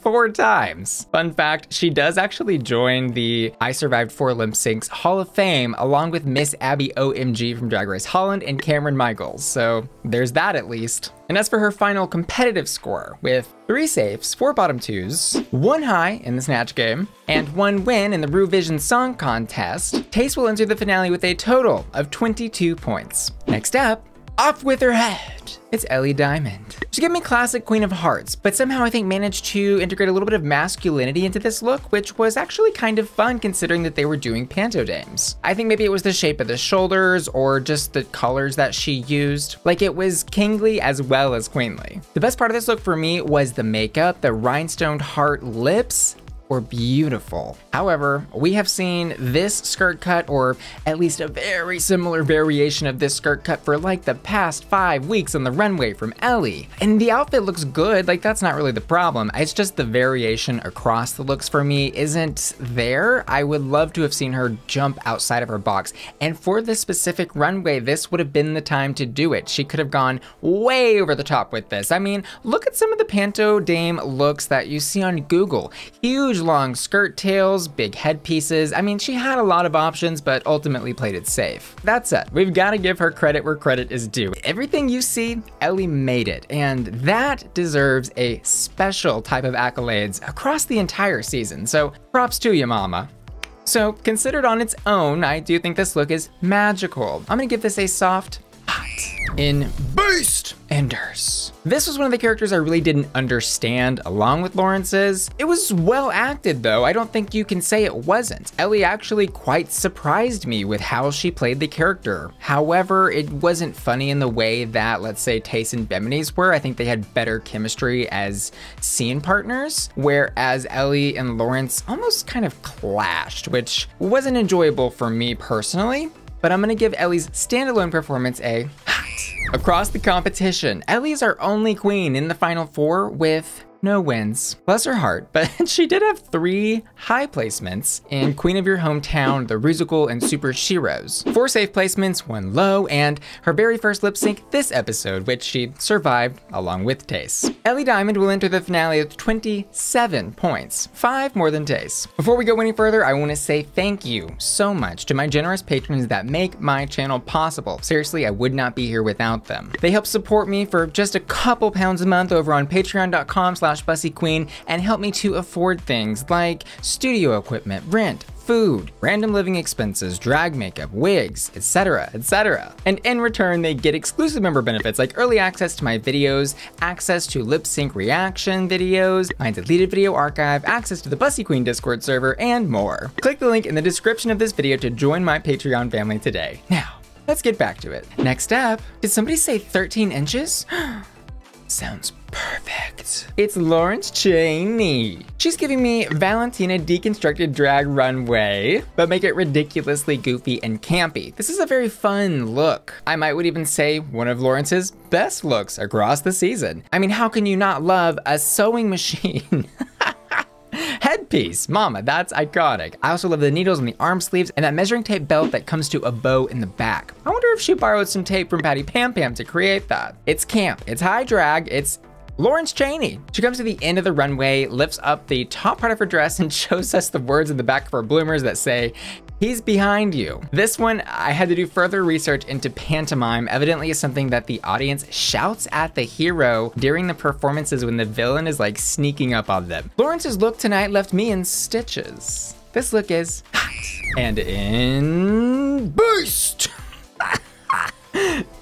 4 times. Fun fact, she does actually join the I Survived 4 Lip Syncs Hall of Fame along with Miss Abby OMG from Drag Race Holland and Cameron Michaels, so there's that at least. And as for her final competitive score, with 3 safes, 4 bottom 2s, 1 high in the Snatch Game, and 1 win in the Ruvision Song Contest, Tayce will enter the finale with a total of 22 points. Next up, off with her head, it's Ellie Diamond. She gave me classic Queen of Hearts, but somehow I think managed to integrate a little bit of masculinity into this look, which was actually kind of fun considering that they were doing Panto Dames. I think maybe it was the shape of the shoulders or just the colors that she used. Like it was kingly as well as queenly. The best part of this look for me was the makeup, the rhinestoned heart lips. Were beautiful. However, we have seen this skirt cut, or at least a very similar variation of this skirt cut for like the past 5 weeks on the runway from Ellie. And the outfit looks good, like that's not really the problem. It's just the variation across the looks for me isn't there. I would love to have seen her jump outside of her box. And for this specific runway, this would have been the time to do it. She could have gone way over the top with this. I mean, look at some of the Panto Dame looks that you see on Google. Huge long skirt tails, big headpieces. I mean, she had a lot of options, but ultimately played it safe. That said, we've got to give her credit where credit is due. Everything you see, Ellie made it, and that deserves a special type of accolades across the entire season, so props to you, mama. So, considered on its own, I do think this look is magical. I'm gonna give this a soft hot. In Beast Enders. This was one of the characters I really didn't understand along with Lawrence's. It was well acted though, I don't think you can say it wasn't. Ellie actually quite surprised me with how she played the character. However, it wasn't funny in the way that, let's say, Tayce and Bimini's were. I think they had better chemistry as scene partners, whereas Ellie and Lawrence almost kind of clashed, which wasn't enjoyable for me personally. But I'm gonna give Ellie's standalone performance a hot. Across the competition, Ellie is our only queen in the final four with no wins. Bless her heart, but she did have 3 high placements in Queen of Your Hometown, The Rusical, and Super Sheroes. 4 safe placements, 1 low, and her very first lip sync this episode, which she survived along with Tayce. Ellie Diamond will enter the finale with 27 points, 5 more than Tayce. Before we go any further, I want to say thank you so much to my generous patrons that make my channel possible. Seriously, I would not be here without them. They help support me for just a couple pounds a month over on patreon.com/BussyQueen and help me to afford things like studio equipment, rent, food, random living expenses, drag makeup, wigs, etc., etc. And in return, they get exclusive member benefits like early access to my videos, access to lip sync reaction videos, my deleted video archive, access to the Bussy Queen Discord server, and more. Click the link in the description of this video to join my Patreon family today. Now, let's get back to it. Next up, did somebody say 13 inches? Sounds perfect. It's Lawrence Chaney. She's giving me Valentina deconstructed drag runway, but make it ridiculously goofy and campy. This is a very fun look. I would even say one of Lawrence's best looks across the season. I mean, how can you not love a sewing machine? Headpiece, mama, that's iconic. I also love the needles on the arm sleeves and that measuring tape belt that comes to a bow in the back. I wonder if she borrowed some tape from Patty Pam Pam to create that. It's camp, it's high drag, it's Lawrence Chaney. She comes to the end of the runway, lifts up the top part of her dress and shows us the words in the back of her bloomers that say, "He's behind you." This one, I had to do further research into pantomime. Evidently is something that the audience shouts at the hero during the performances when the villain is like sneaking up on them. Lawrence's look tonight left me in stitches. This look is hot. And in Beast.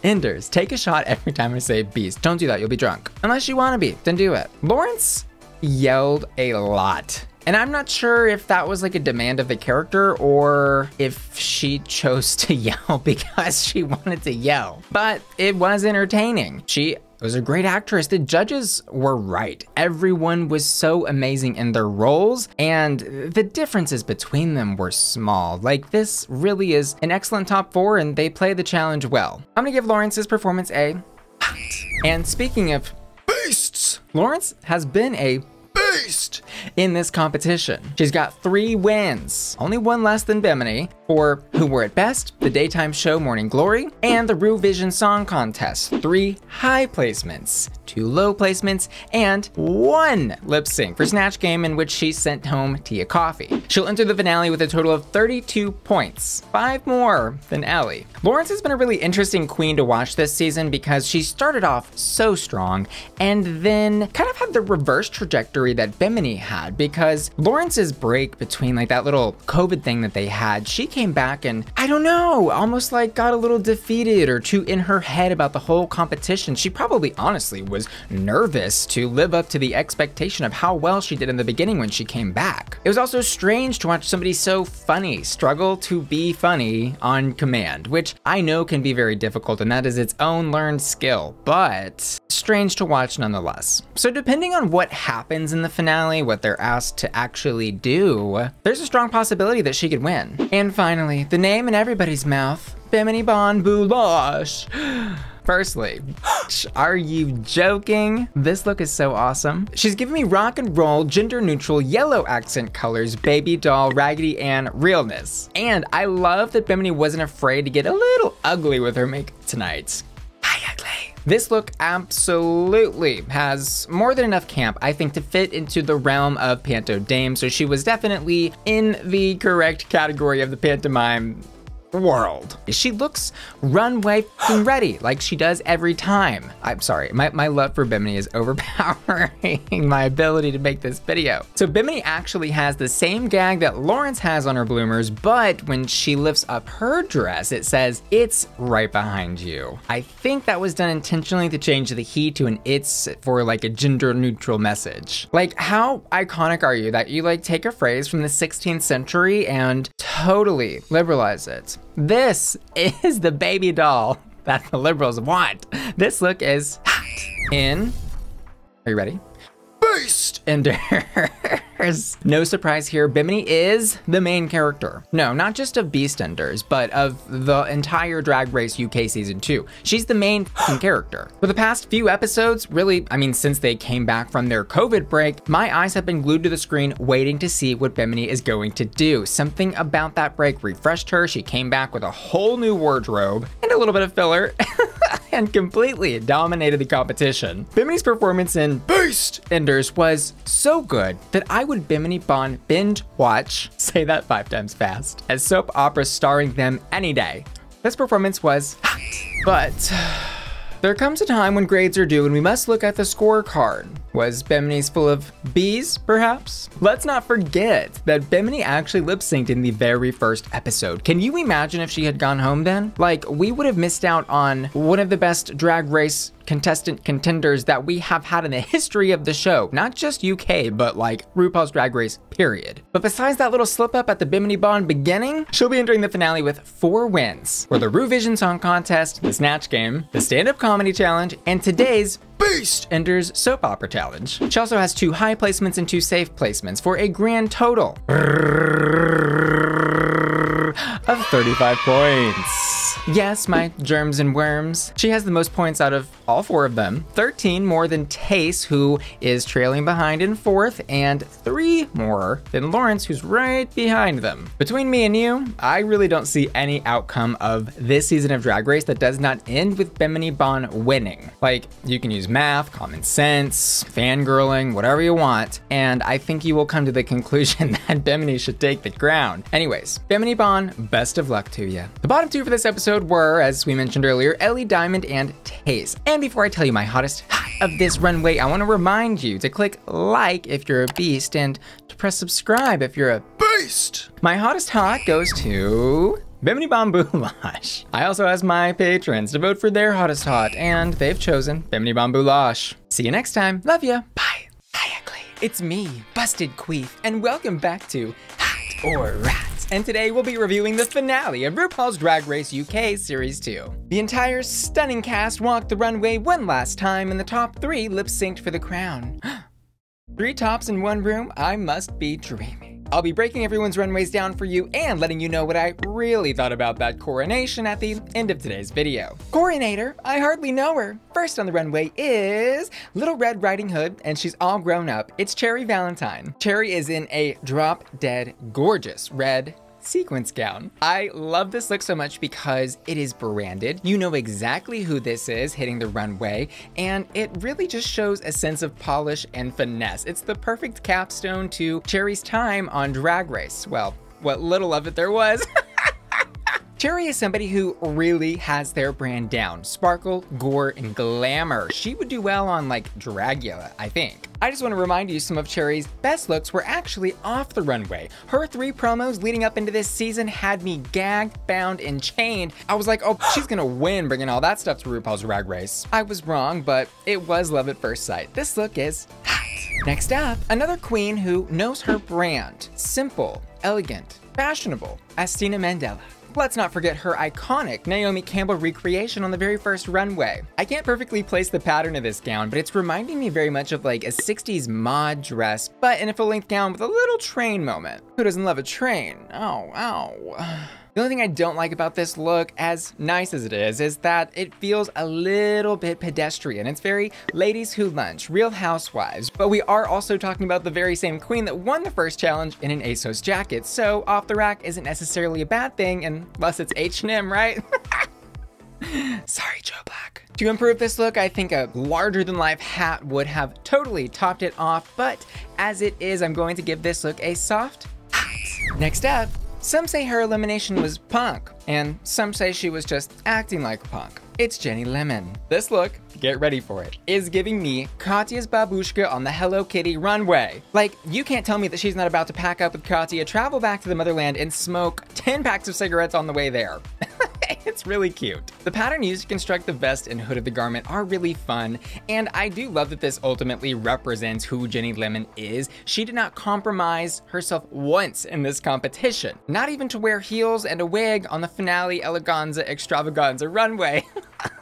Enders, take a shot every time I say beast. Don't do that, you'll be drunk. Unless you wanna be, then do it. Lawrence yelled a lot. And I'm not sure if that was like a demand of the character or if she chose to yell because she wanted to yell. But it was entertaining. She was a great actress. The judges were right. Everyone was so amazing in their roles and the differences between them were small. Like, this really is an excellent top 4 and they play the challenge well. I'm gonna give Lawrence's performance a hot. And speaking of beasts, Lawrence has been a beast in this competition. She's got 3 wins, only 1 less than Bimini, for Who Were It Best, the daytime show Morning Glory, and the Ruvision Song Contest. 3 high placements, 2 low placements, and 1 lip sync for Snatch Game in which she sent home Tia Kofi. She'll enter the finale with a total of 32 points, 5 more than Ellie. Lawrence has been a really interesting queen to watch this season because she started off so strong and then kind of had the reverse trajectory that Bimini had, because Lawrence's break between like that little COVID thing that they had, she came back and I don't know, almost like got a little defeated or too in her head about the whole competition. She probably honestly was nervous to live up to the expectation of how well she did in the beginning when she came back. It was also strange to watch somebody so funny struggle to be funny on command, which I know can be very difficult and that is its own learned skill, but strange to watch nonetheless. So depending on what happens in the finale, what they're asked to actually do, there's a strong possibility that she could win. And finally, the name in everybody's mouth, Bimoni Bon Boulash. Firstly, are you joking? This look is so awesome. She's giving me rock and roll, gender neutral, yellow accent colors, baby doll, Raggedy Ann realness. And I love that Bimini wasn't afraid to get a little ugly with her makeup tonight. Hi, ugly. This look absolutely has more than enough camp, I think, to fit into the realm of Panto Dame, so she was definitely in the correct category of the pantomime world. She looks runway ready, like she does every time. I'm sorry, my love for Bimini is overpowering my ability to make this video. So Bimini actually has the same gag that Lawrence has on her bloomers, but when she lifts up her dress, it says, "It's right behind you." I think that was done intentionally to change the he to an it's for like a gender neutral message. Like, how iconic are you that you like take a phrase from the 16th century and totally liberalize it? This is the baby doll that the liberals want. This look is hot in, are you ready? Beast Enders. No surprise here, Bimini is the main character. No, not just of Beastenders, but of the entire Drag Race UK Season 2. She's the main character. For the past few episodes, really, I mean, since they came back from their COVID break, my eyes have been glued to the screen waiting to see what Bimini is going to do. Something about that break refreshed her. She came back with a whole new wardrobe and a little bit of filler. And completely dominated the competition. Bimini's performance in Beast Enders was so good that I would Bimini Bon binge watch, say that 5 times fast, as soap operas starring them any day. This performance was hot, but there comes a time when grades are due and we must look at the scorecard. Was Bimini's full of bees, perhaps? Let's not forget that Bimini actually lip-synced in the very first episode. Can you imagine if she had gone home then? Like, we would have missed out on one of the best Drag Race contenders that we have had in the history of the show. Not just UK, but like RuPaul's Drag Race, period. But besides that little slip up at the Bimini Bon beginning, she'll be entering the finale with 4 wins for the Ruvision Song Contest, the Snatch Game, the Stand-Up Comedy Challenge, and today's Beast Enders Soap Opera Challenge. She also has 2 high placements and 2 safe placements for a grand total of 35 points. Yes, my germs and worms. She has the most points out of all 4 of them. 13 more than Tayce, who is trailing behind in 4th, and 3 more than Lawrence, who's right behind them. Between me and you, I really don't see any outcome of this season of Drag Race that does not end with Bimini Bon winning. Like, you can use math, common sense, fangirling, whatever you want, and I think you will come to the conclusion that Bimini should take the crown. Anyways, Bimini Bon, best of luck to you. The bottom 2 for this episode were, as we mentioned earlier, Ellie Diamond and Tayce. And before I tell you my hottest of this runway, I want to remind you to click like if you're a beast and to press subscribe if you're a beast. My hottest hot goes to Bimoni Bon Boulash. I also asked my patrons to vote for their hottest hot, and they've chosen Bimoni Bon Boulash. See you next time. Love ya. Bye. Hi, ugly. It's me, Busted Queef, and welcome back to Hot or Rat. And today we'll be reviewing the finale of RuPaul's Drag Race UK Series 2. The entire stunning cast walked the runway one last time, and the top 3 lip-synced for the crown. 3 tops in 1 room? I must be dreaming. I'll be breaking everyone's runways down for you and letting you know what I really thought about that coronation at the end of today's video. Coronator, I hardly know her. First on the runway is Little Red Riding Hood, and she's all grown up. It's Cherry Valentine. Cherry is in a drop-dead gorgeous red sequence gown. I love this look so much because it is branded. You know exactly who this is hitting the runway, and it really just shows a sense of polish and finesse. It's the perfect capstone to Cherry's time on Drag Race. Well, what little of it there was. Cherry is somebody who really has their brand down. Sparkle, gore, and glamour. She would do well on like Dragula, I think. I just want to remind you some of Cherry's best looks were actually off the runway. Her 3 promos leading up into this season had me gagged, bound, and chained. I was like, oh, she's gonna win bringing all that stuff to RuPaul's Drag Race. I was wrong, but it was love at first sight. This look is hot. Next up, another queen who knows her brand. Simple, elegant, fashionable, Asttina Mandella. Let's not forget her iconic Naomi Campbell recreation on the very first runway. I can't perfectly place the pattern of this gown, but it's reminding me very much of like a 60s mod dress, but in a full-length gown with a little train moment. Who doesn't love a train? Oh, ow. The only thing I don't like about this look, as nice as it is that it feels a little bit pedestrian. It's very ladies who lunch, Real Housewives, but we are also talking about the very same queen that won the first challenge in an ASOS jacket, so off the rack isn't necessarily a bad thing unless it's H&M, right? Sorry, Joe Black. To improve this look, I think a larger-than-life hat would have totally topped it off, but as it is, I'm going to give this look a soft hat. Next up, some say her elimination was punk, and some say she was just acting like a punk. It's Ginny Lemon. This look, get ready for it, is giving me Katya's babushka on the Hello Kitty runway. Like, you can't tell me that she's not about to pack up with Katya, travel back to the motherland, and smoke 10 packs of cigarettes on the way there. It's really cute. The pattern used to construct the vest and hood of the garment are really fun, and I do love that this ultimately represents who Ginny Lemon is. She did not compromise herself once in this competition. Not even to wear heels and a wig on the finale eleganza extravaganza runway.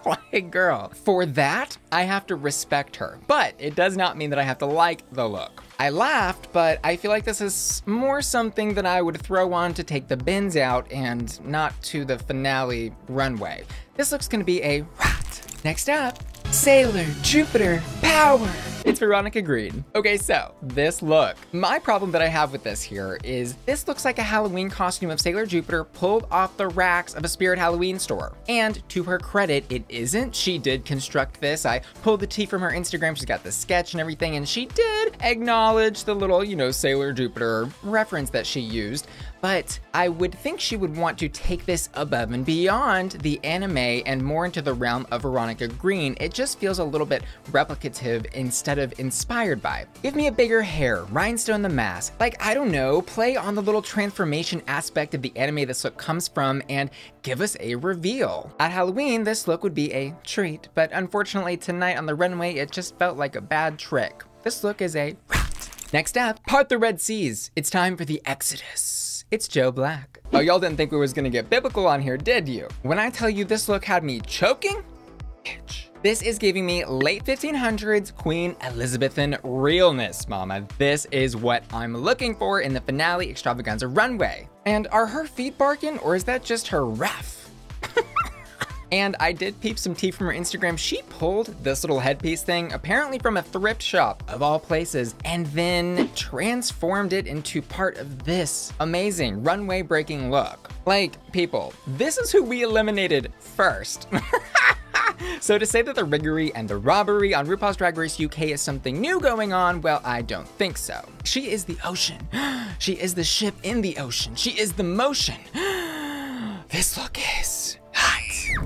Like, girl. For that, I have to respect her, but it does not mean that I have to like the look. I laughed, but I feel like this is more something that I would throw on to take the bins out and not to the finale runway. This looks gonna be a rat. Next up, Sailor Jupiter Power. It's Veronica Green. Okay, so this look. My problem that I have with this here is this looks like a Halloween costume of Sailor Jupiter pulled off the racks of a Spirit Halloween store. And to her credit, it isn't. She did construct this. I pulled the tea from her Instagram. She's got the sketch and everything, and she did acknowledge the little, Sailor Jupiter reference that she used. But I would think she would want to take this above and beyond the anime and more into the realm of Veronica Green. It just feels a little bit replicative instead of inspired by. Give me a bigger hair, rhinestone the mask, like, I don't know, play on the little transformation aspect of the anime this look comes from and give us a reveal. At Halloween, this look would be a treat, but unfortunately tonight on the runway, it just felt like a bad trick. This look is a rat. Next up, part the Red Seas. It's time for the Exodus. It's Joe Black. Oh, y'all didn't think we was gonna get biblical on here, did you? When I tell you this look had me choking, bitch. This is giving me late 1500s Queen Elizabethan realness, mama. This is what I'm looking for in the finale extravaganza runway. And are her feet barking, or is that just her ref? And I did peep some tea from her Instagram. She pulled this little headpiece thing, apparently from a thrift shop of all places, and then transformed it into part of this amazing runway breaking look. Like, people, this is who we eliminated first. So to say that the riggery and the robbery on RuPaul's Drag Race UK is something new going on, well, I don't think so. She is the ocean. She is the ship in the ocean. She is the motion. This look is hot.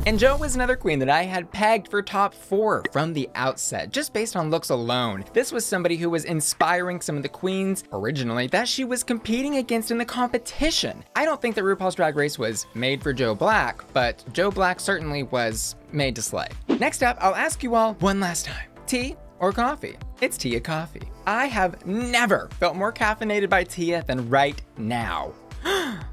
And Jo was another queen that I had pegged for top 4 from the outset, just based on looks alone. This was somebody who was inspiring some of the queens originally that she was competing against in the competition. I don't think that RuPaul's Drag Race was made for Jo Black, but Jo Black certainly was made to slay. Next up, I'll ask you all one last time, tea or coffee? It's Tia Coffee. I have never felt more caffeinated by Tia than right now.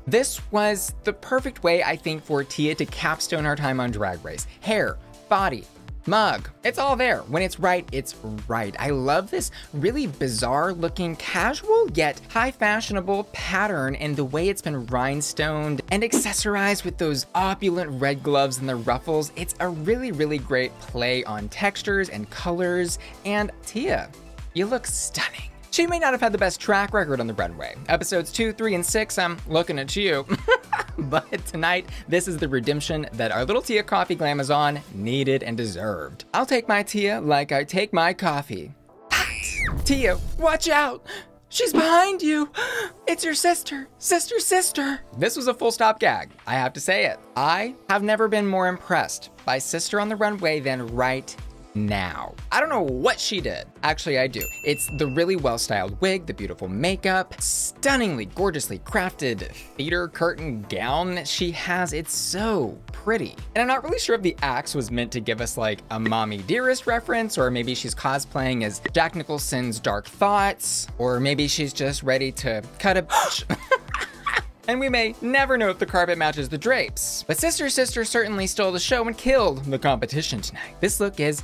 This was the perfect way, I think, for Tia to capstone her time on Drag Race. Hair, body, mug, it's all there. When it's right, it's right. I love this really bizarre looking casual yet high fashionable pattern and the way it's been rhinestoned and accessorized with those opulent red gloves and the ruffles. It's a really, really great play on textures and colors. And Tia, you look stunning. She may not have had the best track record on the runway. Episodes 2, 3, and 6, I'm looking at you. But tonight, this is the redemption that our little Tia Coffee Glamazon needed and deserved. I'll take my Tia like I take my coffee. Tia, watch out! She's behind you! It's your sister! Sister, sister! This was a full stop gag. I have to say it. I have never been more impressed by Sister on the runway than right now. I don't know what she did. Actually, I do. It's the really well-styled wig, the beautiful makeup, stunningly, gorgeously crafted theater curtain gown she has. It's so pretty. And I'm not really sure if the axe was meant to give us like a Mommy Dearest reference, or maybe she's cosplaying as Jack Nicholson's Dark Thoughts, or maybe she's just ready to cut a bitch. And we may never know if the carpet matches the drapes. But Sister certainly stole the show and killed the competition tonight. This look is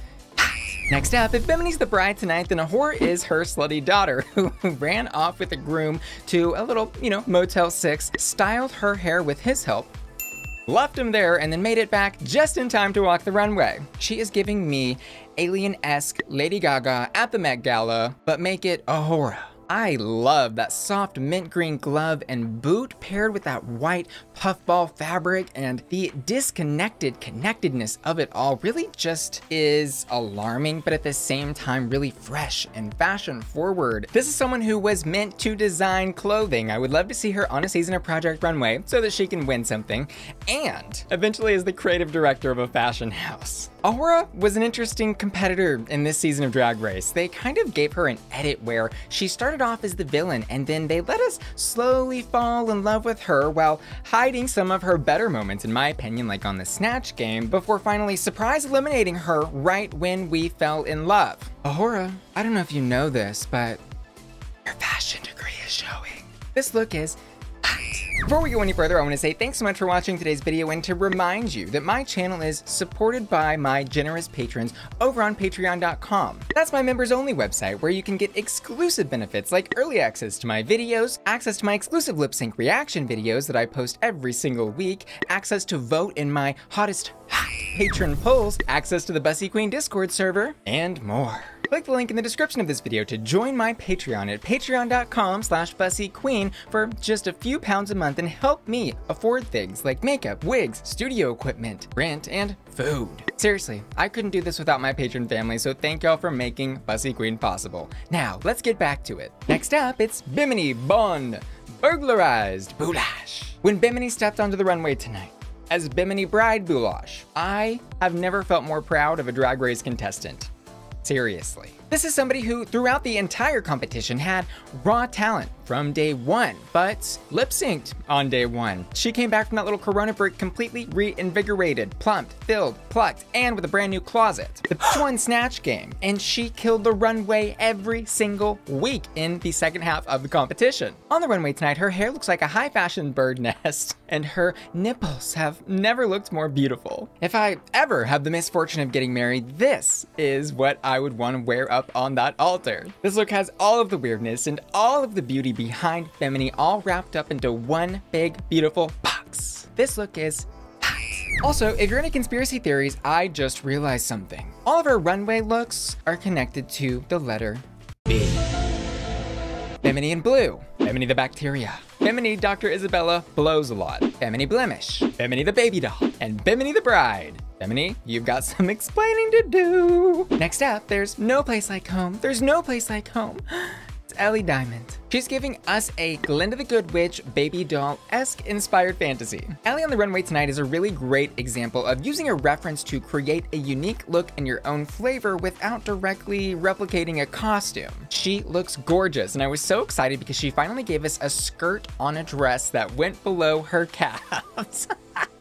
next up, if Bimini's the bride tonight, then a whore is her slutty daughter who ran off with a groom to a little, Motel 6, styled her hair with his help, left him there, and then made it back just in time to walk the runway. She is giving me alien-esque Lady Gaga at the Met Gala, but make it a hora. I love that soft mint green glove and boot paired with that white puffball fabric, and the connectedness of it all really just is alarming, but at the same time really fresh and fashion forward. This is someone who was meant to design clothing. I would love to see her on a season of Project Runway so that she can win something, and eventually as the creative director of a fashion house. Aura was an interesting competitor in this season of Drag Race. They kind of gave her an edit where she started off as the villain, and then they let us slowly fall in love with her while hiding some of her better moments, in my opinion, like on the Snatch game, before finally surprise eliminating her right when we fell in love. Aura, I don't know if you know this, but your fashion degree is showing. This look is hot. Before we go any further, I want to say thanks so much for watching today's video, and to remind you that my channel is supported by my generous patrons over on patreon.com. That's my members only website where you can get exclusive benefits like early access to my videos, access to my exclusive lip sync reaction videos that I post every single week, access to vote in my hottest patron polls, access to the Bussy Queen Discord server, and more. Click the link in the description of this video to join my Patreon at patreon.com/BussyQueen for just a few pounds a month and help me afford things like makeup, wigs, studio equipment, rent, and food. Seriously, I couldn't do this without my patron family, so thank y'all for making Bussy Queen possible. Now, let's get back to it. Next up, it's Bimini Bon Boulash. When Bimini stepped onto the runway tonight as Bimini Bride Boulash, I have never felt more proud of a Drag Race contestant. Seriously. This is somebody who, throughout the entire competition, had raw talent from day one, but lip-synced on day one. She came back from that little corona break completely reinvigorated, plumped, filled, plucked, and with a brand new closet. The one Snatch game, and she killed the runway every single week in the second half of the competition. On the runway tonight, her hair looks like a high-fashion bird nest, and her nipples have never looked more beautiful. If I ever have the misfortune of getting married, this is what I would want to wear up on that altar. This look has all of the weirdness and all of the beauty behind Bimini all wrapped up into one big, beautiful box. This look is hot. Also, if you're into conspiracy theories, I just realized something. All of her runway looks are connected to the letter B. Bimini in blue, Bimini the bacteria, Bimini Dr. Isabella blows a lot, Bimini blemish, Bimini the baby doll, and Bimini the bride. Bimini, you've got some explaining to do. Next up, there's no place like home. There's no place like home. It's Ellie Diamond. She's giving us a Glinda the Good Witch baby doll-esque inspired fantasy. Ellie on the runway tonight is a really great example of using a reference to create a unique look in your own flavor without directly replicating a costume. She looks gorgeous, and I was so excited because she finally gave us a skirt on a dress that went below her calves.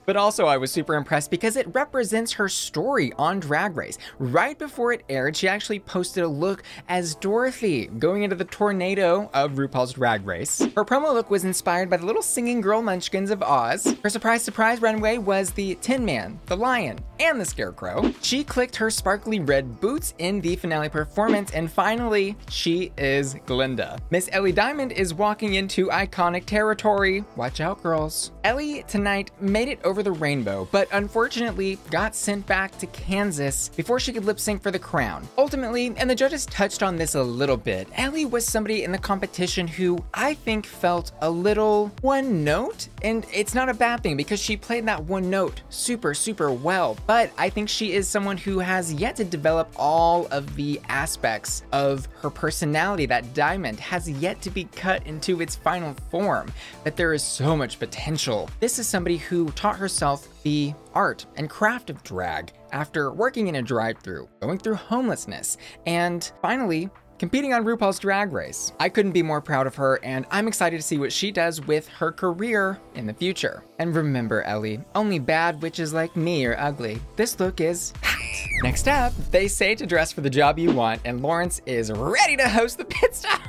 But also I was super impressed because it represents her story on Drag Race. Right before it aired, she actually posted a look as Dorothy going into the tornado of RuPaul's Drag Race. Her promo look was inspired by the little singing girl munchkins of Oz. Her surprise runway was the Tin Man, the Lion, and the Scarecrow. She clicked her sparkly red boots in the finale performance, and finally, she is Glinda. Miss Ellie Diamond is walking into iconic territory. Watch out, girls. Ellie tonight made it over the rainbow, but unfortunately got sent back to Kansas before she could lip sync for the crown. Ultimately, and the judges touched on this a little bit, Ellie was somebody in the competition who I think felt a little one note, and it's not a bad thing because she played that one note super well, but I think she is someone who has yet to develop all of the aspects of her personality. That diamond has yet to be cut into its final form, but there is so much potential. This is somebody who taught herself the art and craft of drag after working in a drive-thru, going through homelessness, and finally competing on RuPaul's Drag Race. I couldn't be more proud of her, and I'm excited to see what she does with her career in the future. And remember, Ellie, only bad witches like me are ugly. This look is hot. Next up, they say to dress for the job you want, and Lawrence is ready to host the pit stop.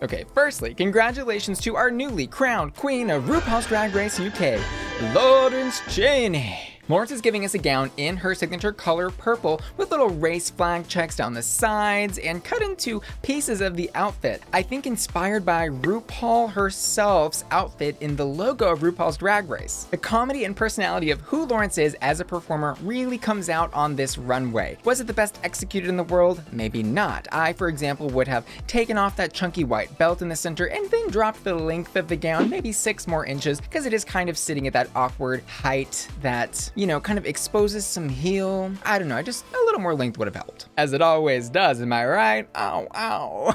Okay, firstly, congratulations to our newly crowned queen of RuPaul's Drag Race UK, Lawrence Chaney. Lawrence is giving us a gown in her signature color purple with little race flag checks down the sides and cut into pieces of the outfit. I think inspired by RuPaul herself's outfit in the logo of RuPaul's Drag Race. The comedy and personality of who Lawrence is as a performer really comes out on this runway. Was it the best executed in the world? Maybe not. I, for example, would have taken off that chunky white belt in the center and then dropped the length of the gown maybe 6 more inches because it is kind of sitting at that awkward height that, you know, kind of exposes some heel. I don't know, just a little more length would have helped. As it always does, am I right? Ow, ow.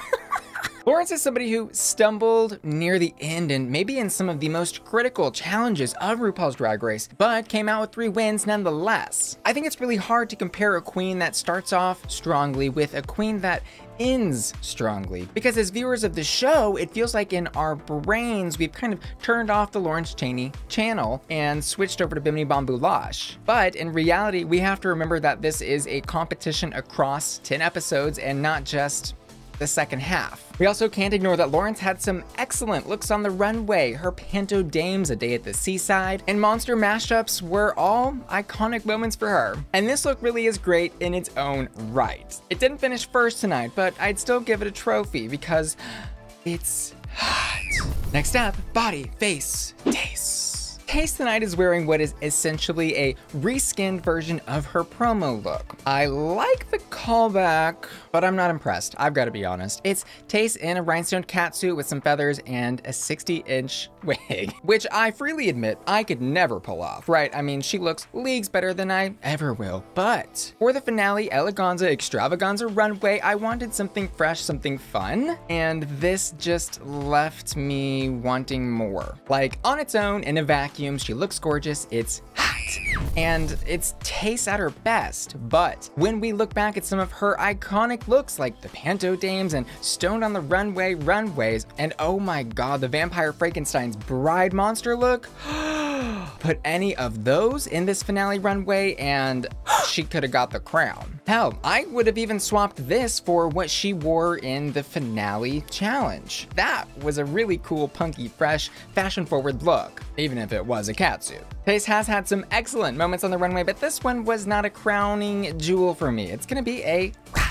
Lawrence is somebody who stumbled near the end and maybe in some of the most critical challenges of RuPaul's Drag Race, but came out with 3 wins nonetheless. I think it's really hard to compare a queen that starts off strongly with a queen that ends strongly, because as viewers of the show, it feels like in our brains we've kind of turned off the Lawrence Chaney channel and switched over to Bimini Bon Boulash. But in reality, we have to remember that this is a competition across 10 episodes and not just the second half. We also can't ignore that Lawrence had some excellent looks on the runway. Her Panto Dames, A Day at the Seaside, and Monster mashups were all iconic moments for her. And this look really is great in its own right. It didn't finish first tonight, but I'd still give it a trophy because it's hot. Next up, body, face, Tayce. Tayce tonight is wearing what is essentially a reskinned version of her promo look. I like the callback, but I'm not impressed. I've got to be honest. It's Tayce in a rhinestone catsuit with some feathers and a 60-inch wig, which I freely admit I could never pull off, right? I mean, she looks leagues better than I ever will. But for the finale Eleganza Extravaganza runway, I wanted something fresh, something fun, and this just left me wanting more. Like, on its own, in a vacuum, she looks gorgeous, it's hot, and it's Tayce at her best. But when we look back at some of her iconic looks like the Panto Dames and Stoned on the Runway runways, and oh my god, the Vampire Frankenstein's bride monster look, put any of those in this finale runway and she could have got the crown. Hell, I would have even swapped this for what she wore in the finale challenge. That was a really cool, punky, fresh, fashion-forward look, even if it was a catsuit. Tayce has had some excellent moments on the runway, but this one was not a crowning jewel for me. It's gonna be a rat.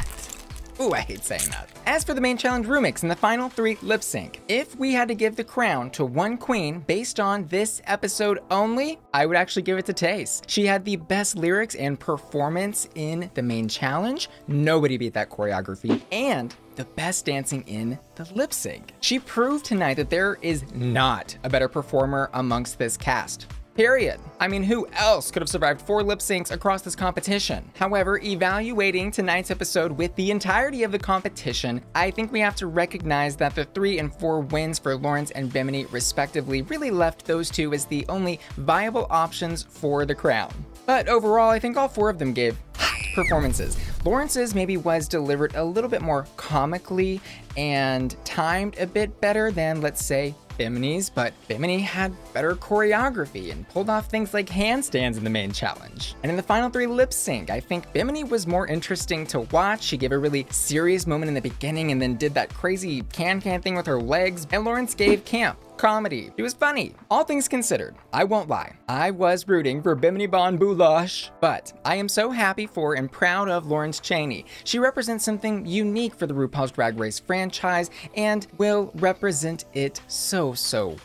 Ooh, I hate saying that. As for the main challenge remix and the final 3 lip sync, if we had to give the crown to one queen based on this episode only, I would actually give it to Tayce. She had the best lyrics and performance in the main challenge. Nobody beat that choreography, and the best dancing in the lip sync. She proved tonight that there is not a better performer amongst this cast. Period. I mean, who else could have survived 4 lip syncs across this competition? However, evaluating tonight's episode with the entirety of the competition, I think we have to recognize that the 3 and 4 wins for Lawrence and Bimini respectively really left those 2 as the only viable options for the crown. But overall, I think all 4 of them gave hot performances. Lawrence's maybe was delivered a little bit more comically and timed a bit better than, let's say, Bimini's, but Bimini had better choreography and pulled off things like handstands in the main challenge. And in the final 3 lip sync, I think Bimini was more interesting to watch. She gave a really serious moment in the beginning and then did that crazy can-can thing with her legs, and Lawrence gave camp comedy. It was funny. All things considered, I won't lie, I was rooting for Bimini Bon Boulash, but I am so happy for and proud of Lawrence Chaney. She represents something unique for the RuPaul's Drag Race franchise and will represent it so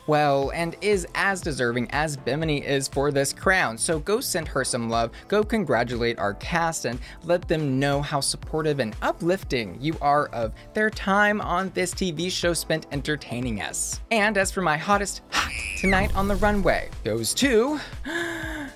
well, and is as deserving as Bimini is for this crown. So go send her some love, go congratulate our cast, and let them know how supportive and uplifting you are of their time on this TV show spent entertaining us. And as for my hottest hot tonight on the runway, goes to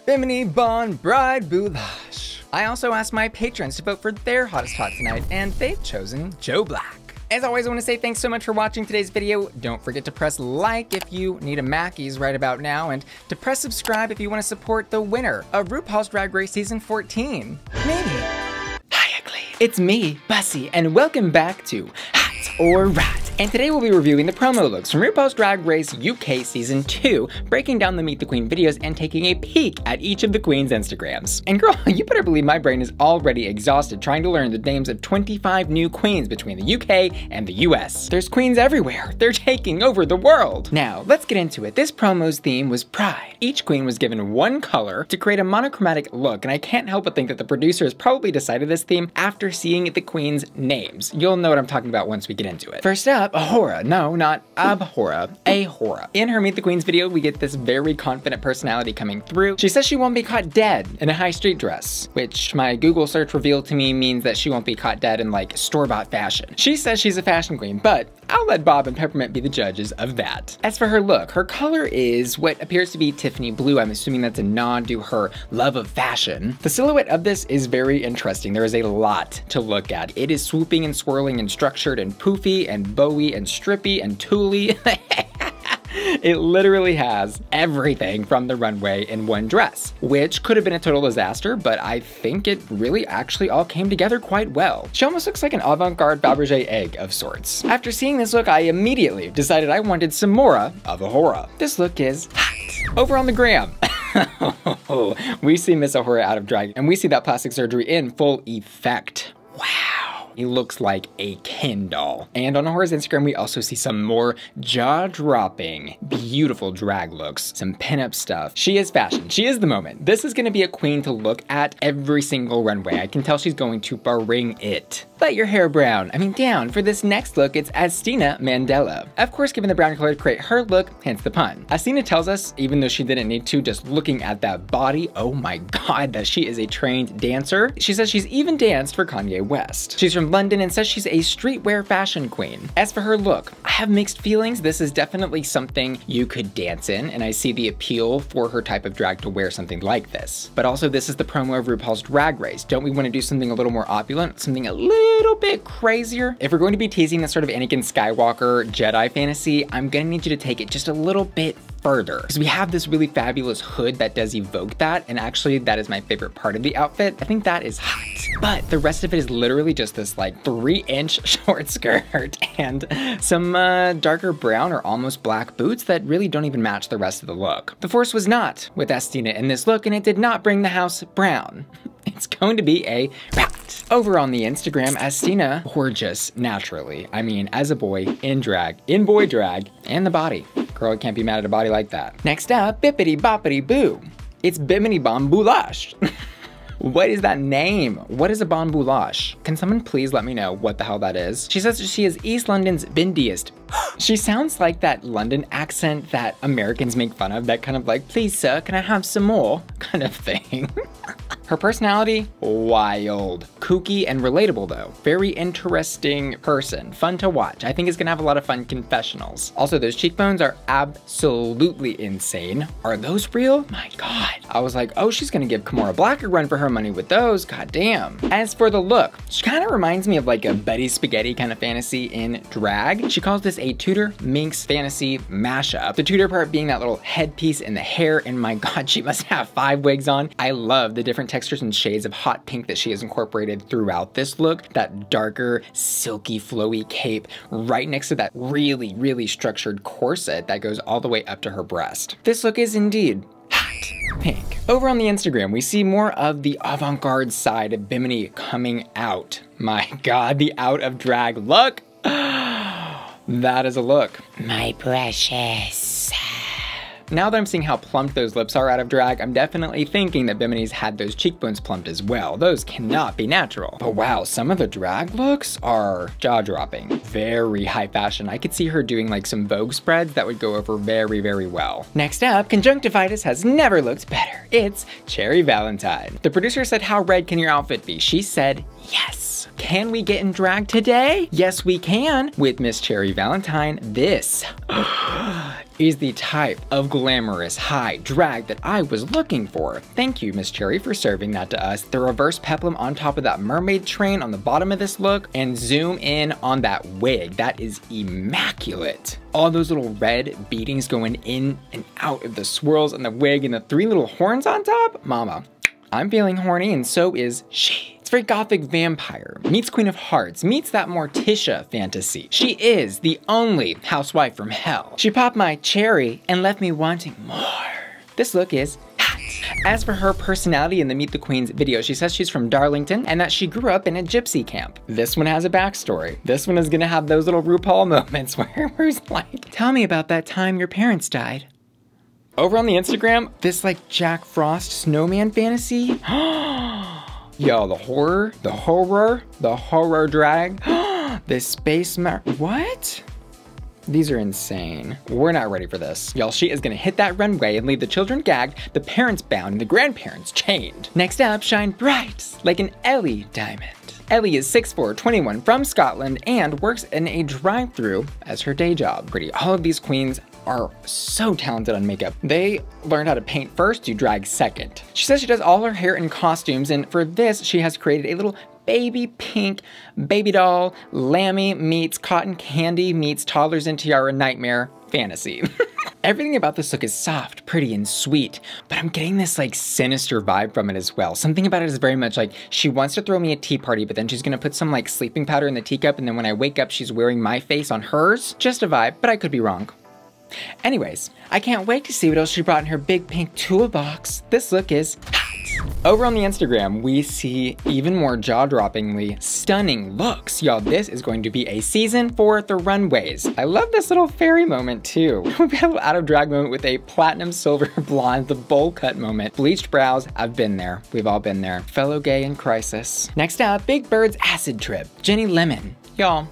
Bimini Bon Boulash. I also asked my patrons to vote for their hottest hot tonight, and they've chosen Joe Black. As always, I want to say thanks so much for watching today's video. Don't forget to press like if you need a Mackey's right about now, and to press subscribe if you want to support the winner of RuPaul's Drag Race Season 14. Maybe. Hi, Ugly. It's me, Bussy, and welcome back to Hot or Rat. And today we'll be reviewing the promo looks from RuPaul's Drag Race UK Season 2, breaking down the Meet the Queen videos and taking a peek at each of the Queen's Instagrams. And girl, you better believe my brain is already exhausted trying to learn the names of 25 new queens between the UK and the US. There's queens everywhere. They're taking over the world. Now, let's get into it. This promo's theme was pride. Each queen was given one color to create a monochromatic look, and I can't help but think that the producers probably decided this theme after seeing the queens' names. You'll know what I'm talking about once we get into it. First up, Ahura. No, not Abhora, Ahura. In her Meet the Queens video, we get this very confident personality coming through. She says she won't be caught dead in a high street dress, which my Google search revealed to me means that she won't be caught dead in like store-bought fashion. She says she's a fashion queen, but I'll let Bob and Peppermint be the judges of that. As for her look, her color is what appears to be Tiffany blue. I'm assuming that's a nod to her love of fashion. The silhouette of this is very interesting. There is a lot to look at. It is swooping and swirling and structured and poofy and bowy and strippy and tooly. It literally has everything from the runway in one dress, which could have been a total disaster, but I think it really actually all came together quite well. She almost looks like an avant-garde Fabergé egg of sorts. After seeing this look, I immediately decided I wanted some more of Ahura. This look is hot. Over on the gram. We see Miss Ahura out of drag, and we see that plastic surgery in full effect. Wow. He looks like a Ken doll. And on Ahura's Instagram, we also see some more jaw-dropping, beautiful drag looks, some pinup stuff. She is fashion. She is the moment. This is gonna be a queen to look at every single runway. I can tell she's going to bring it. Let your hair brown. I mean down. For this next look, it's Asttina Mandella. Of course, given the brown color to create her look, hence the pun. Asttina tells us, even though she didn't need to, just looking at that body, oh my God, that she is a trained dancer. She says she's even danced for Kanye West. She's from London and says she's a streetwear fashion queen. As for her look, I have mixed feelings. This is definitely something you could dance in, and I see the appeal for her type of drag to wear something like this. But also, this is the promo of RuPaul's Drag Race. Don't we want to do something a little more opulent, something a little bit crazier? If we're going to be teasing this sort of Anakin Skywalker Jedi fantasy, I'm gonna need you to take it just a little bit further, because we have this really fabulous hood that does evoke that, and actually that is my favorite part of the outfit. I think that is hot. But the rest of it is literally just this like 3-inch short skirt and some darker brown or almost black boots that really don't even match the rest of the look. The force was not with Asttina in this look, and it did not bring the house brown. It's going to be a rat. Over on the Instagram, Asttina, gorgeous naturally. I mean, as a boy, in drag, in boy drag, and the body. Girl, I can't be mad at a body like that. Next up, bippity boppity boo. It's Bimini Bon Boulash. What is that name? What is a Bon Boulash? Can someone please let me know what the hell that is? She says she is East London's bindiest. She sounds like that London accent that Americans make fun of, that kind of like, please sir, can I have some more kind of thing. Her personality, wild. Kooky and relatable though. Very interesting person, fun to watch. I think is gonna have a lot of fun confessionals. Also, those cheekbones are absolutely insane. Are those real? My God. I was like, oh, she's gonna give Kimora Black a run for her money with those, god damn. As for the look, she kind of reminds me of like a Betty Spaghetti kind of fantasy in drag. She calls this a Tudor Minx fantasy mashup. The Tudor part being that little headpiece and the hair, and my God, she must have 5 wigs on. I love the different textures and shades of hot pink that she has incorporated throughout this look. That darker, silky, flowy cape right next to that really, really structured corset that goes all the way up to her breast. This look is indeed hot pink. Over on the Instagram, we see more of the avant-garde side of Bimini coming out. My God, the out of drag look. That is a look. My precious. Now that I'm seeing how plumped those lips are out of drag, I'm definitely thinking that Bimini's had those cheekbones plumped as well. Those cannot be natural. But wow, some of the drag looks are jaw-dropping. Very high fashion. I could see her doing like some Vogue spreads that would go over very, very well. Next up, conjunctivitis has never looked better. It's Cherry Valentine. The producer said, how red can your outfit be? She said, yes. Can we get in drag today? Yes, we can. With Miss Cherry Valentine, this is the type of glamorous high drag that I was looking for. Thank you, Miss Cherry, for serving that to us. The reverse peplum on top of that mermaid train on the bottom of this look, and zoom in on that wig. That is immaculate. All those little red beadings going in and out of the swirls on the wig and the 3 little horns on top. Mama, I'm feeling horny, and so is she. It's very gothic vampire, meets Queen of Hearts, meets that Morticia fantasy. She is the only housewife from hell. She popped my cherry and left me wanting more. This look is hot. As for her personality in the Meet the Queens video, she says she's from Darlington and that she grew up in a gypsy camp. This one has a backstory. This one is gonna have those little Rupaul moments where it's like, tell me about that time your parents died. Over on the Instagram, this like Jack Frost snowman fantasy. Yo, the horror drag. This space what? These are insane. We're not ready for this. Y'all, she is gonna hit that runway and leave the children gagged, the parents bound, and the grandparents chained. Next up, shine bright like an Ellie Diamond. Ellie is 6'4", 21, from Scotland, and works in a drive-thru as her day job. Pretty, all of these queens are so talented on makeup. They learned how to paint first, do drag second. She says she does all her hair in costumes, and for this, she has created a little baby pink baby doll, Lammy meets cotton candy meets toddlers in tiara nightmare fantasy. Everything about this look is soft, pretty, and sweet, but I'm getting this like sinister vibe from it as well. Something about it is very much like she wants to throw me a tea party, but then she's gonna put some like sleeping powder in the teacup, and then when I wake up, she's wearing my face on hers. Just a vibe, but I could be wrong. Anyways, I can't wait to see what else she brought in her big pink toolbox. This look is hot. Over on the Instagram, we see even more jaw-droppingly stunning looks. Y'all, this is going to be a season for the runways. I love this little fairy moment too. We had a little out of drag moment with a platinum silver blonde, the bowl cut moment. Bleached brows, I've been there. We've all been there. Fellow gay in crisis. Next up, Big Bird's acid trip. Ginny Lemon. Y'all,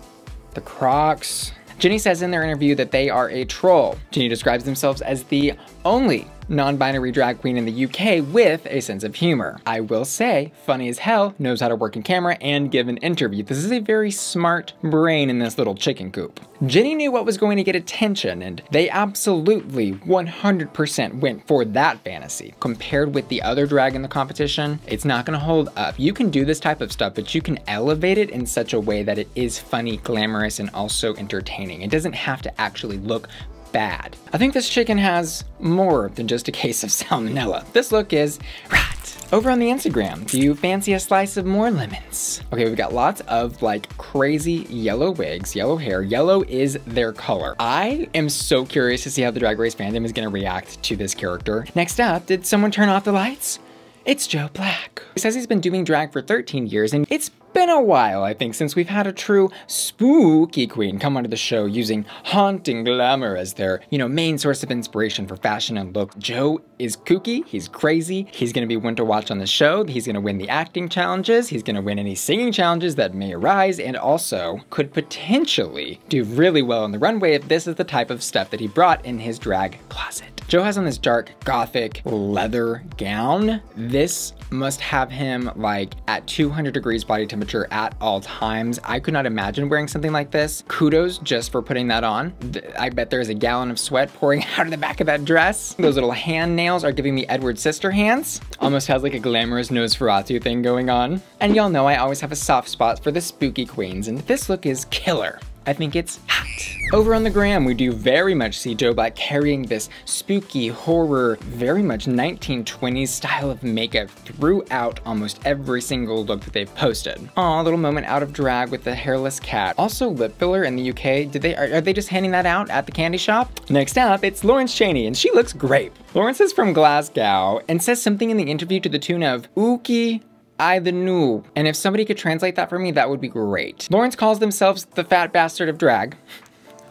the Crocs. Ginny says in their interview that they are a troll. Ginny describes themselves as the only non-binary drag queen in the UK with a sense of humor. I will say, funny as hell, knows how to work in camera and give an interview. This is a very smart brain in this little chicken coop. Ginny knew what was going to get attention, and they absolutely 100% went for that fantasy. Compared with the other drag in the competition, it's not gonna hold up. You can do this type of stuff, but you can elevate it in such a way that it is funny, glamorous, and also entertaining. It doesn't have to actually look bad. I think this chicken has more than just a case of salmonella. This look is rat. Over on the Instagram, do you fancy a slice of more lemons? Okay, we've got lots of like crazy yellow wigs, yellow hair. Yellow is their color. I am so curious to see how the Drag Race fandom is gonna react to this character. Next up, did someone turn off the lights? It's Joe Black. He says he's been doing drag for 13 years, and it's been a while, I think, since we've had a true spooky queen come onto the show using haunting glamour as their, main source of inspiration for fashion and look. Joe is kooky, he's crazy, he's gonna be one to watch on the show, he's gonna win the acting challenges, he's gonna win any singing challenges that may arise, and also could potentially do really well on the runway if this is the type of stuff that he brought in his drag closet. Joe has on this dark gothic leather gown. This must have him like at 200 degrees body temperature at all times. I could not imagine wearing something like this. Kudos just for putting that on. I bet there's a gallon of sweat pouring out of the back of that dress. Those little hand nails are giving me Edward sister hands. Almost has like a glamorous Nosferatu thing going on. And y'all know I always have a soft spot for the spooky queens, and this look is killer. I think it's hot. Over on the gram, we do very much see Joe Black carrying this spooky horror, very much 1920s style of makeup throughout almost every single look that they've posted. Aw, little moment out of drag with the hairless cat. Also lip filler in the UK. Are they just handing that out at the candy shop? Next up, it's Lawrence Chaney, and she looks great. Lawrence is from Glasgow and says something in the interview to the tune of "Ookie, I the noob." And if somebody could translate that for me, that would be great. Lawrence calls themselves the fat bastard of drag.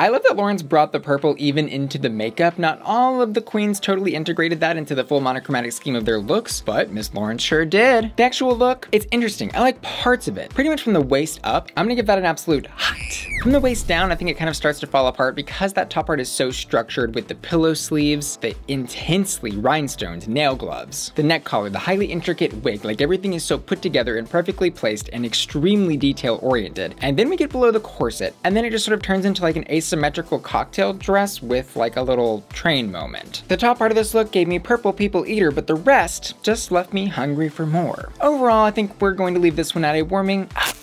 I love that Lawrence brought the purple even into the makeup. Not all of the queens totally integrated that into the full monochromatic scheme of their looks, but Miss Lawrence sure did. The actual look, it's interesting. I like parts of it. Pretty much from the waist up, I'm gonna give that an absolute hot. From the waist down, I think it kind of starts to fall apart because that top part is so structured with the pillow sleeves, the intensely rhinestoned nail gloves, the neck collar, the highly intricate wig, like everything is so put together and perfectly placed and extremely detail oriented. And then we get below the corset, and then it just sort of turns into like an asymmetrical cocktail dress with like a little train moment. The top part of this look gave me purple people eater, but the rest just left me hungry for more. Overall, I think we're going to leave this one at a warming up.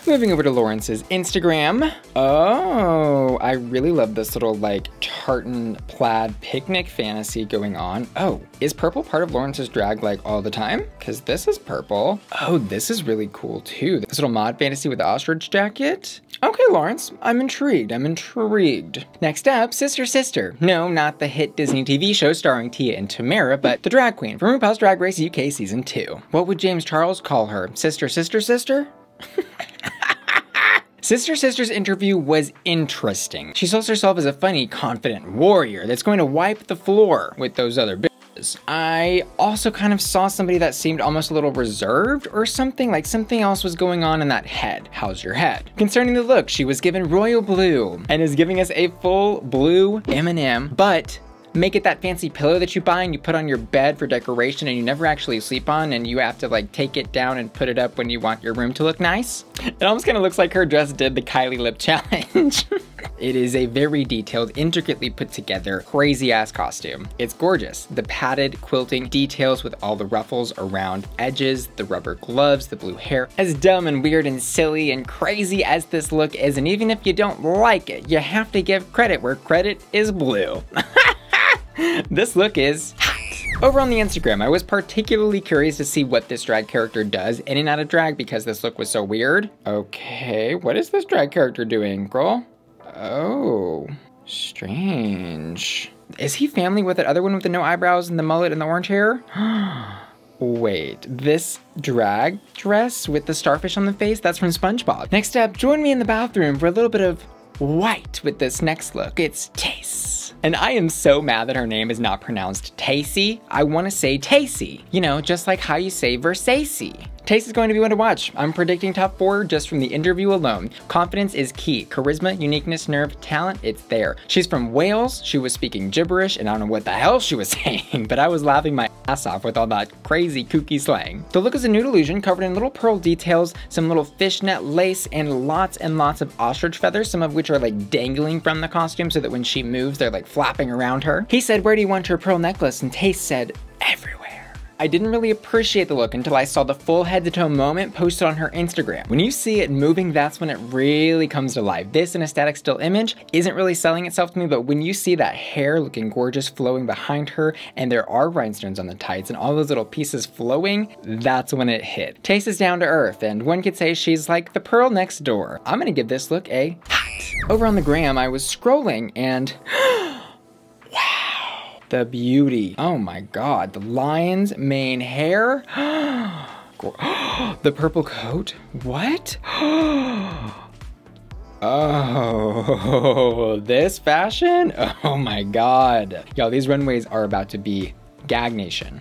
Moving over to Lawrence's Instagram. Oh, I really love this little like tartan plaid picnic fantasy going on. Oh, is purple part of Lawrence's drag like all the time? Because this is purple. Oh, this is really cool too. This little mod fantasy with the ostrich jacket. Okay, Lawrence, I'm intrigued. Next up, Sister Sister. No, not the hit Disney TV show starring Tia and Tamara, but the drag queen from RuPaul's Drag Race UK Season 2. What would James Charles call her? Sister, Sister, Sister? Sister Sister's interview was interesting. She sells herself as a funny, confident warrior that's going to wipe the floor with those other bitches. I also kind of saw somebody that seemed almost a little reserved or something, like something else was going on in that head. How's your head? Concerning the look, she was given royal blue and is giving us a full blue M&M, but make it that fancy pillow that you buy and you put on your bed for decoration and you never actually sleep on, and you have to like take it down and put it up when you want your room to look nice. It almost kind of looks like her dress did the Kylie lip challenge. It is a very detailed, intricately put together, crazy ass costume. It's gorgeous. The padded quilting details with all the ruffles around edges, the rubber gloves, the blue hair. As dumb and weird and silly and crazy as this look is, and even if you don't like it, you have to give credit where credit is blue. This look is hot. Over on the Instagram, I was particularly curious to see what this drag character does in and out of drag because this look was so weird. Okay, what is this drag character doing, girl? Oh, strange. Is he family with that other one with the no eyebrows and the mullet and the orange hair? Wait, this drag dress with the starfish on the face, that's from SpongeBob. Next up, join me in the bathroom for a little bit of white with this next look. It's Tayce. And I am so mad that her name is not pronounced Tayce. I want to say Tayce. You know, just like how you say Versace. Tayce is going to be one to watch. I'm predicting top 4 just from the interview alone. Confidence is key. Charisma, uniqueness, nerve, talent, it's there. She's from Wales. She was speaking gibberish and I don't know what the hell she was saying, but I was laughing my ass off with all that crazy kooky slang. The look is a nude illusion covered in little pearl details, some little fishnet lace, and lots of ostrich feathers, some of which are like dangling from the costume so that when she moves, they're like flapping around her. He said, "Where do you want your pearl necklace?" And Tayce said, "Everywhere." I didn't really appreciate the look until I saw the full head-to-toe moment posted on her Instagram. When you see it moving, that's when it really comes to life. This in a static still image isn't really selling itself to me, but when you see that hair looking gorgeous flowing behind her, and there are rhinestones on the tights and all those little pieces flowing, that's when it hit. Tayce is down to earth, and one could say she's like the pearl next door. I'm gonna give this look a hot. Over on the gram, I was scrolling and the beauty. Oh my God, the lion's mane hair. The purple coat, what? Oh, this fashion? Oh my God. Y'all, these runways are about to be Gag Nation.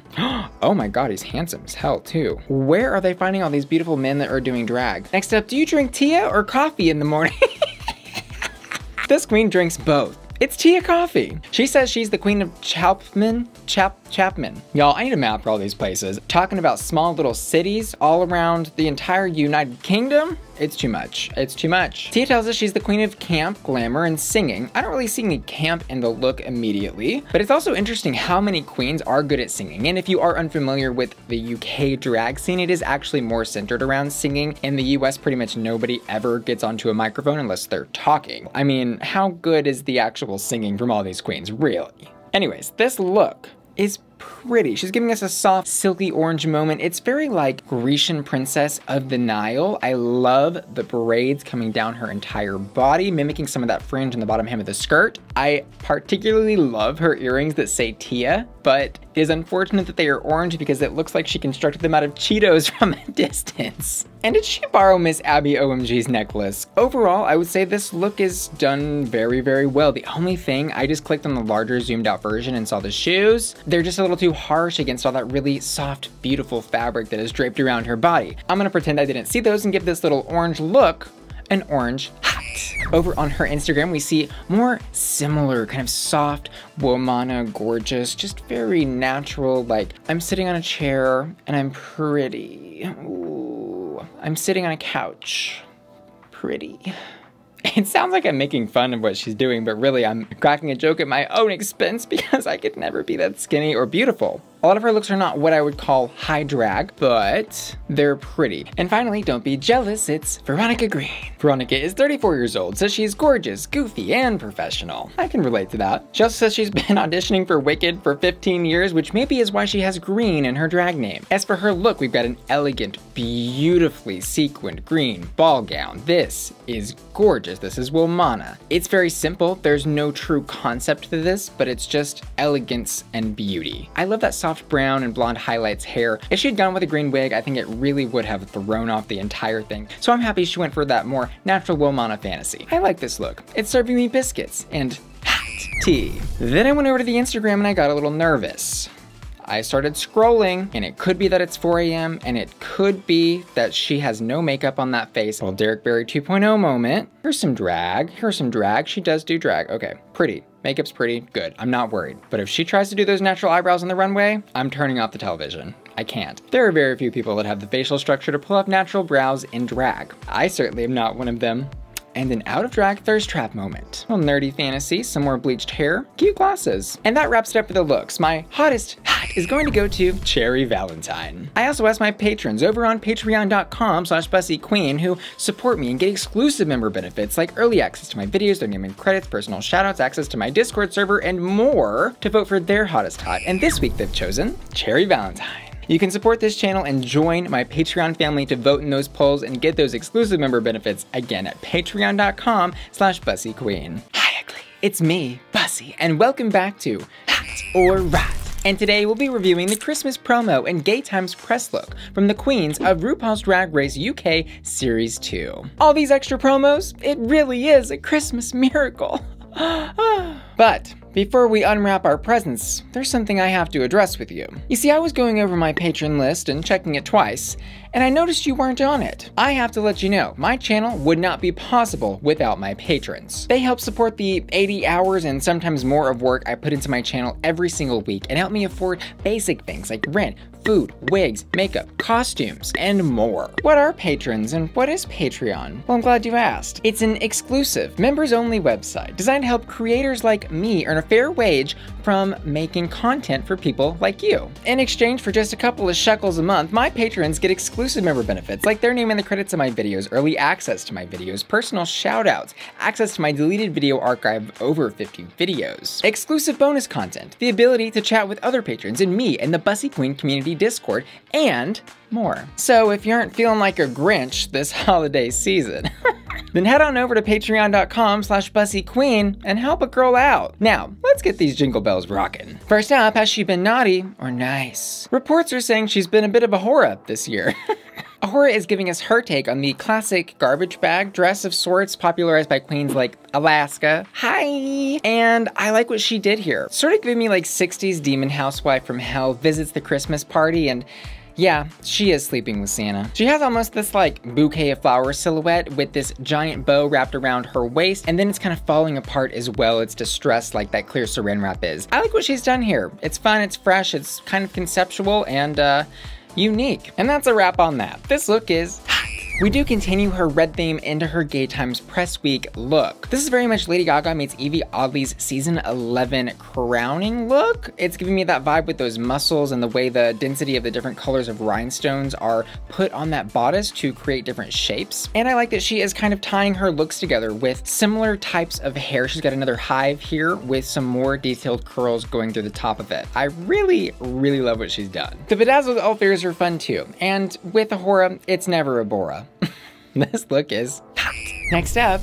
Oh my God, he's handsome as hell too. Where are they finding all these beautiful men that are doing drag? Next up, do you drink tea or coffee in the morning? This queen drinks both. It's Tia Coffee. She says she's the queen of Chapman. Y'all, I need a map for all these places. Talking about small little cities all around the entire United Kingdom. It's too much. It's too much. Tia tells us she's the queen of camp, glamour, and singing. I don't really see any camp in the look immediately, but it's also interesting how many queens are good at singing. And if you are unfamiliar with the UK drag scene, it is actually more centered around singing. In the US, pretty much nobody ever gets onto a microphone unless they're talking. I mean, how good is the actual singing from all these queens, really? Anyways, this look is pretty. She's giving us a soft, silky orange moment. It's very like Grecian princess of the Nile. I love the braids coming down her entire body, mimicking some of that fringe in the bottom hem of the skirt. I particularly love her earrings that say Tia, but it is unfortunate that they are orange because it looks like she constructed them out of Cheetos from a distance. And did she borrow Miss Abby OMG's necklace? Overall, I would say this look is done very, very well. The only thing, I just clicked on the larger zoomed out version and saw the shoes. They're just a little too harsh against all that really soft, beautiful fabric that is draped around her body. I'm gonna pretend I didn't see those and give this little orange look an orange hot. Over on her Instagram, we see more similar, kind of soft, womana, gorgeous, just very natural, like, I'm sitting on a chair and I'm pretty. Ooh, I'm sitting on a couch, pretty. It sounds like I'm making fun of what she's doing, but really I'm cracking a joke at my own expense because I could never be that skinny or beautiful A lot of her looks are not what I would call high drag, but they're pretty. And finally, don't be jealous, it's Veronica Green. Veronica is 34 years old, so she's gorgeous, goofy, and professional. I can relate to that. She also says she's been auditioning for Wicked for 15 years, which maybe is why she has green in her drag name. As for her look, we've got an elegant, beautifully sequined green ball gown. This is gorgeous. This is Wilmana. It's very simple. There's no true concept to this, but it's just elegance and beauty. I love that soft brown and blonde highlights hair. If she'd gone with a green wig, I think it really would have thrown off the entire thing. So I'm happy she went for that more natural Wilmana fantasy. I like this look. It's serving me biscuits and hot tea. Then I went over to the Instagram and I got a little nervous. I started scrolling, and it could be that it's 4 a.m., and it could be that she has no makeup on that face. Well, Derek Barry 2.0 moment. Here's some drag. Here's some drag. She does do drag. Okay, pretty. Makeup's pretty. Good. I'm not worried. But if she tries to do those natural eyebrows on the runway, I'm turning off the television. I can't. There are very few people that have the facial structure to pull off natural brows in drag. I certainly am not one of them. And an out of drag thirst trap moment. A little nerdy fantasy, some more bleached hair, cute glasses. And that wraps it up for the looks. My hottest hat is going to go to Cherry Valentine. I also asked my patrons over on patreon.com/BussyQueen who support me and get exclusive member benefits like early access to my videos, their name and credits, personal shoutouts, access to my Discord server, and more to vote for their hottest hot. And this week they've chosen Cherry Valentine. You can support this channel and join my Patreon family to vote in those polls and get those exclusive member benefits again at patreon.com/BussyQueen. Hi Ugly, it's me, Bussy, and welcome back to Hot or Rat. And today we'll be reviewing the Christmas promo and Gay Times press look from the queens of RuPaul's Drag Race UK Series 2. All these extra promos, it really is a Christmas miracle. But before we unwrap our presents, there's something I have to address with you. You see, I was going over my patron list and checking it twice, and I noticed you weren't on it. I have to let you know, my channel would not be possible without my patrons. They help support the 80 hours and sometimes more of work I put into my channel every single week and help me afford basic things like rent, food, wigs, makeup, costumes, and more. What are patrons and what is Patreon? Well, I'm glad you asked. It's an exclusive, members-only website designed to help creators like me earn a fair wage from making content for people like you. In exchange for just a couple of shekels a month, my patrons get exclusive member benefits like their name in the credits of my videos, early access to my videos, personal shoutouts, access to my deleted video archive of over 50 videos, exclusive bonus content, the ability to chat with other patrons and me in the Bussy Queen community Discord, and more. So if you aren't feeling like a Grinch this holiday season, then head on over to patreon.com/BussyQueen and help a girl out. Now, let's get these jingle bells rockin'. First up, has she been naughty or nice? Reports are saying she's been a bit of a whore this year. Ahura is giving us her take on the classic garbage bag dress of sorts popularized by queens like Alaska. Hi! And I like what she did here. Sort of giving me like 60s demon housewife from hell visits the Christmas party, and yeah, she is sleeping with Santa. She has almost this like bouquet of flowers silhouette with this giant bow wrapped around her waist, and then it's kind of falling apart as well. It's distressed like that clear saran wrap is. I like what she's done here. It's fun, it's fresh, it's kind of conceptual, and unique. And that's a wrap on that. This look is hot. We do continue her red theme into her Gay Times press week look. This is very much Lady Gaga meets Evie Oddly's season 11 crowning look. It's giving me that vibe with those muscles and the way the density of the different colors of rhinestones are put on that bodice to create different shapes. And I like that she is kind of tying her looks together with similar types of hair. She's got another hive here with some more detailed curls going through the top of it. I really, really love what she's done. The bedazzled elf ears are fun too. And with Ahura, it's never a Bora. This look is hot. Next up,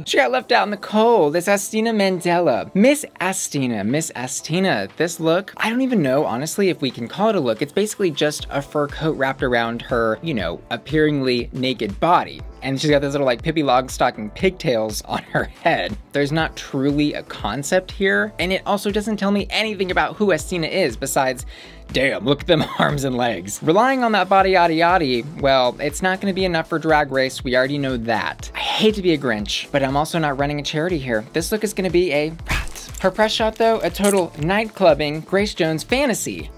she got left out in the cold. It's Asttina Mandella. Miss Asttina. This look, I don't even know, honestly, if we can call it a look. It's basically just a fur coat wrapped around her, you know, appearingly naked body. And she's got those little like Pippi Longstocking pigtails on her head. There's not truly a concept here, and it also doesn't tell me anything about who Asttina is besides, damn, look at them arms and legs. Relying on that body yaddy yaddy, well, it's not gonna be enough for Drag Race, we already know that. I hate to be a Grinch, but I'm also not running a charity here. This look is gonna be a rat. Her press shot though, a total nightclubbing Grace Jones fantasy.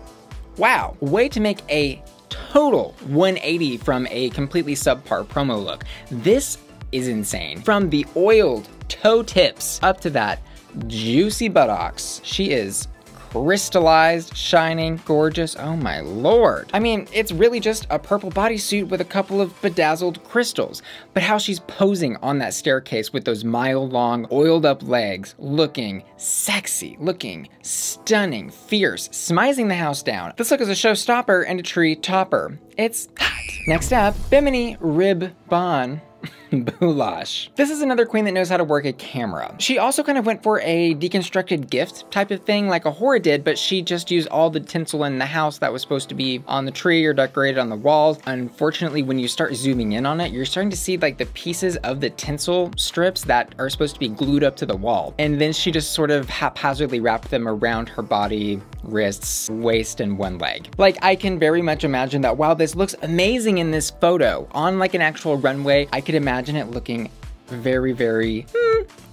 Wow, way to make a total 180 from a completely subpar promo look. This is insane. From the oiled toe tips up to that juicy buttocks, she is crystallized, shining, gorgeous. Oh my lord. I mean, it's really just a purple bodysuit with a couple of bedazzled crystals. But how she's posing on that staircase with those mile-long, oiled-up legs, looking sexy, looking stunning, fierce, smizing the house down. This look is a showstopper and a tree topper. It's hot. Next up, Bimini Bon Boulash. This is another queen that knows how to work a camera. She also kind of went for a deconstructed gift type of thing like Ahura did, but she just used all the tinsel in the house that was supposed to be on the tree or decorated on the walls. Unfortunately, when you start zooming in on it, you're starting to see like the pieces of the tinsel strips that are supposed to be glued up to the wall. And then she just sort of haphazardly wrapped them around her body, wrists, waist, and one leg. Like, I can very much imagine that while this looks amazing in this photo on like an actual runway, I could imagine it looking very, very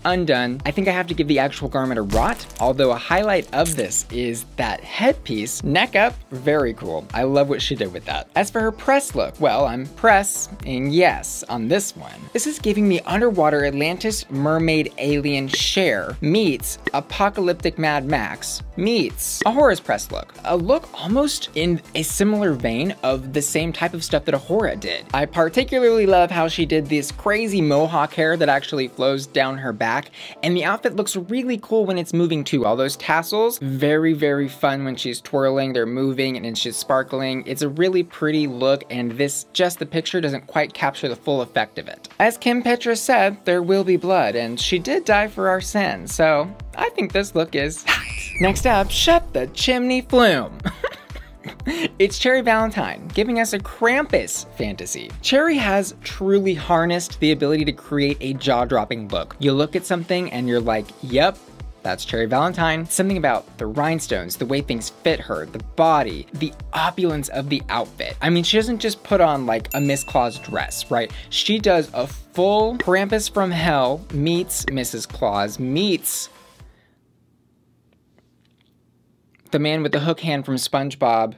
undone. I think I have to give the actual garment a rot, although a highlight of this is that headpiece, neck up, very cool. I love what she did with that. As for her press look, well, I'm pressing yes on this one. This is giving me underwater Atlantis mermaid alien Cher meets apocalyptic Mad Max meets Ahura's press look. A look almost in a similar vein of the same type of stuff that Ahura did. I particularly love how she did this crazy mohawk hair that actually flows down her back, and the outfit looks really cool when it's moving too. All those tassels, very, very fun when she's twirling, they're moving and she's sparkling. It's a really pretty look, and this, just the picture doesn't quite capture the full effect of it. As Kim Petra said, there will be blood, and she did die for our sins, so I think this look is hot. Next up, shut the chimney flume. It's Cherry Valentine, giving us a Krampus fantasy. Cherry has truly harnessed the ability to create a jaw-dropping look. You look at something and you're like, yep, that's Cherry Valentine. Something about the rhinestones, the way things fit her, the body, the opulence of the outfit. I mean, she doesn't just put on like a Miss Claus dress, right? She does a full Krampus from hell meets Mrs. Claus meets the man with the hook hand from SpongeBob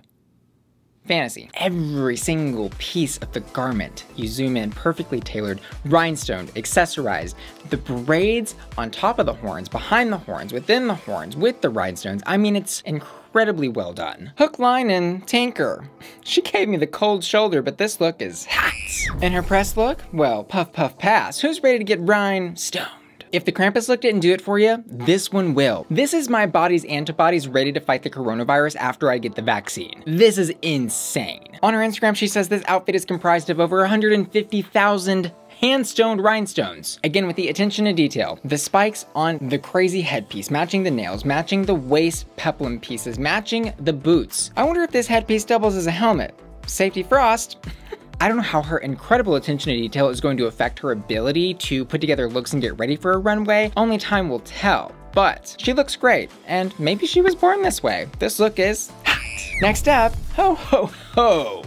fantasy. Every single piece of the garment, you zoom in, perfectly tailored, rhinestoned, accessorized, the braids on top of the horns, behind the horns, within the horns, with the rhinestones. I mean, it's incredibly well done. Hook, line, and tinker. She gave me the cold shoulder, but this look is hot. And her press look? Well, puff, puff, pass. Who's ready to get rhinestoned? If the Krampus look didn't do it for you, this one will. This is my body's antibodies ready to fight the coronavirus after I get the vaccine. This is insane. On her Instagram, she says this outfit is comprised of over 150,000 hand-stoned rhinestones. Again, with the attention to detail. The spikes on the crazy headpiece, matching the nails, matching the waist peplum pieces, matching the boots. I wonder if this headpiece doubles as a helmet. Safety frost. I don't know how her incredible attention to detail is going to affect her ability to put together looks and get ready for a runway. Only time will tell, but she looks great, and maybe she was born this way. This look is hot. Next up, ho ho ho.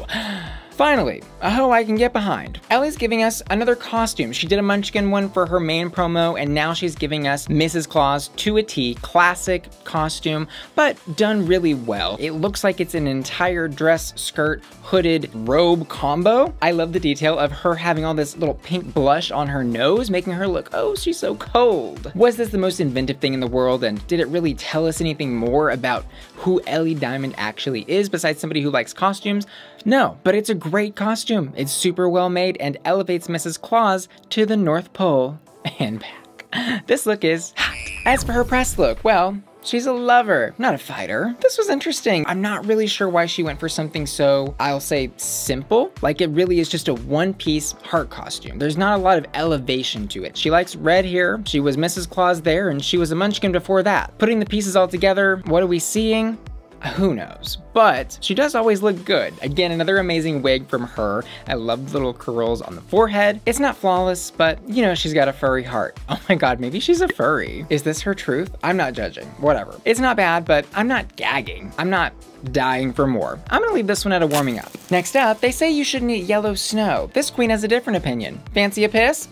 Finally, a hoe I can get behind. Ellie's giving us another costume. She did a Munchkin one for her main promo, and now she's giving us Mrs. Claus to a T, classic costume, but done really well. It looks like it's an entire dress, skirt, hooded robe combo. I love the detail of her having all this little pink blush on her nose, making her look, oh, she's so cold. Was this the most inventive thing in the world, and did it really tell us anything more about who Ellie Diamond actually is besides somebody who likes costumes? No, but it's a great costume. It's super well made and elevates Mrs. Claus to the North Pole and back. This look is hot. As for her press look, well, she's a lover, not a fighter. This was interesting. I'm not really sure why she went for something so, I'll say, simple. Like, it really is just a one-piece heart costume. There's not a lot of elevation to it. She likes red here, she was Mrs. Claus there, and she was a Munchkin before that. Putting the pieces all together, what are we seeing? Who knows? But she does always look good. Again, another amazing wig from her. I love the little curls on the forehead. It's not flawless, but you know, she's got a furry heart. Oh my God, maybe she's a furry. Is this her truth? I'm not judging, whatever. It's not bad, but I'm not gagging. I'm not dying for more. I'm gonna leave this one at a warming up. Next up, they say you shouldn't eat yellow snow. This queen has a different opinion. Fancy a piss?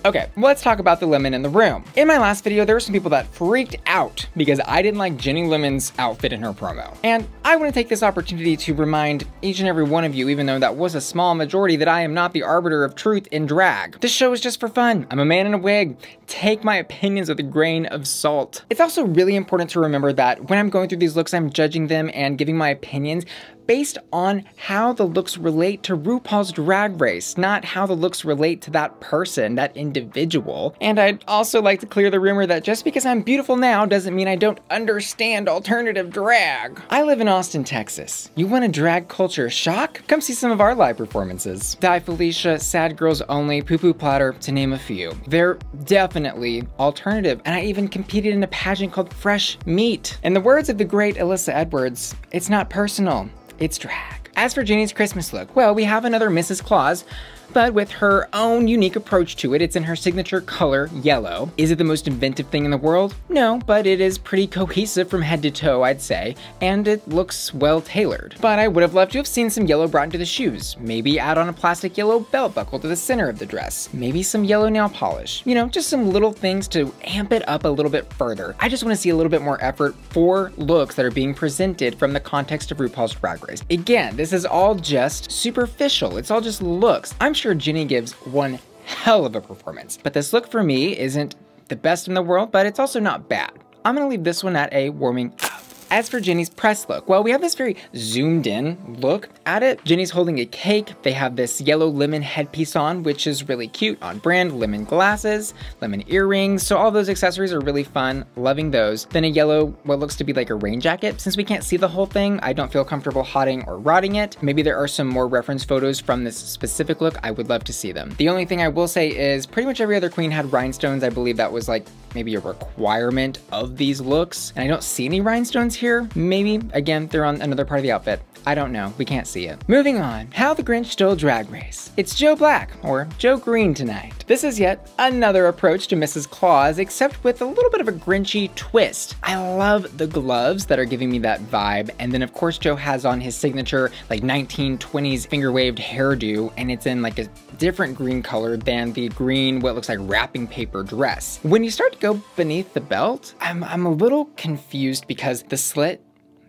Okay, let's talk about the lemon in the room. In my last video, there were some people that freaked out because I didn't like Ginny Lemon's outfit in her promo. And I want to take this opportunity to remind each and every one of you, even though that was a small majority, that I am not the arbiter of truth in drag. This show is just for fun. I'm a man in a wig. Take my opinions with a grain of salt. It's also really important to remember that when I'm going through these looks, I'm judging them and giving my opinions based on how the looks relate to RuPaul's Drag Race, not how the looks relate to that person, that individual. And I'd also like to clear the rumor that just because I'm beautiful now doesn't mean I don't understand alternative drag. I live in Austin, Texas. You want a drag culture shock? Come see some of our live performances. Die Felicia, Sad Girls Only, Poo Poo Platter, to name a few. They're definitely alternative, and I even competed in a pageant called Fresh Meat. In the words of the great Alyssa Edwards, it's not personal. It's drag. As for Ginny's Christmas look, well, we have another Mrs. Claus, but with her own unique approach to it. It's in her signature color, yellow. Is it the most inventive thing in the world? No, but it is pretty cohesive from head to toe, I'd say, and it looks well tailored. But I would have loved to have seen some yellow brought into the shoes. Maybe add on a plastic yellow belt buckle to the center of the dress. Maybe some yellow nail polish. You know, just some little things to amp it up a little bit further. I just want to see a little bit more effort for looks that are being presented from the context of RuPaul's Drag Race. Again, this is all just superficial. It's all just looks. I'm sure Ginny gives one hell of a performance, but this look for me isn't the best in the world, but it's also not bad. I'm gonna leave this one at a warming up. As for Ginny's press look, well, we have this very zoomed in look at it. Ginny's holding a cake. They have this yellow lemon headpiece on, which is really cute, on brand. Lemon glasses, lemon earrings. So all those accessories are really fun, loving those. Then a yellow, what looks to be like a rain jacket. Since we can't see the whole thing, I don't feel comfortable hotting or rotting it. Maybe there are some more reference photos from this specific look. I would love to see them. The only thing I will say is pretty much every other queen had rhinestones. I believe that was like maybe a requirement of these looks. And I don't see any rhinestones here. Maybe, again, they're on another part of the outfit. I don't know, we can't see it. Moving on, How the Grinch Stole Drag Race. It's Joe Black, or Joe Green tonight. This is yet another approach to Mrs. Claus, except with a little bit of a Grinchy twist. I love the gloves that are giving me that vibe, and then of course Joe has on his signature like 1920s finger-waved hairdo, and it's in like a different green color than the green, what looks like wrapping paper dress. When you start to go beneath the belt, I'm a little confused because the slit,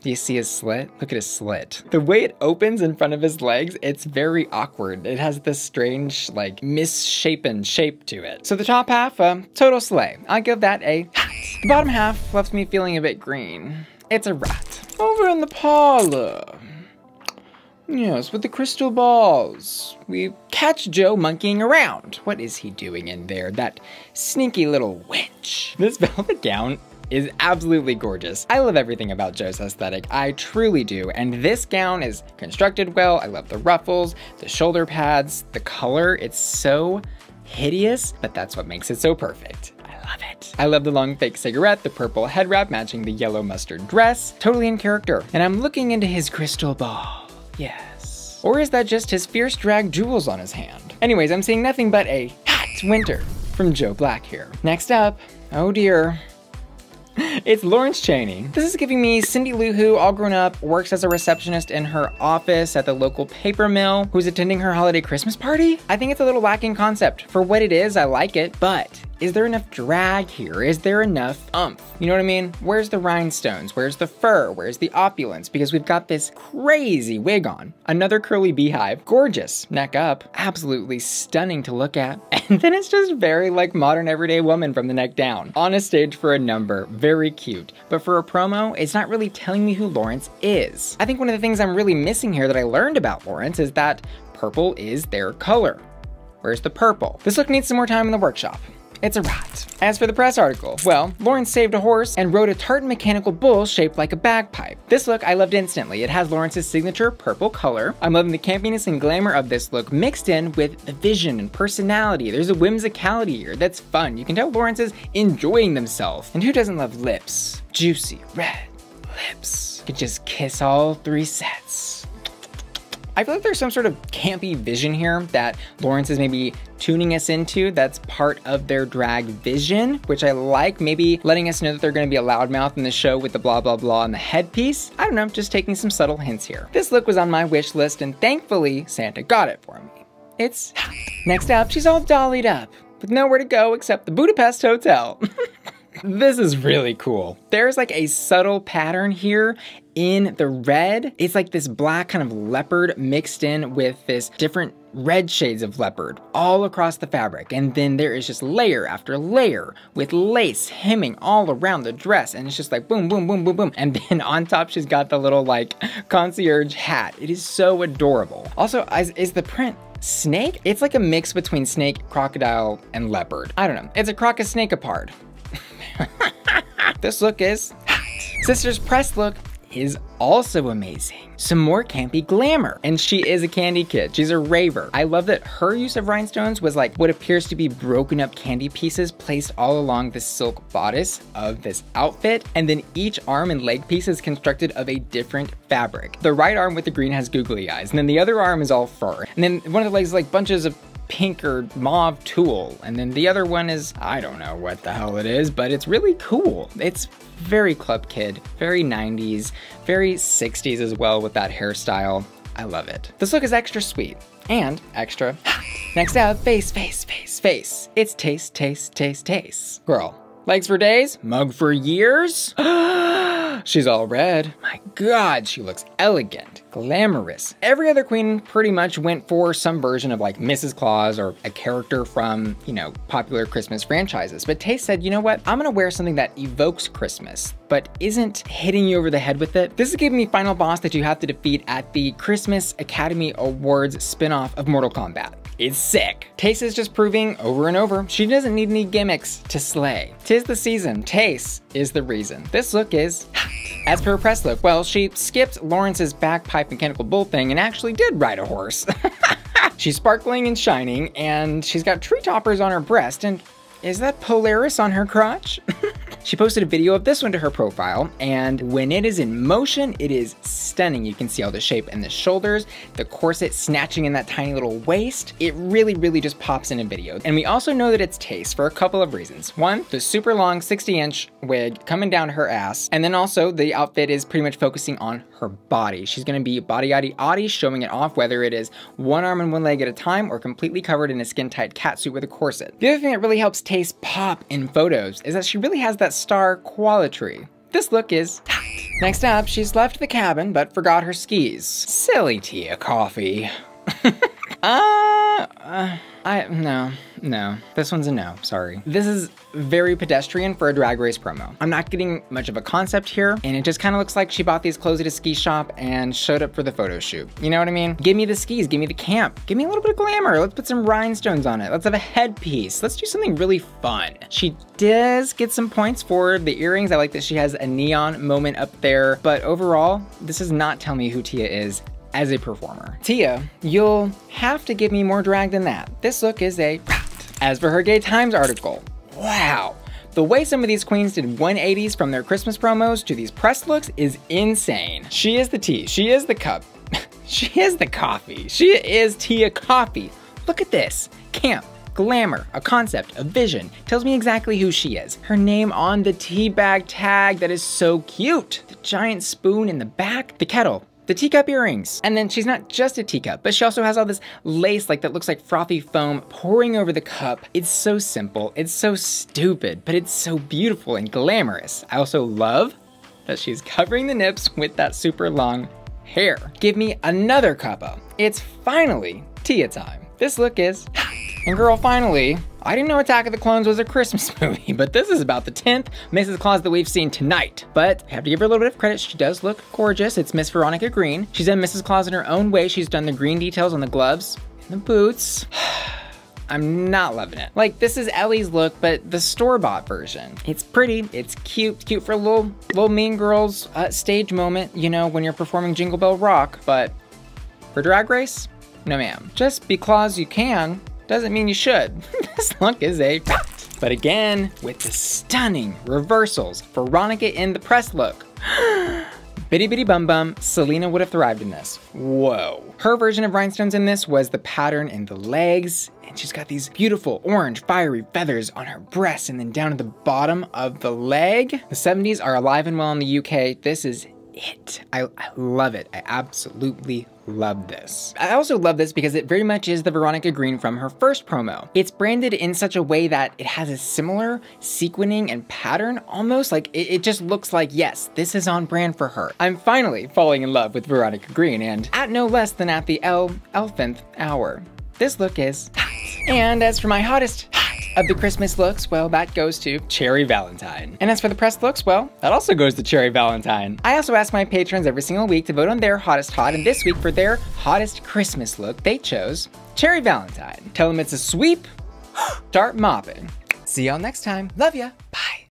do you see his slit? Look at his slit. The way it opens in front of his legs, it's very awkward. It has this strange, like, misshapen shape to it. So the top half, total slay. I'll give that a hat. The bottom half left me feeling a bit green. It's a rat. Over in the parlor. Yes, with the crystal balls. We catch Joe monkeying around. What is he doing in there? That sneaky little wench. This velvet gown is absolutely gorgeous. I love everything about Joe's aesthetic. I truly do. And this gown is constructed well. I love the ruffles, the shoulder pads, the color. It's so hideous, but that's what makes it so perfect. I love it. I love the long fake cigarette, the purple head wrap matching the yellow mustard dress. Totally in character. And I'm looking into his crystal ball. Yes. Or is that just his fierce drag jewels on his hand? Anyways, I'm seeing nothing but a hot winter from Joe Black here. Next up, oh dear. It's Lawrence Chaney. This is giving me Cindy Lou Who, all grown up, works as a receptionist in her office at the local paper mill, who's attending her holiday Christmas party. I think it's a little lacking concept. For what it is, I like it, but is there enough drag here? Is there enough oomph? You know what I mean? Where's the rhinestones? Where's the fur? Where's the opulence? Because we've got this crazy wig on. Another curly beehive. Gorgeous. Neck up. Absolutely stunning to look at. And then it's just very like modern everyday woman from the neck down. On a stage for a number. Very cute. But for a promo, it's not really telling me who Lawrence is. I think one of the things I'm really missing here that I learned about Lawrence is that purple is their color. Where's the purple? This look needs some more time in the workshop. It's a rat. As for the press article, well, Lawrence saved a horse and rode a tartan mechanical bull shaped like a bagpipe. This look I loved instantly. It has Lawrence's signature purple color. I'm loving the campiness and glamour of this look mixed in with the vision and personality. There's a whimsicality here that's fun. You can tell Lawrence is enjoying themselves. And who doesn't love lips? Juicy red lips. Could just kiss all 3 sets. I feel like there's some sort of campy vision here that Lawrence is maybe tuning us into that's part of their drag vision, which I like, maybe letting us know that they're gonna be a loudmouth in the show with the blah blah blah and the headpiece. I don't know, just taking some subtle hints here. This look was on my wish list and thankfully Santa got it for me. it's next up, she's all dollied up with nowhere to go except the Budapest Hotel. This is really cool. There's like a subtle pattern here in the red. It's like this black kind of leopard mixed in with this different red shades of leopard all across the fabric. And then there is just layer after layer with lace hemming all around the dress. And it's just like boom, boom, boom, boom, boom. And then on top, she's got the little like concierge hat. It is so adorable. Also, is the print snake? It's like a mix between snake, crocodile, and leopard. I don't know. It's a croc-a-snake-apart. This look is Sister's press look is also amazing. Some more campy glamour. And she is a candy kid. She's a raver. I love that her use of rhinestones was like what appears to be broken up candy pieces placed all along the silk bodice of this outfit. And then each arm and leg piece is constructed of a different fabric. The right arm with the green has googly eyes. And then the other arm is all fur. And then one of the legs is like bunches of pink or mauve tulle. And then the other one is, I don't know what the hell it is, but it's really cool. It's very club kid, very 90s, very 60s as well with that hairstyle. I love it. This look is extra sweet and extra hot. Next up, face. It's Tayce, Tayce. Girl, legs for days, mug for years. She's all red. My God, she looks elegant, glamorous. Every other queen pretty much went for some version of like Mrs. Claus or a character from, you know, popular Christmas franchises. But Tayce said, you know what? I'm gonna wear something that evokes Christmas, but isn't hitting you over the head with it. This is giving me final boss that you have to defeat at the Christmas Academy Awards spinoff of Mortal Kombat. It's sick. Tayce is just proving over and over she doesn't need any gimmicks to slay. 'Tis the season. Tayce is the reason. This look is hot. As per her press look, well, she skipped Lawrence's bagpipe mechanical bull thing and actually did ride a horse. She's sparkling and shining, and she's got tree toppers on her breast, and is that Polaris on her crotch? She posted a video of this one to her profile, and when it is in motion, it is stunning. You can see all the shape in the shoulders, the corset snatching in that tiny little waist. It really, really just pops in a video. And we also know that it's Tayce for a couple of reasons. One, the super long 60-inch wig coming down her ass, and then also the outfit is pretty much focusing on her body. She's gonna be body-yaddy-oddy, showing it off, whether it is one arm and one leg at a time or completely covered in a skin-tight catsuit with a corset. The other thing that really helps Tayce pop in photos is that she really has that star quality. This look is hot. Next up, she's left the cabin but forgot her skis. Silly Tia Kofi. No, this one's a no, sorry. This is very pedestrian for a Drag Race promo. I'm not getting much of a concept here, and it just kind of looks like she bought these clothes at a ski shop and showed up for the photo shoot. You know what I mean? Give me the skis, give me the camp, give me a little bit of glamour. Let's put some rhinestones on it. Let's have a headpiece. Let's do something really fun. She does get some points for the earrings. I like that she has a neon moment up there, but overall, this does not tell me who Tia is as a performer. Tia, you'll have to give me more drag than that. This look is a rat. As for her Gay Times article, wow. The way some of these queens did 180s from their Christmas promos to these press looks is insane. She is the tea, she is the cup, she is the coffee, she is Tia Kofi. Look at this, camp, glamour, a concept, a vision, tells me exactly who she is. Her name on the tea bag tag, that is so cute. The giant spoon in the back, the kettle, the teacup earrings. And then she's not just a teacup, but she also has all this lace like that looks like frothy foam pouring over the cup. It's so simple, it's so stupid, but it's so beautiful and glamorous. I also love that she's covering the nips with that super long hair. Give me another cuppa. It's finally Tia time. This look is hot. And girl, finally, I didn't know Attack of the Clones was a Christmas movie, but this is about the 10th Mrs. Claus that we've seen tonight. But I have to give her a little bit of credit. She does look gorgeous. It's Miss Veronica Green. She's done Mrs. Claus in her own way. She's done the green details on the gloves and the boots. I'm not loving it. Like, this is Ellie's look, but the store-bought version. It's pretty, it's cute for a little Mean Girls stage moment, you know, when you're performing Jingle Bell Rock, but for Drag Race, no ma'am. Just because you can, doesn't mean you should. This look is a rat. But again, with the stunning reversals, Veronica in the press look. Bitty bitty bum bum, Selena would have thrived in this. Whoa. Her version of rhinestones in this was the pattern in the legs, and she's got these beautiful orange fiery feathers on her breasts and then down at the bottom of the leg. The 70s are alive and well in the UK. This is it. I love it. I absolutely love this. I also love this because it very much is the Veronica Green from her first promo. It's branded in such a way that it has a similar sequining and pattern, almost like it just looks like, yes, this is on brand for her. I'm finally falling in love with Veronica Green, and at no less than at the 11th hour. This look is hot. And as for my hottest of the Christmas looks, well, that goes to Cherry Valentine. And as for the pressed looks, well, that also goes to Cherry Valentine. I also ask my patrons every single week to vote on their hottest hot, and this week for their hottest Christmas look, they chose Cherry Valentine. Tell them it's a sweep, start mopping. See y'all next time. Love ya, bye.